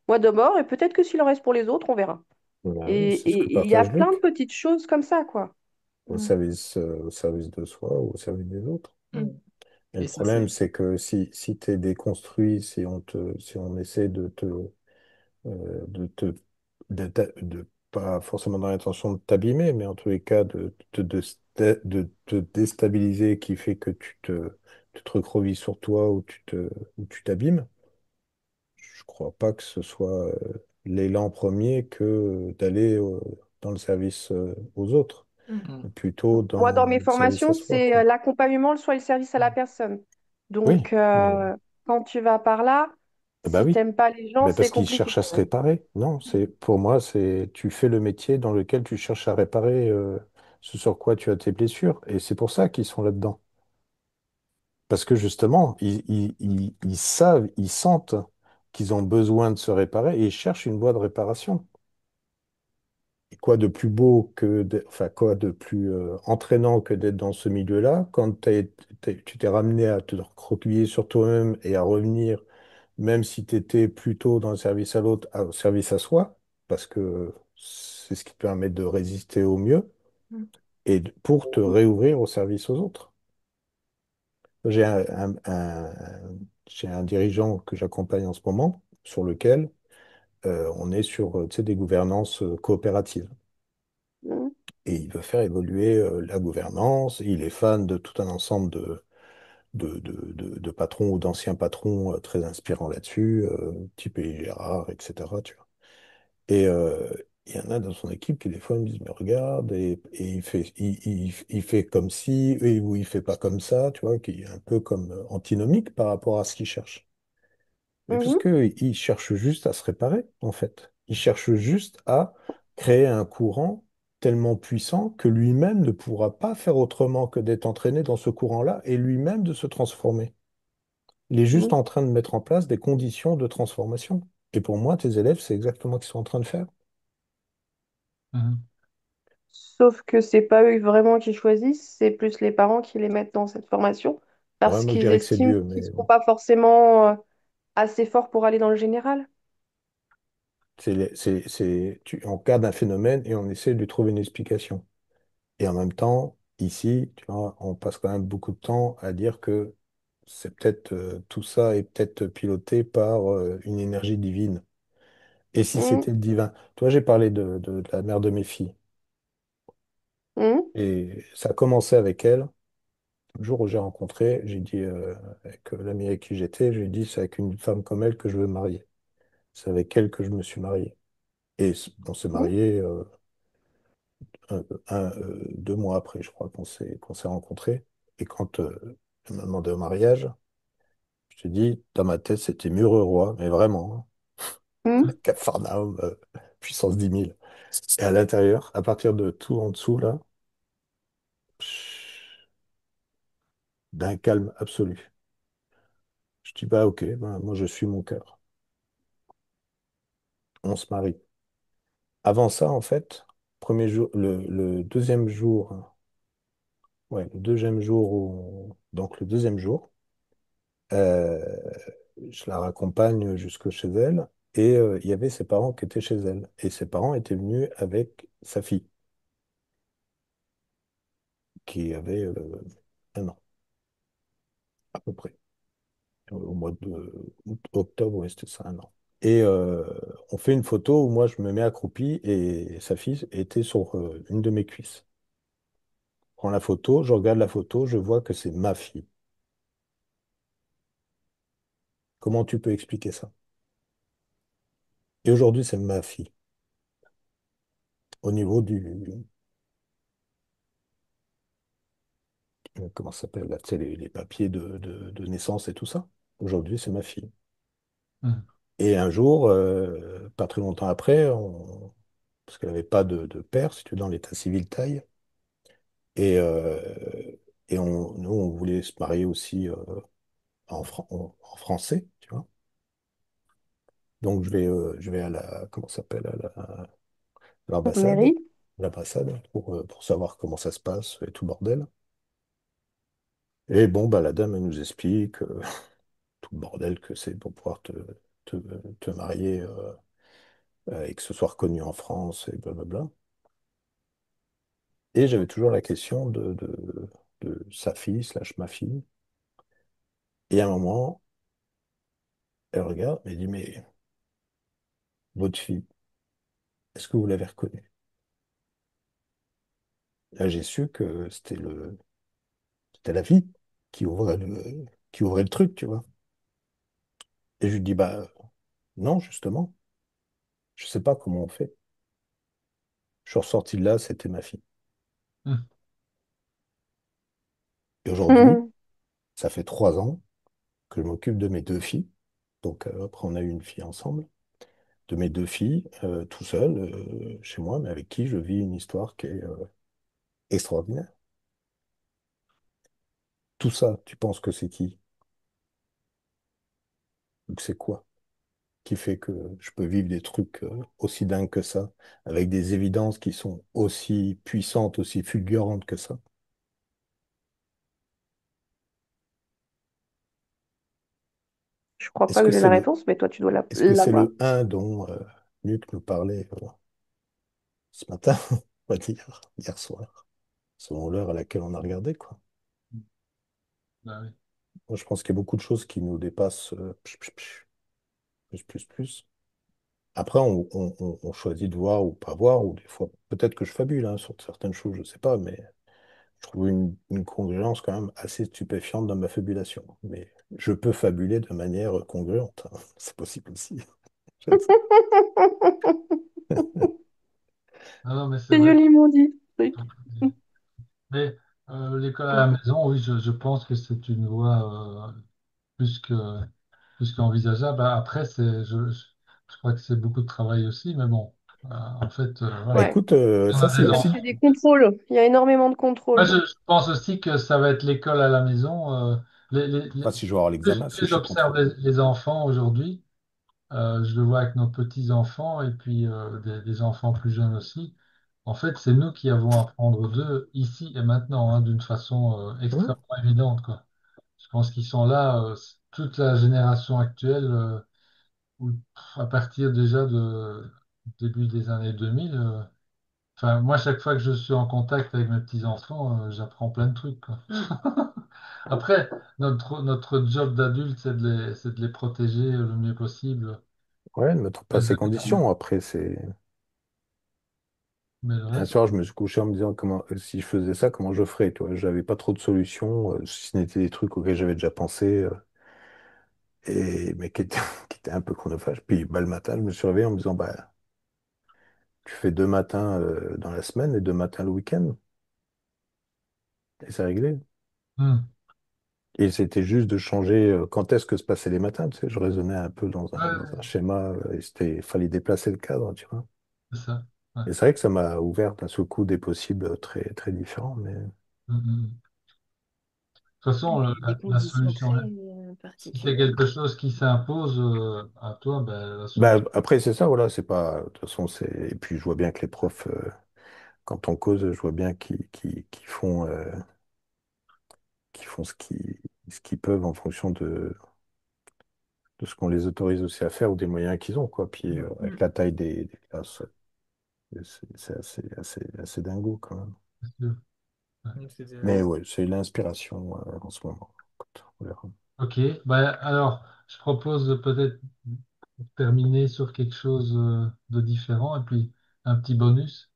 [SPEAKER 4] moi d'abord, et peut-être que s'il en reste pour les autres, on verra.
[SPEAKER 5] bah
[SPEAKER 4] Et
[SPEAKER 5] oui, c'est ce que
[SPEAKER 4] il y a
[SPEAKER 5] partage
[SPEAKER 4] plein de
[SPEAKER 5] Luc,
[SPEAKER 4] petites choses comme ça, quoi.
[SPEAKER 3] Mm.
[SPEAKER 5] au service de soi ou au service des autres.
[SPEAKER 3] Mm.
[SPEAKER 5] Et le
[SPEAKER 2] Et ça,
[SPEAKER 5] problème,
[SPEAKER 2] c'est...
[SPEAKER 5] c'est que si tu es déconstruit, si on essaie de te, de pas forcément dans l'intention de t'abîmer, mais en tous les cas de te déstabiliser, qui fait que tu te recrovis sur toi ou tu t'abîmes, je crois pas que ce soit l'élan premier que d'aller dans le service aux autres,
[SPEAKER 3] Mm.
[SPEAKER 2] Hmm.
[SPEAKER 5] mais plutôt
[SPEAKER 4] Moi, dans
[SPEAKER 5] dans
[SPEAKER 4] mes
[SPEAKER 5] le service à
[SPEAKER 4] formations,
[SPEAKER 5] soi,
[SPEAKER 4] c'est
[SPEAKER 5] quoi.
[SPEAKER 4] l'accompagnement, soit le service à la personne.
[SPEAKER 5] Oui,
[SPEAKER 4] Donc,
[SPEAKER 5] mais
[SPEAKER 4] quand tu vas par là,
[SPEAKER 5] bah
[SPEAKER 4] si
[SPEAKER 5] oui.
[SPEAKER 4] t'aimes pas les gens,
[SPEAKER 5] Ben
[SPEAKER 4] c'est
[SPEAKER 5] parce qu'ils
[SPEAKER 4] compliqué.
[SPEAKER 5] cherchent à se réparer. Non, c'est pour moi, c'est tu fais le métier dans lequel tu cherches à réparer ce sur quoi tu as tes blessures. Et c'est pour ça qu'ils sont là-dedans. Parce que justement, ils savent, ils sentent qu'ils ont besoin de se réparer et ils cherchent une voie de réparation. Et quoi de plus beau enfin quoi de plus entraînant que d'être dans ce milieu-là quand tu t'es ramené à te recroqueviller sur toi-même et à revenir même si tu étais plutôt dans le service à l'autre, au service à soi, parce que c'est ce qui te permet de résister au mieux,
[SPEAKER 3] Mm.
[SPEAKER 5] et pour te réouvrir au service aux autres. J'ai j'ai un dirigeant que j'accompagne en ce moment, sur lequel on est sur tu sais, des gouvernances coopératives.
[SPEAKER 4] Mhm.
[SPEAKER 5] Et il veut faire évoluer la gouvernance, il est fan de tout un ensemble de patrons ou d'anciens patrons très inspirants là-dessus, type Élie Gérard, etc. Et il y en a dans son équipe qui des fois me disent, mais regarde, et il fait comme si, ou il fait pas comme ça, tu vois, qui est un peu comme antinomique par rapport à ce qu'il cherche. Mais parce
[SPEAKER 4] Mhm.
[SPEAKER 5] que il cherche juste à se réparer, en fait. Il cherche juste à créer un courant tellement puissant que lui-même ne pourra pas faire autrement que d'être entraîné dans ce courant-là et lui-même de se transformer. Il est juste
[SPEAKER 4] Mhm.
[SPEAKER 5] en train de mettre en place des conditions de transformation. Et pour moi, tes élèves, c'est exactement ce qu'ils sont en train de faire.
[SPEAKER 1] Mhm.
[SPEAKER 4] Sauf que c'est pas eux vraiment qui choisissent, c'est plus les parents qui les mettent dans cette formation
[SPEAKER 5] Ouais,
[SPEAKER 4] parce
[SPEAKER 5] moi, je
[SPEAKER 4] qu'ils
[SPEAKER 5] dirais que c'est
[SPEAKER 4] estiment
[SPEAKER 5] Dieu,
[SPEAKER 4] qu'ils
[SPEAKER 5] mais
[SPEAKER 4] seront
[SPEAKER 5] bon.
[SPEAKER 4] pas forcément assez forts pour aller dans le général.
[SPEAKER 5] On regarde un phénomène et on essaie de lui trouver une explication. Et en même temps, ici, tu vois, on passe quand même beaucoup de temps à dire que c'est peut-être tout ça est peut-être piloté par une énergie divine. Et si
[SPEAKER 4] Mhm.
[SPEAKER 5] c'était le divin? Toi, j'ai parlé de la mère de mes filles.
[SPEAKER 4] Mhm.
[SPEAKER 5] Et ça a commencé avec elle. Le jour où j'ai rencontré, j'ai dit, avec l'ami avec qui j'étais, j'ai dit, c'est avec une femme comme elle que je veux me marier. C'est avec elle que je me suis marié. Et on s'est
[SPEAKER 4] Mhm.
[SPEAKER 5] marié 2 mois après, je crois, qu'on s'est rencontrés. Et quand elle m'a demandé au mariage, je te dis, dans ma tête, c'était Mureroy, mais vraiment, hein.
[SPEAKER 4] Mhm.
[SPEAKER 5] Capharnaüm, puissance 10 000. Et à l'intérieur, à partir de tout en dessous, là, d'un calme absolu. Je dis, bah ok, bah, moi je suis mon cœur. On se marie. Avant ça, en fait, premier jour, le deuxième jour, ouais, le deuxième jour, donc le deuxième jour, euh, je la raccompagne jusque chez elle et il y avait ses parents qui étaient chez elle. Et ses parents étaient venus avec sa fille, qui avait 1 an, à peu près. Au mois de octobre, ouais, c'était ça, 1 an. Et on fait une photo où moi je me mets accroupi et sa fille était sur une de mes cuisses. Je prends la photo, je regarde la photo, je vois que c'est ma fille. Comment tu peux expliquer ça? Et aujourd'hui, c'est ma fille. Au niveau comment ça s'appelle là, tu sais, les papiers de naissance et tout ça. Aujourd'hui, c'est ma fille.
[SPEAKER 1] Mhm.
[SPEAKER 5] Et un jour, pas très longtemps après, parce qu'elle n'avait pas de père, si tu veux, dans l'état civil taille, et, nous, on voulait se marier aussi en français, tu vois. Donc, je vais à comment ça s'appelle, à l'ambassade,
[SPEAKER 4] Mairie.
[SPEAKER 5] pour savoir comment ça se passe et tout le bordel. Et bon, bah, la dame, elle nous explique tout le bordel que c'est pour pouvoir te, te marier et que ce soit reconnu en France et blablabla. Et j'avais toujours la question de sa fille, slash ma fille. Et à un moment, elle regarde, elle dit, mais votre fille, est-ce que vous l'avez reconnue? Là, j'ai su que c'était la vie qui ouvrait le truc, tu vois. Et je lui dis, bah non, justement, je sais pas comment on fait. Je suis ressorti de là, c'était ma fille.
[SPEAKER 1] Mhm.
[SPEAKER 5] Et aujourd'hui,
[SPEAKER 4] Mhm.
[SPEAKER 5] ça fait 3 ans que je m'occupe de mes 2 filles. Donc après, on a eu une fille ensemble. De mes 2 filles, tout seul, chez moi, mais avec qui je vis une histoire qui est extraordinaire. Tout ça, tu penses que c'est qui? Ou que c'est quoi qui fait que je peux vivre des trucs aussi dingues que ça, avec des évidences qui sont aussi puissantes, aussi fulgurantes que ça?
[SPEAKER 4] Je crois
[SPEAKER 5] Est-ce
[SPEAKER 4] pas que
[SPEAKER 5] que
[SPEAKER 4] j'ai
[SPEAKER 5] c'est
[SPEAKER 4] la
[SPEAKER 5] le,
[SPEAKER 4] réponse, mais toi, tu dois
[SPEAKER 5] est-ce que c'est
[SPEAKER 4] l'avoir.
[SPEAKER 5] le un dont Luc nous parlait ce matin, on va dire, hier soir, selon l'heure à laquelle on a regardé, quoi.
[SPEAKER 1] Bah oui.
[SPEAKER 5] Moi, je pense qu'il y a beaucoup de choses qui nous dépassent plus. Après, on choisit de voir ou pas voir, ou des fois, peut-être que je fabule hein, sur certaines choses, je sais pas, mais je trouve une congruence quand même assez stupéfiante dans ma fabulation. Mais je peux fabuler de manière congruente, hein. C'est possible aussi. Je ne sais
[SPEAKER 1] Ah non, mais c'est
[SPEAKER 4] C'est
[SPEAKER 1] vrai.
[SPEAKER 4] joliment dit, ce truc.
[SPEAKER 1] Mais l'école à la maison, oui, je pense que c'est une voie plus que, plus qu'envisageable. Bah, après, je crois que c'est beaucoup de travail aussi, mais bon, en fait,
[SPEAKER 5] Bah,
[SPEAKER 1] voilà.
[SPEAKER 4] Ouais.
[SPEAKER 5] écoute,
[SPEAKER 1] On
[SPEAKER 5] ça
[SPEAKER 1] a
[SPEAKER 5] c'est
[SPEAKER 1] des
[SPEAKER 4] Parce
[SPEAKER 5] aussi.
[SPEAKER 4] qu'il y
[SPEAKER 1] enfants.
[SPEAKER 4] a des contrôles. Il y a énormément de
[SPEAKER 1] Moi,
[SPEAKER 4] contrôles.
[SPEAKER 1] je pense aussi que ça va être l'école à la maison.
[SPEAKER 5] Pas si je vais avoir l'examen, si
[SPEAKER 1] Plus
[SPEAKER 5] je suis
[SPEAKER 1] j'observe
[SPEAKER 5] contrôlé.
[SPEAKER 1] les enfants aujourd'hui, je le vois avec nos petits-enfants et puis des enfants plus jeunes aussi. En fait, c'est nous qui avons à apprendre d'eux ici et maintenant, hein, d'une façon
[SPEAKER 5] Hein.
[SPEAKER 1] extrêmement évidente, quoi. Je pense qu'ils sont là, toute la génération actuelle. à partir déjà de début des années 2000, enfin, moi, chaque fois que je suis en contact avec mes petits-enfants, j'apprends plein de trucs, quoi. Après, notre job d'adulte, c'est de les protéger le mieux possible.
[SPEAKER 5] Ouais, ne mettre pas ces conditions. Après, c'est.
[SPEAKER 1] Mais le
[SPEAKER 5] Un
[SPEAKER 1] reste,
[SPEAKER 5] soir, je me suis couché en me disant comment, si je faisais ça, comment je ferais, tu vois. J'avais pas trop de solutions, si ce n'était des trucs auxquels j'avais déjà pensé, mais qui étaient, qui étaient un peu chronophages. Puis, bah, le matin, je me suis réveillé en me disant, bah, tu fais 2 matins, dans la semaine et 2 matins le week-end, et c'est réglé.
[SPEAKER 1] hmm.
[SPEAKER 5] Et c'était juste de changer, quand est-ce que se passaient les matins, tu sais. Je raisonnais un peu
[SPEAKER 1] Ouais,
[SPEAKER 5] dans
[SPEAKER 1] ouais,
[SPEAKER 5] un schéma, et fallait déplacer le cadre, tu vois.
[SPEAKER 1] c'est ça. Ouais.
[SPEAKER 5] Et c'est vrai que ça m'a ouvert d'un seul coup des possibles très, très différents, mais.
[SPEAKER 1] Hmm, hmm. De toute façon,
[SPEAKER 3] Il y a des
[SPEAKER 1] la
[SPEAKER 3] conditions
[SPEAKER 1] solution,
[SPEAKER 3] très
[SPEAKER 1] si c'est
[SPEAKER 3] particulières.
[SPEAKER 1] quelque chose qui s'impose à toi, ben, la
[SPEAKER 5] Bah,
[SPEAKER 1] solution.
[SPEAKER 5] après, c'est ça, voilà, c'est pas. De toute façon, c'est. Et puis, je vois bien que les profs, quand on cause, je vois bien qu'ils font ce qu'ils peuvent en fonction de ce qu'on les autorise aussi à faire ou des moyens qu'ils ont, quoi. Puis, avec
[SPEAKER 7] Mm.
[SPEAKER 5] la taille des classes, c'est assez dingo, quand même.
[SPEAKER 1] C'est sûr. Ouais.
[SPEAKER 5] Mais ouais, c'est l'inspiration, en ce moment. Écoute, on verra.
[SPEAKER 1] Ok, ben, alors, je propose de peut-être terminer sur quelque chose de différent et puis un petit bonus.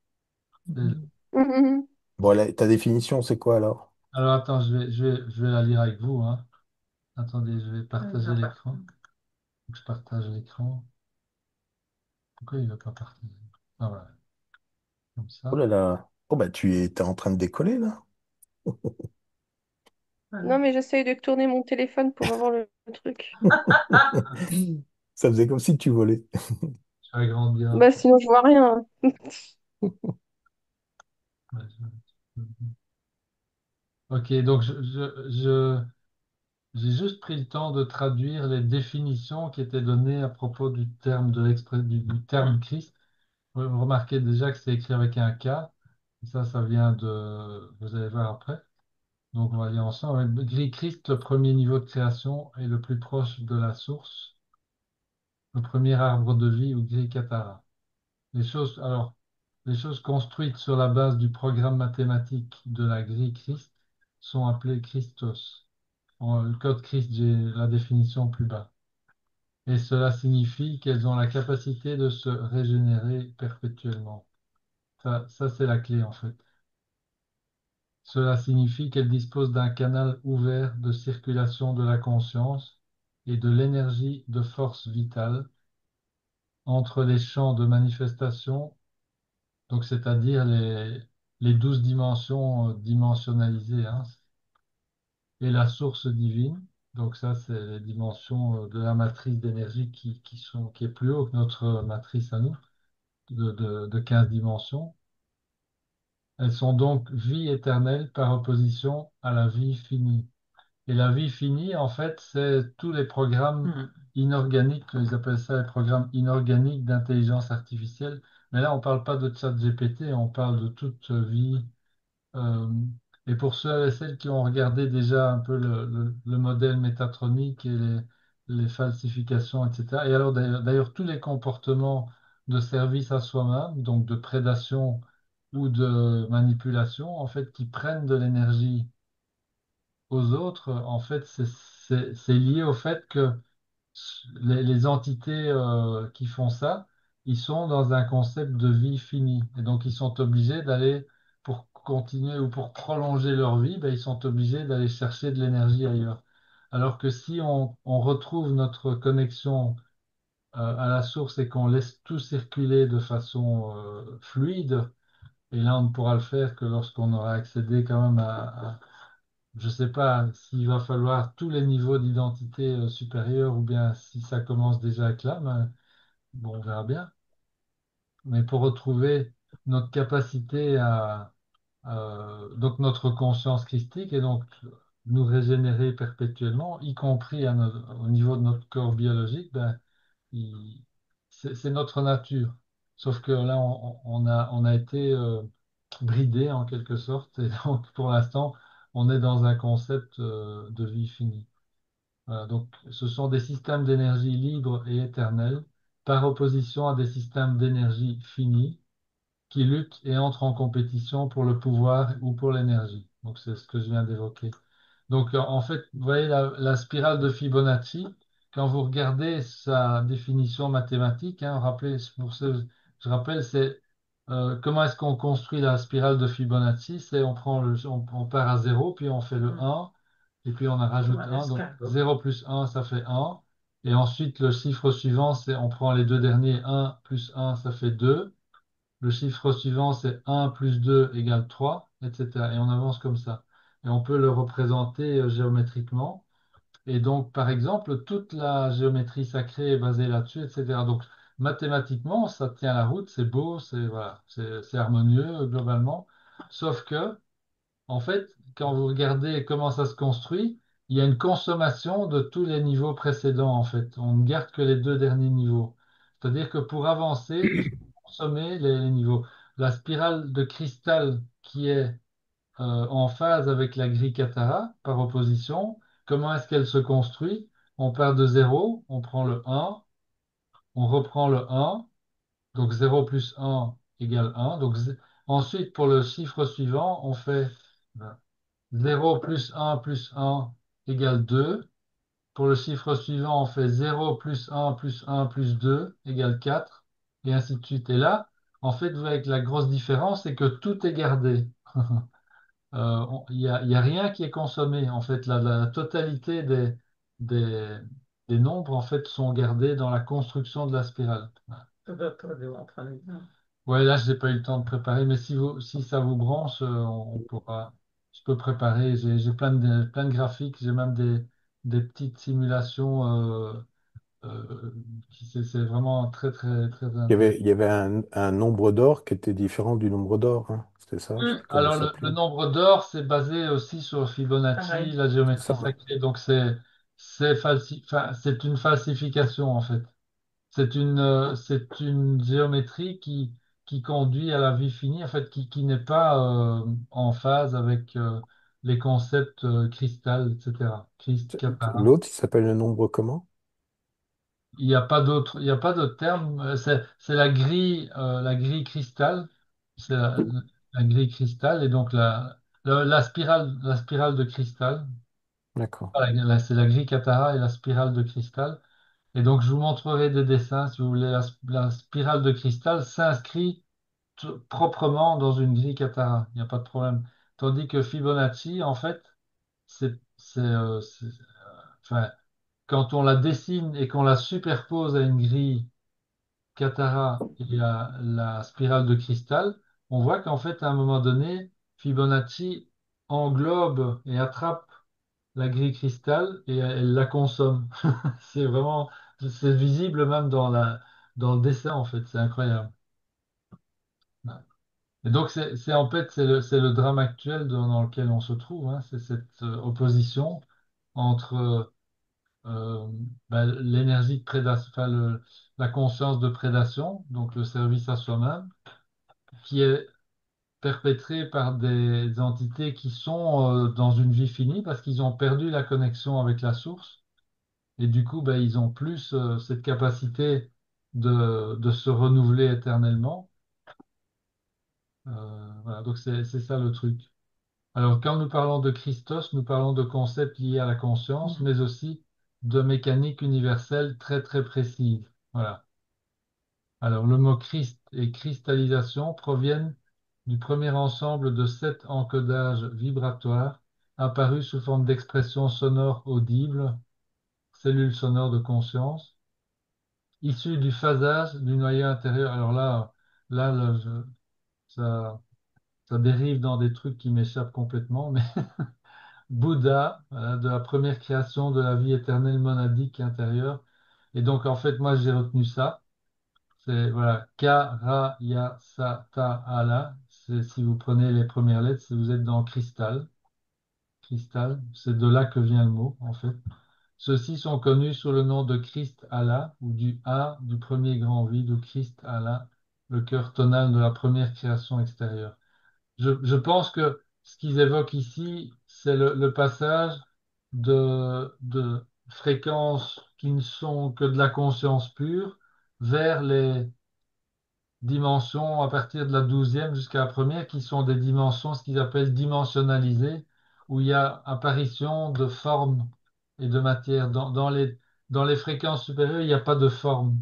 [SPEAKER 1] C'est-
[SPEAKER 4] Mhm.
[SPEAKER 5] Bon, ta définition, c'est quoi alors?
[SPEAKER 1] Alors, attends, je vais la lire avec vous, hein. Attendez, je vais partager l'écran. Je partage l'écran. Pourquoi il ne veut pas partager? Ah, voilà, comme
[SPEAKER 5] Oh
[SPEAKER 1] ça.
[SPEAKER 5] là là. Oh bah t'es en train de décoller là.
[SPEAKER 4] Non,
[SPEAKER 7] Voilà.
[SPEAKER 4] mais j'essaye de tourner mon téléphone pour avoir le truc.
[SPEAKER 5] Ça faisait comme si tu volais.
[SPEAKER 1] Je vais agrandir un
[SPEAKER 4] Bah,
[SPEAKER 1] peu.
[SPEAKER 4] sinon, je vois rien.
[SPEAKER 1] Ouais, Ok, donc j'ai juste pris le temps de traduire les définitions qui étaient données à propos du terme du terme Christ. Vous remarquez déjà que c'est écrit avec un K. Ça vient de. Vous allez voir après. Donc, on va lire ensemble. Gris Christ, le premier niveau de création est le plus proche de la source, le premier arbre de vie ou gris Katara. Les choses construites sur la base du programme mathématique de la grille Christ sont appelées Christos. Le code Christ, j'ai la définition plus bas. Et cela signifie qu'elles ont la capacité de se régénérer perpétuellement. Ça c'est la clé en fait. Cela signifie qu'elles disposent d'un canal ouvert de circulation de la conscience et de l'énergie de force vitale entre les champs de manifestation, donc c'est-à-dire les 12 dimensions dimensionnalisées, hein, et la source divine. Donc ça, c'est les dimensions de la matrice d'énergie qui est plus haut que notre matrice à nous, de 15 dimensions. Elles sont donc vie éternelle par opposition à la vie finie. Et la vie finie, en fait, c'est tous les programmes
[SPEAKER 7] Mm.
[SPEAKER 1] inorganiques, ils appellent ça les programmes inorganiques d'intelligence artificielle. Mais là, on ne parle pas de chat GPT, on parle de toute vie. Euh, et pour ceux et celles qui ont regardé déjà un peu le modèle métatronique et les falsifications, etc. Et alors, d'ailleurs, tous les comportements de service à soi-même, donc de prédation ou de manipulation, en fait, qui prennent de l'énergie aux autres, en fait, c'est lié au fait que les entités qui font ça, ils sont dans un concept de vie finie. Et donc, ils sont obligés d'aller, pour continuer ou pour prolonger leur vie, ben, ils sont obligés d'aller chercher de l'énergie ailleurs. Alors que si on retrouve notre connexion à la source et qu'on laisse tout circuler de façon fluide, et là, on ne pourra le faire que lorsqu'on aura accédé quand même je ne sais pas s'il va falloir tous les niveaux d'identité supérieurs ou bien si ça commence déjà avec là, mais bon, on verra bien. Mais pour retrouver notre capacité donc notre conscience christique et donc nous régénérer perpétuellement, y compris au niveau de notre corps biologique, ben, il- c'est notre nature. Sauf que là, on a été bridé en quelque sorte et donc pour l'instant, on est dans un concept de vie finie. Voilà, donc, ce sont des systèmes d'énergie libres et éternels, par opposition à des systèmes d'énergie finis qui luttent et entrent en compétition pour le pouvoir ou pour l'énergie. Donc, c'est ce que je viens d'évoquer. Donc, en fait, vous voyez la spirale de Fibonacci, quand vous regardez sa définition mathématique, hein, rappelez, pour ce, je rappelle, c'est comment est-ce qu'on construit la spirale de Fibonacci? C'est on part à zéro, puis on fait le un, et puis on en rajoute
[SPEAKER 7] Comme un
[SPEAKER 1] un. Donc,
[SPEAKER 7] escargot.
[SPEAKER 1] zéro plus un, ça fait un. Et ensuite, le chiffre suivant, c'est on prend les deux derniers, un plus un, ça fait 2. Le chiffre suivant, c'est un plus 2 égale 3, etc. Et on avance comme ça. Et on peut le représenter géométriquement. Et donc, par exemple, toute la géométrie sacrée est basée là-dessus, etc. Donc, mathématiquement, ça tient la route, c'est beau, c'est voilà, c'est harmonieux globalement. Sauf que en fait, quand vous regardez comment ça se construit, il y a une consommation de tous les niveaux précédents, en fait. On ne garde que les deux derniers niveaux. C'est-à-dire que pour avancer, il faut consommer les niveaux. La spirale de cristal qui est en phase avec la grille Katara, par opposition, comment est-ce qu'elle se construit? On part de zéro, on prend le un, on reprend le un, donc zéro plus un égale un. Donc, ensuite, pour le chiffre suivant, on fait 0 plus un égale 2. Pour le chiffre suivant, on fait 0 plus un plus 2 égale 4, et ainsi de suite. Et là, en fait, vous voyez que la grosse différence, c'est que tout est gardé. Il y a rien qui est consommé. En fait, la totalité des, des nombres, en fait, sont gardés dans la construction de la spirale.
[SPEAKER 7] Ça doit être dur en train de dire.
[SPEAKER 1] Ouais, là, je n'ai pas eu le temps de préparer, mais si ça vous branche, on pourra. Je peux préparer. J'ai plein de graphiques, j'ai même des petites simulations. C'est vraiment très, très, très intéressant.
[SPEAKER 5] Il y avait un nombre d'or qui était différent du nombre d'or, hein. C'était ça? Comment
[SPEAKER 1] Alors,
[SPEAKER 5] ça
[SPEAKER 1] le
[SPEAKER 5] s'appelait?
[SPEAKER 1] nombre d'or, c'est basé aussi sur Fibonacci,
[SPEAKER 7] Pareil.
[SPEAKER 1] la
[SPEAKER 5] C'est
[SPEAKER 1] géométrie
[SPEAKER 5] ça, hein.
[SPEAKER 1] sacrée. Donc, enfin, c'est une falsification, en fait. C'est une géométrie qui conduit à la vie finie, en fait, qui n'est pas en phase avec les concepts cristal, etc. Christ, kappa.
[SPEAKER 5] L'autre, il s'appelle le nombre comment?
[SPEAKER 1] Il n'y a pas d'autre terme. C'est la grille cristal. C'est la grille cristal et donc la spirale de cristal.
[SPEAKER 5] D'accord.
[SPEAKER 1] Voilà, c'est la grille Katara et la spirale de cristal. Et donc, je vous montrerai des dessins, si vous voulez. La spirale de cristal s'inscrit proprement dans une grille Katara. Il n'y a pas de problème. Tandis que Fibonacci, en fait, enfin, quand on la dessine et qu'on la superpose à une grille Katara et à la spirale de cristal, on voit qu'en fait, à un moment donné, Fibonacci englobe et attrape la grille cristal et elle la consomme. C'est vraiment, c'est visible même dans le dessin, en fait. C'est incroyable. Ouais. Et donc, en fait, c'est le drame actuel dans lequel on se trouve, hein. C'est cette opposition entre euh, l'énergie de prédation, enfin, la conscience de prédation, donc le service à soi-même, qui est perpétrée par des entités qui sont dans une vie finie parce qu'ils ont perdu la connexion avec la source. Et du coup, ils ont plus cette capacité de se renouveler éternellement. Voilà, donc c'est ça le truc. Alors, quand nous parlons de Christos, nous parlons de concepts liés à la conscience, mais aussi de mécanique universelle très très précise. Voilà. Alors, le mot Christ et cristallisation proviennent du premier ensemble de 7 encodages vibratoires apparus sous forme d'expressions sonores audibles, cellules sonores de conscience, issues du phasage du noyau intérieur. Alors là, ça, ça dérive dans des trucs qui m'échappent complètement, mais Bouddha, voilà, de la première création de la vie éternelle monadique intérieure. Et donc, en fait, moi, j'ai retenu ça. C'est, voilà, Ka-ra-ya-sa-ta-ala. C'est, si vous prenez les premières lettres, si vous êtes dans cristal. Cristal, c'est de là que vient le mot, en fait. Ceux-ci sont connus sous le nom de Christ Allah, ou du A du premier grand vide, ou Christ Allah, le cœur tonal de la première création extérieure. Je pense que ce qu'ils évoquent ici, c'est le passage de fréquences qui ne sont que de la conscience pure vers les dimensions à partir de la douzième jusqu'à la première, qui sont des dimensions, ce qu'ils appellent dimensionnalisées, où il y a apparition de forme et de matière. Dans les fréquences supérieures, il n'y a pas de forme.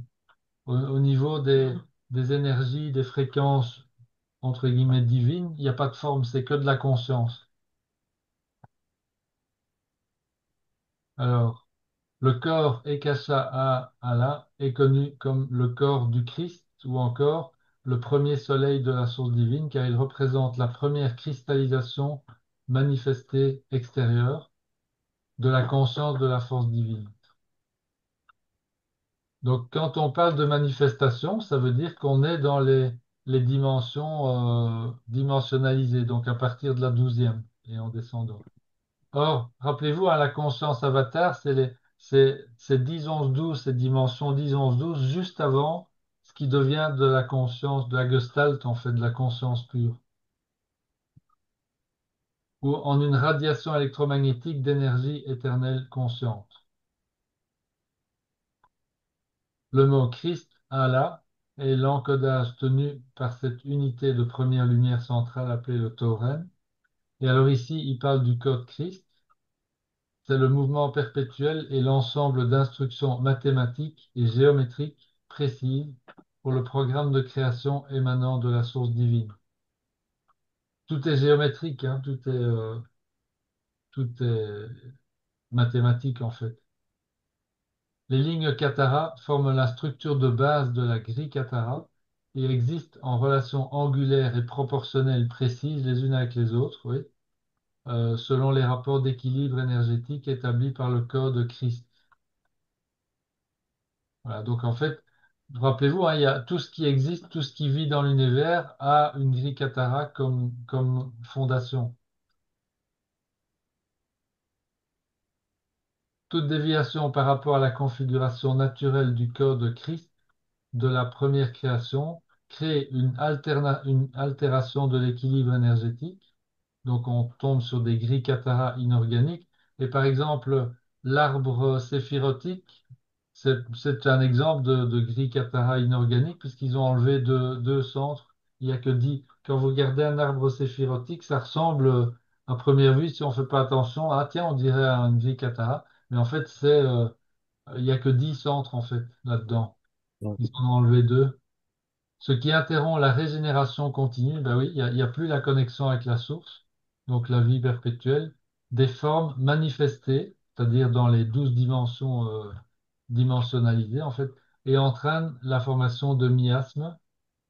[SPEAKER 1] Au niveau des énergies, des fréquences, entre guillemets, divines, il n'y a pas de forme, c'est que de la conscience. Alors, le corps Ekasha Allah est connu comme le corps du Christ ou encore le premier soleil de la source divine car il représente la première cristallisation manifestée extérieure de la conscience de la force divine. Donc quand on parle de manifestation, ça veut dire qu'on est dans les dimensions dimensionnalisées, donc à partir de la douzième et en descendant. Or, rappelez-vous, à la conscience avatar, c'est 10, 11, 12, ces dimensions 10, 11, 12, juste avant ce qui devient de la conscience, de la gestalt, en fait, de la conscience pure, ou en une radiation électromagnétique d'énergie éternelle consciente. Le mot Christ, Allah, est l'encodage tenu par cette unité de première lumière centrale appelée le Tauren. Et alors ici, il parle du code Christ. C'est le mouvement perpétuel et l'ensemble d'instructions mathématiques et géométriques précises pour le programme de création émanant de la source divine. Tout est géométrique, hein, tout est mathématique en fait. Les lignes Katara forment la structure de base de la grille Katara et existent en relations angulaires et proportionnelles précises les unes avec les autres, oui, selon les rapports d'équilibre énergétique établis par le code Christ. Voilà, donc en fait, rappelez-vous, hein, il y a tout ce qui existe, tout ce qui vit dans l'univers a une grille Katara comme fondation. Toute déviation par rapport à la configuration naturelle du code Christ de la première création crée une altération de l'équilibre énergétique. Donc on tombe sur des grilles Katara inorganiques. Et par exemple, l'arbre séphirotique, c'est un exemple de grille Katara inorganique puisqu'ils ont enlevé deux centres. Il n'y a que 10. Quand vous regardez un arbre séphirotique, ça ressemble à première vue, si on ne fait pas attention, ah tiens, on dirait une grille Katara. Mais en fait, il n'y a que 10 centres en fait là-dedans.
[SPEAKER 5] Ouais.
[SPEAKER 1] Ils en ont enlevé deux. Ce qui interrompt la régénération continue, ben oui, il y a plus la connexion avec la source, donc la vie perpétuelle, des formes manifestées, c'est-à-dire dans les 12 dimensions dimensionnalisées en fait, et entraîne la formation de miasmes.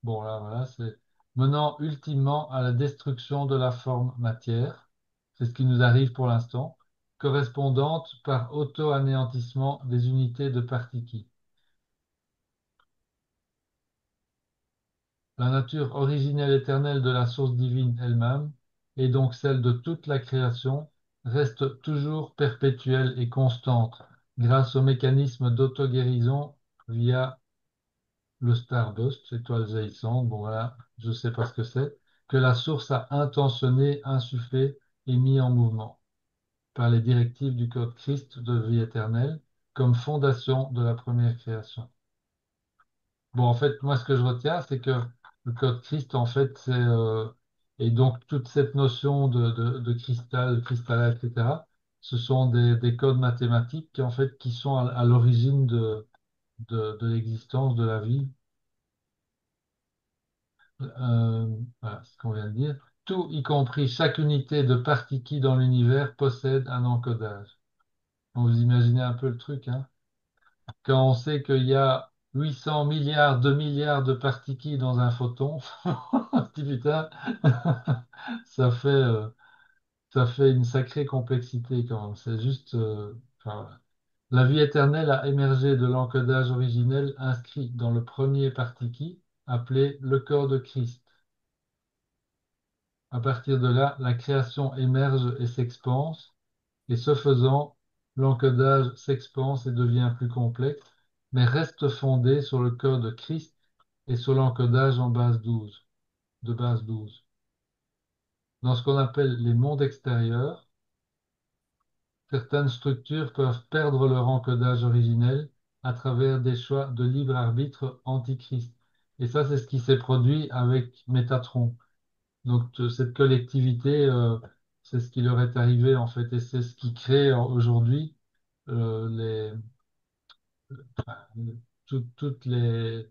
[SPEAKER 1] Bon là voilà, c'est menant ultimement à la destruction de la forme matière. C'est ce qui nous arrive pour l'instant, correspondante par auto-anéantissement des unités de particules. La nature originelle éternelle de la source divine elle-même, et donc celle de toute la création, reste toujours perpétuelle et constante grâce au mécanisme d'auto-guérison via le starburst, étoile jaillissante, bon voilà, je ne sais pas ce que c'est, que la source a intentionné, insufflé et mis en mouvement par les directives du code Christ de vie éternelle comme fondation de la première création. Bon, en fait, moi, ce que je retiens, c'est que le code Christ, en fait, et donc toute cette notion de cristal, cristallin, etc., ce sont des codes mathématiques qui, en fait, qui sont à l'origine de l'existence de la vie. Voilà ce qu'on vient de dire. Tout, y compris chaque unité de particules dans l'univers, possède un encodage. Donc, vous imaginez un peu le truc, hein? Quand on sait qu'il y a 800 milliards de particules dans un photon, dis, putain, ça fait, euh, ça fait une sacrée complexité quand même. C'est juste, enfin, voilà. La vie éternelle a émergé de l'encodage originel inscrit dans le premier particule appelé le corps de Christ. À partir de là, la création émerge et s'expanse, et ce faisant, l'encodage s'expanse et devient plus complexe, mais reste fondé sur le code Christ et sur l'encodage en base 12, de base 12. Dans ce qu'on appelle les mondes extérieurs, certaines structures peuvent perdre leur encodage originel à travers des choix de libre arbitre antichrist. Et ça, c'est ce qui s'est produit avec Métatron. Donc, cette collectivité, c'est ce qui leur est arrivé, en fait, et c'est ce qui crée aujourd'hui les, enfin, toutes les,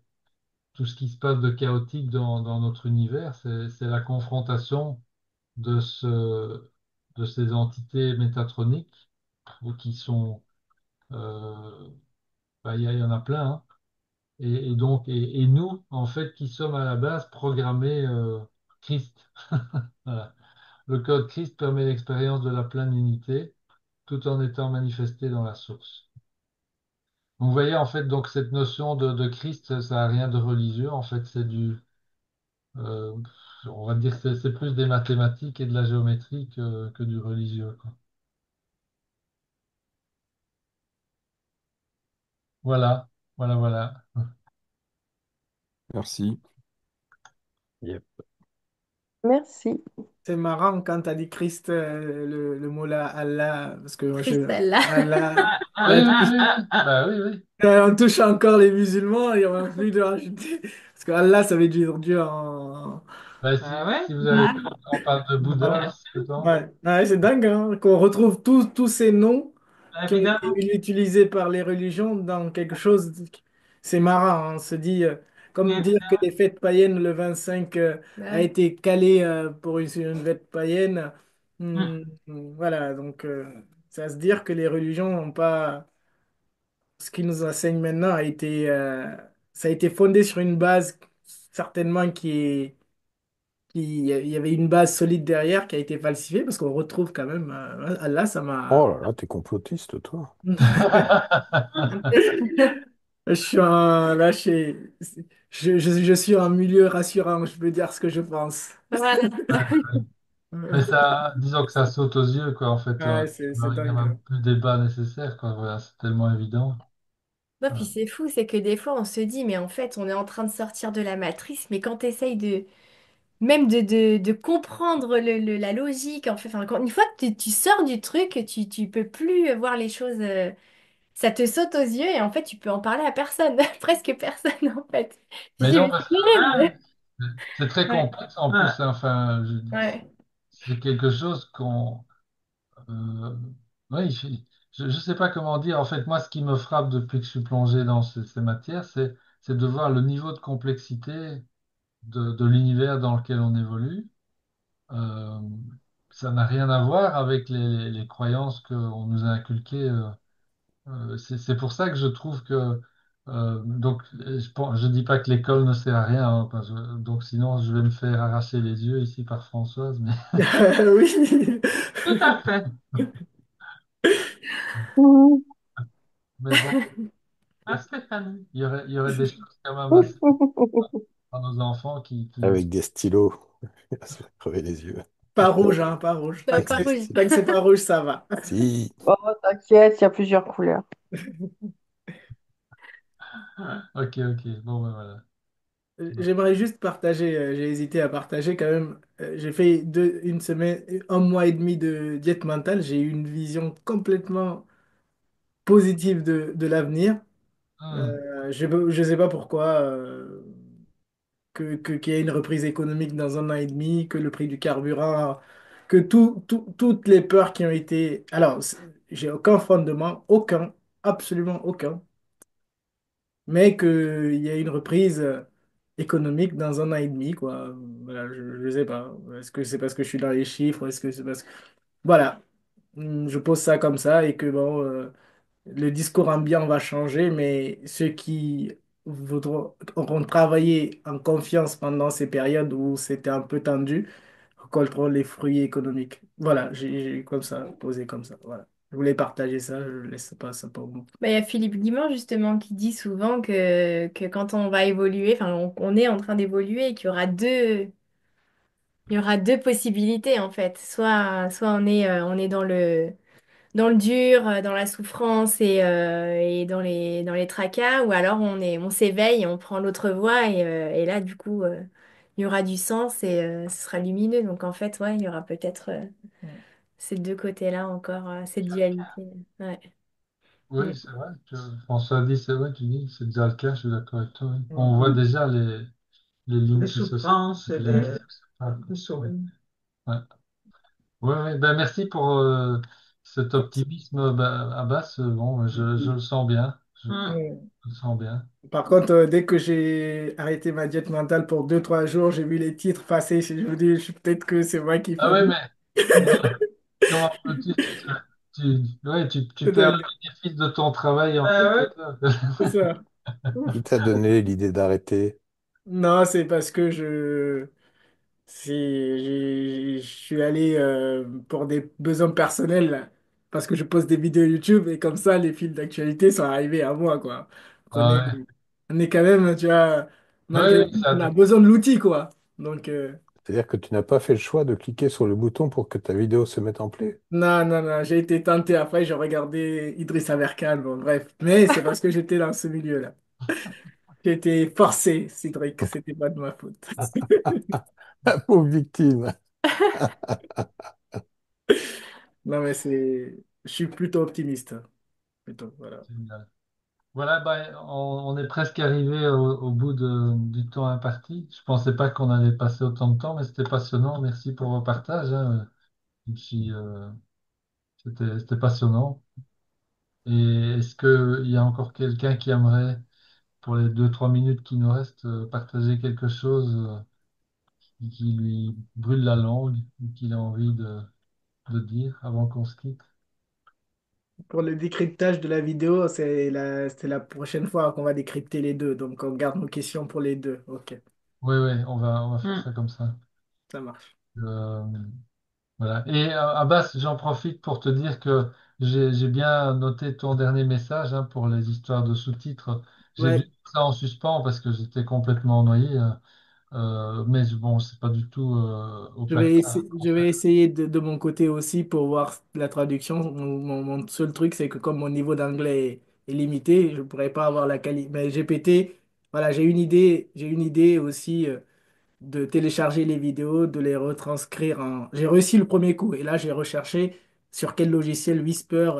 [SPEAKER 1] tout ce qui se passe de chaotique dans notre univers. C'est la confrontation de de ces entités métatroniques qui sont, euh, il y en a plein, hein. Et donc, et nous, en fait, qui sommes à la base programmés Christ. Voilà. Le code Christ permet l'expérience de la pleine unité tout en étant manifesté dans la source. Donc, vous voyez, en fait, donc cette notion de Christ, ça n'a rien de religieux. En fait, euh, on va dire, que c'est plus des mathématiques et de la géométrie que du religieux, quoi. Voilà, voilà.
[SPEAKER 6] Merci.
[SPEAKER 5] Yep.
[SPEAKER 4] Merci.
[SPEAKER 2] C'est marrant quand tu as dit Christ, le mot là, Allah, parce que moi,
[SPEAKER 3] Christelle là.
[SPEAKER 2] Allah,
[SPEAKER 1] Oui,
[SPEAKER 2] ouais,
[SPEAKER 1] oui. Bah oui, oui.
[SPEAKER 2] on touche encore les musulmans, il y aura plus de rajouter. Parce que Allah, ça veut dire Dieu en.
[SPEAKER 1] Bah,
[SPEAKER 7] Ah ouais?
[SPEAKER 1] si vous avez, on parle de Bouddha, c'est ça?
[SPEAKER 2] Ouais, ouais, c'est dingue hein, qu'on retrouve tous ces noms qui ont été
[SPEAKER 7] Évidemment.
[SPEAKER 2] utilisés par les religions dans quelque chose. C'est marrant, hein, on se dit, comme dire que les fêtes païennes, le 25 a
[SPEAKER 3] Ouais.
[SPEAKER 2] été calé pour une fête païenne.
[SPEAKER 7] Hum,
[SPEAKER 2] Voilà, donc ça se dire que les religions n'ont pas. Ce qu'ils nous enseignent maintenant a été, ça a été fondé sur une base certainement il y avait une base solide derrière qui a été falsifiée parce qu'on retrouve quand même. Allah, ça
[SPEAKER 5] Oh
[SPEAKER 2] m'a.
[SPEAKER 5] là là, t'es complotiste, toi.
[SPEAKER 2] Je suis je suis en milieu rassurant, je peux dire ce que je pense.
[SPEAKER 3] Voilà.
[SPEAKER 1] Mais ça, disons que ça saute aux yeux, quoi, en fait.
[SPEAKER 2] Ouais, c'est
[SPEAKER 1] Il n'y a
[SPEAKER 2] dingue,
[SPEAKER 1] même
[SPEAKER 2] hein.
[SPEAKER 1] plus de débat nécessaire, quoi. Voilà, c'est tellement évident.
[SPEAKER 3] Non, puis
[SPEAKER 1] Voilà.
[SPEAKER 3] c'est fou, c'est que des fois on se dit, mais en fait on est en train de sortir de la matrice, mais quand tu essayes même de comprendre la logique, en fait, enfin, une fois que tu sors du truc, tu peux plus voir les choses, ça te saute aux yeux et en fait tu peux en parler à personne, presque personne en fait. Tu te
[SPEAKER 1] Mais
[SPEAKER 3] dis,
[SPEAKER 1] non,
[SPEAKER 3] mais
[SPEAKER 1] parce
[SPEAKER 3] c'est
[SPEAKER 1] que
[SPEAKER 3] horrible.
[SPEAKER 1] c'est très
[SPEAKER 3] Ouais,
[SPEAKER 1] complexe en plus,
[SPEAKER 7] ouais.
[SPEAKER 1] hein. Enfin,
[SPEAKER 3] ouais.
[SPEAKER 1] c'est quelque chose qu'on. Euh, oui, je ne sais pas comment dire. En fait, moi, ce qui me frappe depuis que je suis plongé dans ces matières, c'est de voir le niveau de complexité de l'univers dans lequel on évolue. Euh, Ça n'a rien à voir avec les croyances qu'on nous a inculquées. C'est pour ça que je trouve que je dis pas que l'école ne sert à rien, hein, donc sinon je vais me faire arracher les yeux ici par Françoise,
[SPEAKER 2] Oui.
[SPEAKER 7] Tout à fait.
[SPEAKER 4] Mhm.
[SPEAKER 1] mais bon,
[SPEAKER 7] Ah, Stéphanie.
[SPEAKER 1] il y aurait des choses quand même assez à nos enfants
[SPEAKER 5] Avec des stylos, à se crever les yeux.
[SPEAKER 2] Pas rouge, hein, pas rouge.
[SPEAKER 3] Ça,
[SPEAKER 5] Avec
[SPEAKER 3] pas
[SPEAKER 5] des
[SPEAKER 3] rouge.
[SPEAKER 5] stylos.
[SPEAKER 2] Tant que c'est pas rouge, ça va.
[SPEAKER 5] Si.
[SPEAKER 4] Oh, t'inquiète, il y a plusieurs couleurs.
[SPEAKER 1] ok, bon ben voilà.
[SPEAKER 2] J'aimerais juste partager, j'ai hésité à partager quand même. J'ai fait une semaine, un mois et demi de diète mentale. J'ai eu une vision complètement positive de l'avenir.
[SPEAKER 1] Hmm.
[SPEAKER 2] Je ne sais pas pourquoi, qu'il y ait une reprise économique dans un an et demi, que le prix du carburant, que toutes les peurs qui ont été. Alors, j'ai aucun fondement, aucun, absolument aucun, mais qu'il y ait une reprise économique dans un an et demi, quoi. Voilà, je ne sais pas. Est-ce que c'est parce que je suis dans les chiffres? Est-ce que c'est parce que. Voilà. Je pose ça comme ça et que bon. Le discours ambiant va changer, mais ceux qui auront travaillé en confiance pendant ces périodes où c'était un peu tendu récolteront les fruits économiques. Voilà, j'ai comme ça, posé comme ça. Voilà. Je voulais partager ça, je ne laisse pas ça pour vous.
[SPEAKER 3] Bah, il y a Philippe Guimard justement qui dit souvent que quand on va évoluer, enfin on est en train d'évoluer et qu'il y aura il y aura deux possibilités en fait. Soit on est dans le dur, dans la souffrance et dans les tracas, ou alors on s'éveille et on prend l'autre voie et là du coup il y aura du sens et ce sera lumineux. Donc en fait ouais, il y aura peut-être ces deux côtés-là encore, cette dualité. Ouais. Mm.
[SPEAKER 1] Oui, c'est vrai. François dit, c'est vrai, tu dis, c'est déjà le cas, je suis d'accord avec toi. Oui.
[SPEAKER 2] Mm.
[SPEAKER 1] On voit déjà les lignes
[SPEAKER 7] Les
[SPEAKER 1] qui se
[SPEAKER 7] souffrances et
[SPEAKER 1] les lignes qui se séparent.
[SPEAKER 7] les
[SPEAKER 1] Oui.
[SPEAKER 7] sourires.
[SPEAKER 1] Ouais. Ouais, ouais. Ben, merci pour cet optimisme, ben, Abbas. Bon, je le sens bien.
[SPEAKER 7] Hmm.
[SPEAKER 2] Mm.
[SPEAKER 1] Je le sens bien.
[SPEAKER 2] Par contre, dès que j'ai arrêté ma diète mentale pour 2, 3 jours, j'ai vu les titres passer. Je me dis, peut-être que c'est moi qui
[SPEAKER 1] Ah oui,
[SPEAKER 2] fabule.
[SPEAKER 1] mais comment peux-tu ouais, tu perds le
[SPEAKER 2] Peut-être,
[SPEAKER 1] bénéfice de ton travail en fait,
[SPEAKER 7] Ben
[SPEAKER 1] c'est
[SPEAKER 7] ouais.
[SPEAKER 1] ça.
[SPEAKER 2] c'est ça.
[SPEAKER 5] Qui t'a donné l'idée d'arrêter?
[SPEAKER 2] Non, c'est parce que je suis allé pour des besoins personnels, là. Parce que je poste des vidéos YouTube et comme ça, les fils d'actualité sont arrivés à moi, quoi. Donc,
[SPEAKER 1] Ah ouais.
[SPEAKER 2] on est quand même, tu vois,
[SPEAKER 1] Oui,
[SPEAKER 2] malgré
[SPEAKER 1] oui,
[SPEAKER 2] tout, on a besoin de l'outil, quoi. Donc,
[SPEAKER 5] C'est-à-dire que tu n'as pas fait le choix de cliquer sur le bouton pour que ta vidéo se mette en play.
[SPEAKER 2] non, non, non, j'ai été tenté après, j'ai regardé Idriss Aberkan, bon, bref. Mais c'est parce que j'étais dans ce milieu-là. J'ai été forcé, Cédric, c'était pas de ma faute.
[SPEAKER 5] La pauvre victime.
[SPEAKER 2] Non, mais je suis plutôt optimiste, plutôt, voilà.
[SPEAKER 1] génial. Voilà, ben, on est presque arrivé au bout du temps imparti. Je pensais pas qu'on allait passer autant de temps, mais c'était passionnant. Merci pour vos partages, hein. Et puis, c'était passionnant. Et est-ce qu'il y a encore quelqu'un qui aimerait, pour les 2, 3 minutes qui nous restent, partager quelque chose qui lui brûle la langue ou qu'il a envie de dire avant qu'on se quitte?
[SPEAKER 2] Pour le décryptage de la vidéo, c'est la prochaine fois qu'on va décrypter les deux. Donc, on garde nos questions pour les deux. Ok,
[SPEAKER 1] Oui, oui, on va faire
[SPEAKER 7] Hmm.
[SPEAKER 1] ça comme ça.
[SPEAKER 2] ça marche.
[SPEAKER 1] Euh, voilà. Et Abbas, j'en profite pour te dire que j'ai bien noté ton dernier message hein, pour les histoires de sous-titres. J'ai dû
[SPEAKER 2] Ouais,
[SPEAKER 1] mettre ça en suspens parce que j'étais complètement noyé. Mais bon, c'est pas du tout opaque.
[SPEAKER 2] je vais essayer de mon côté aussi pour voir la traduction. Mon seul truc, c'est que comme mon niveau d'anglais est limité, je ne pourrais pas avoir la qualité. Mais GPT, voilà, j'ai une idée aussi de télécharger les vidéos, de les retranscrire en. J'ai réussi le premier coup et là, j'ai recherché sur quel logiciel Whisper.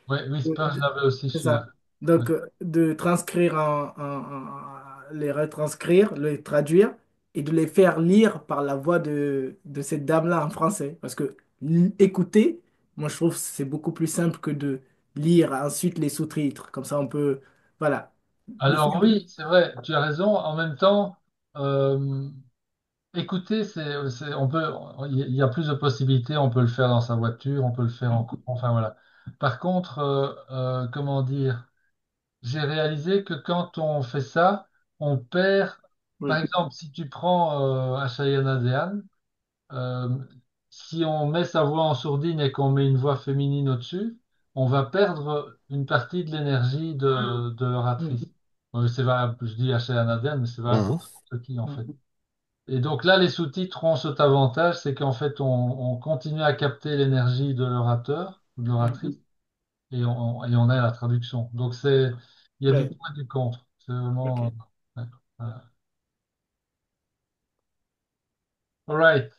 [SPEAKER 1] Oui, Whisper, je l'avais aussi
[SPEAKER 2] C'est
[SPEAKER 1] celui-là.
[SPEAKER 2] ça.
[SPEAKER 1] Ouais.
[SPEAKER 2] Donc, de transcrire les retranscrire, les traduire et de les faire lire par la voix de cette dame-là en français. Parce que écouter, moi, je trouve que c'est beaucoup plus simple que de lire ensuite les sous-titres. Comme ça, on peut, voilà, le faire.
[SPEAKER 1] Alors oui, c'est vrai, tu as raison. En même temps, euh, écouter, il y a plus de possibilités. On peut le faire dans sa voiture, on peut le faire en courant. Enfin voilà. Par contre, comment dire? J'ai réalisé que quand on fait ça, on perd. Par
[SPEAKER 2] Oui.
[SPEAKER 1] exemple, si tu prends Ashayana Zehan, euh, si on met sa voix en sourdine et qu'on met une voix féminine au-dessus, on va perdre une partie de l'énergie
[SPEAKER 7] Hmm.
[SPEAKER 1] de l'oratrice.
[SPEAKER 2] Mhm.
[SPEAKER 1] C'est valable, je dis Ashayana Zehan, mais c'est valable
[SPEAKER 5] Mhm.
[SPEAKER 1] pour n'importe qui en fait.
[SPEAKER 2] Mhm.
[SPEAKER 1] Et donc là, les sous-titres ont cet avantage, c'est qu'en fait, on continue à capter l'énergie de l'orateur ou de
[SPEAKER 2] Mhm.
[SPEAKER 1] l'oratrice et on a la traduction. Donc il y a du
[SPEAKER 2] Ouais.
[SPEAKER 1] pour et du contre. C'est vraiment.
[SPEAKER 2] OK.
[SPEAKER 1] Ouais, voilà. All right.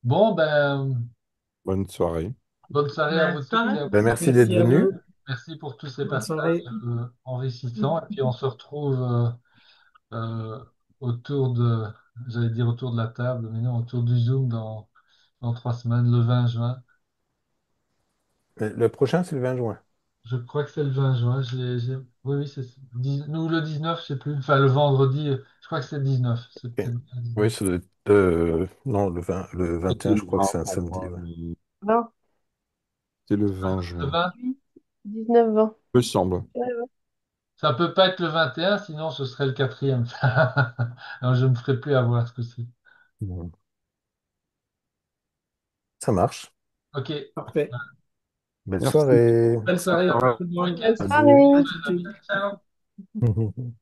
[SPEAKER 1] Bon, ben,
[SPEAKER 6] Bonne soirée.
[SPEAKER 1] bonne soirée à vous
[SPEAKER 7] Bonne
[SPEAKER 1] tous et
[SPEAKER 7] soirée.
[SPEAKER 1] à
[SPEAKER 5] Ben,
[SPEAKER 1] vous.
[SPEAKER 5] merci d'être
[SPEAKER 2] Merci à
[SPEAKER 5] venu.
[SPEAKER 2] vous.
[SPEAKER 1] Merci pour tous ces
[SPEAKER 2] Bonne
[SPEAKER 1] partages
[SPEAKER 2] soirée.
[SPEAKER 1] enrichissants. Et puis on se retrouve euh, autour de, j'allais dire autour de la table, mais non, autour du Zoom dans 3 semaines, le 20 juin.
[SPEAKER 5] Le prochain, c'est le 20 juin.
[SPEAKER 1] Je crois que c'est le 20 juin. Oui, oui, nous le 19, je sais plus. Enfin, le vendredi, je crois que c'est le 19. C'est
[SPEAKER 5] Ok.
[SPEAKER 1] peut-être le 19.
[SPEAKER 5] Oui, non, le
[SPEAKER 6] C'était
[SPEAKER 5] 21, je
[SPEAKER 6] le
[SPEAKER 5] crois que
[SPEAKER 6] 20
[SPEAKER 5] c'est un
[SPEAKER 6] pour
[SPEAKER 5] samedi.
[SPEAKER 6] moi,
[SPEAKER 5] Ouais.
[SPEAKER 6] mais
[SPEAKER 4] 20,
[SPEAKER 6] c'était le 20
[SPEAKER 1] Le
[SPEAKER 6] juin.
[SPEAKER 1] 20?
[SPEAKER 4] 19, 20.
[SPEAKER 6] Me semble.
[SPEAKER 4] Ouais, ouais.
[SPEAKER 1] Ça peut pas être le 21, sinon ce serait le quatrième. Alors, je me ferai plus avoir ce que c'est.
[SPEAKER 5] Bon. Ça marche.
[SPEAKER 1] Ok.
[SPEAKER 2] Parfait.
[SPEAKER 5] Belle
[SPEAKER 6] Merci.
[SPEAKER 5] soirée.
[SPEAKER 2] Belle
[SPEAKER 1] Bonne soirée
[SPEAKER 2] soirée
[SPEAKER 1] à
[SPEAKER 2] à
[SPEAKER 1] vous.
[SPEAKER 2] tout le
[SPEAKER 1] Bon
[SPEAKER 2] monde.
[SPEAKER 1] week-end.
[SPEAKER 4] Bonne
[SPEAKER 5] Salut.
[SPEAKER 4] soirée.
[SPEAKER 2] Merci.
[SPEAKER 1] Ciao.
[SPEAKER 5] Mhm.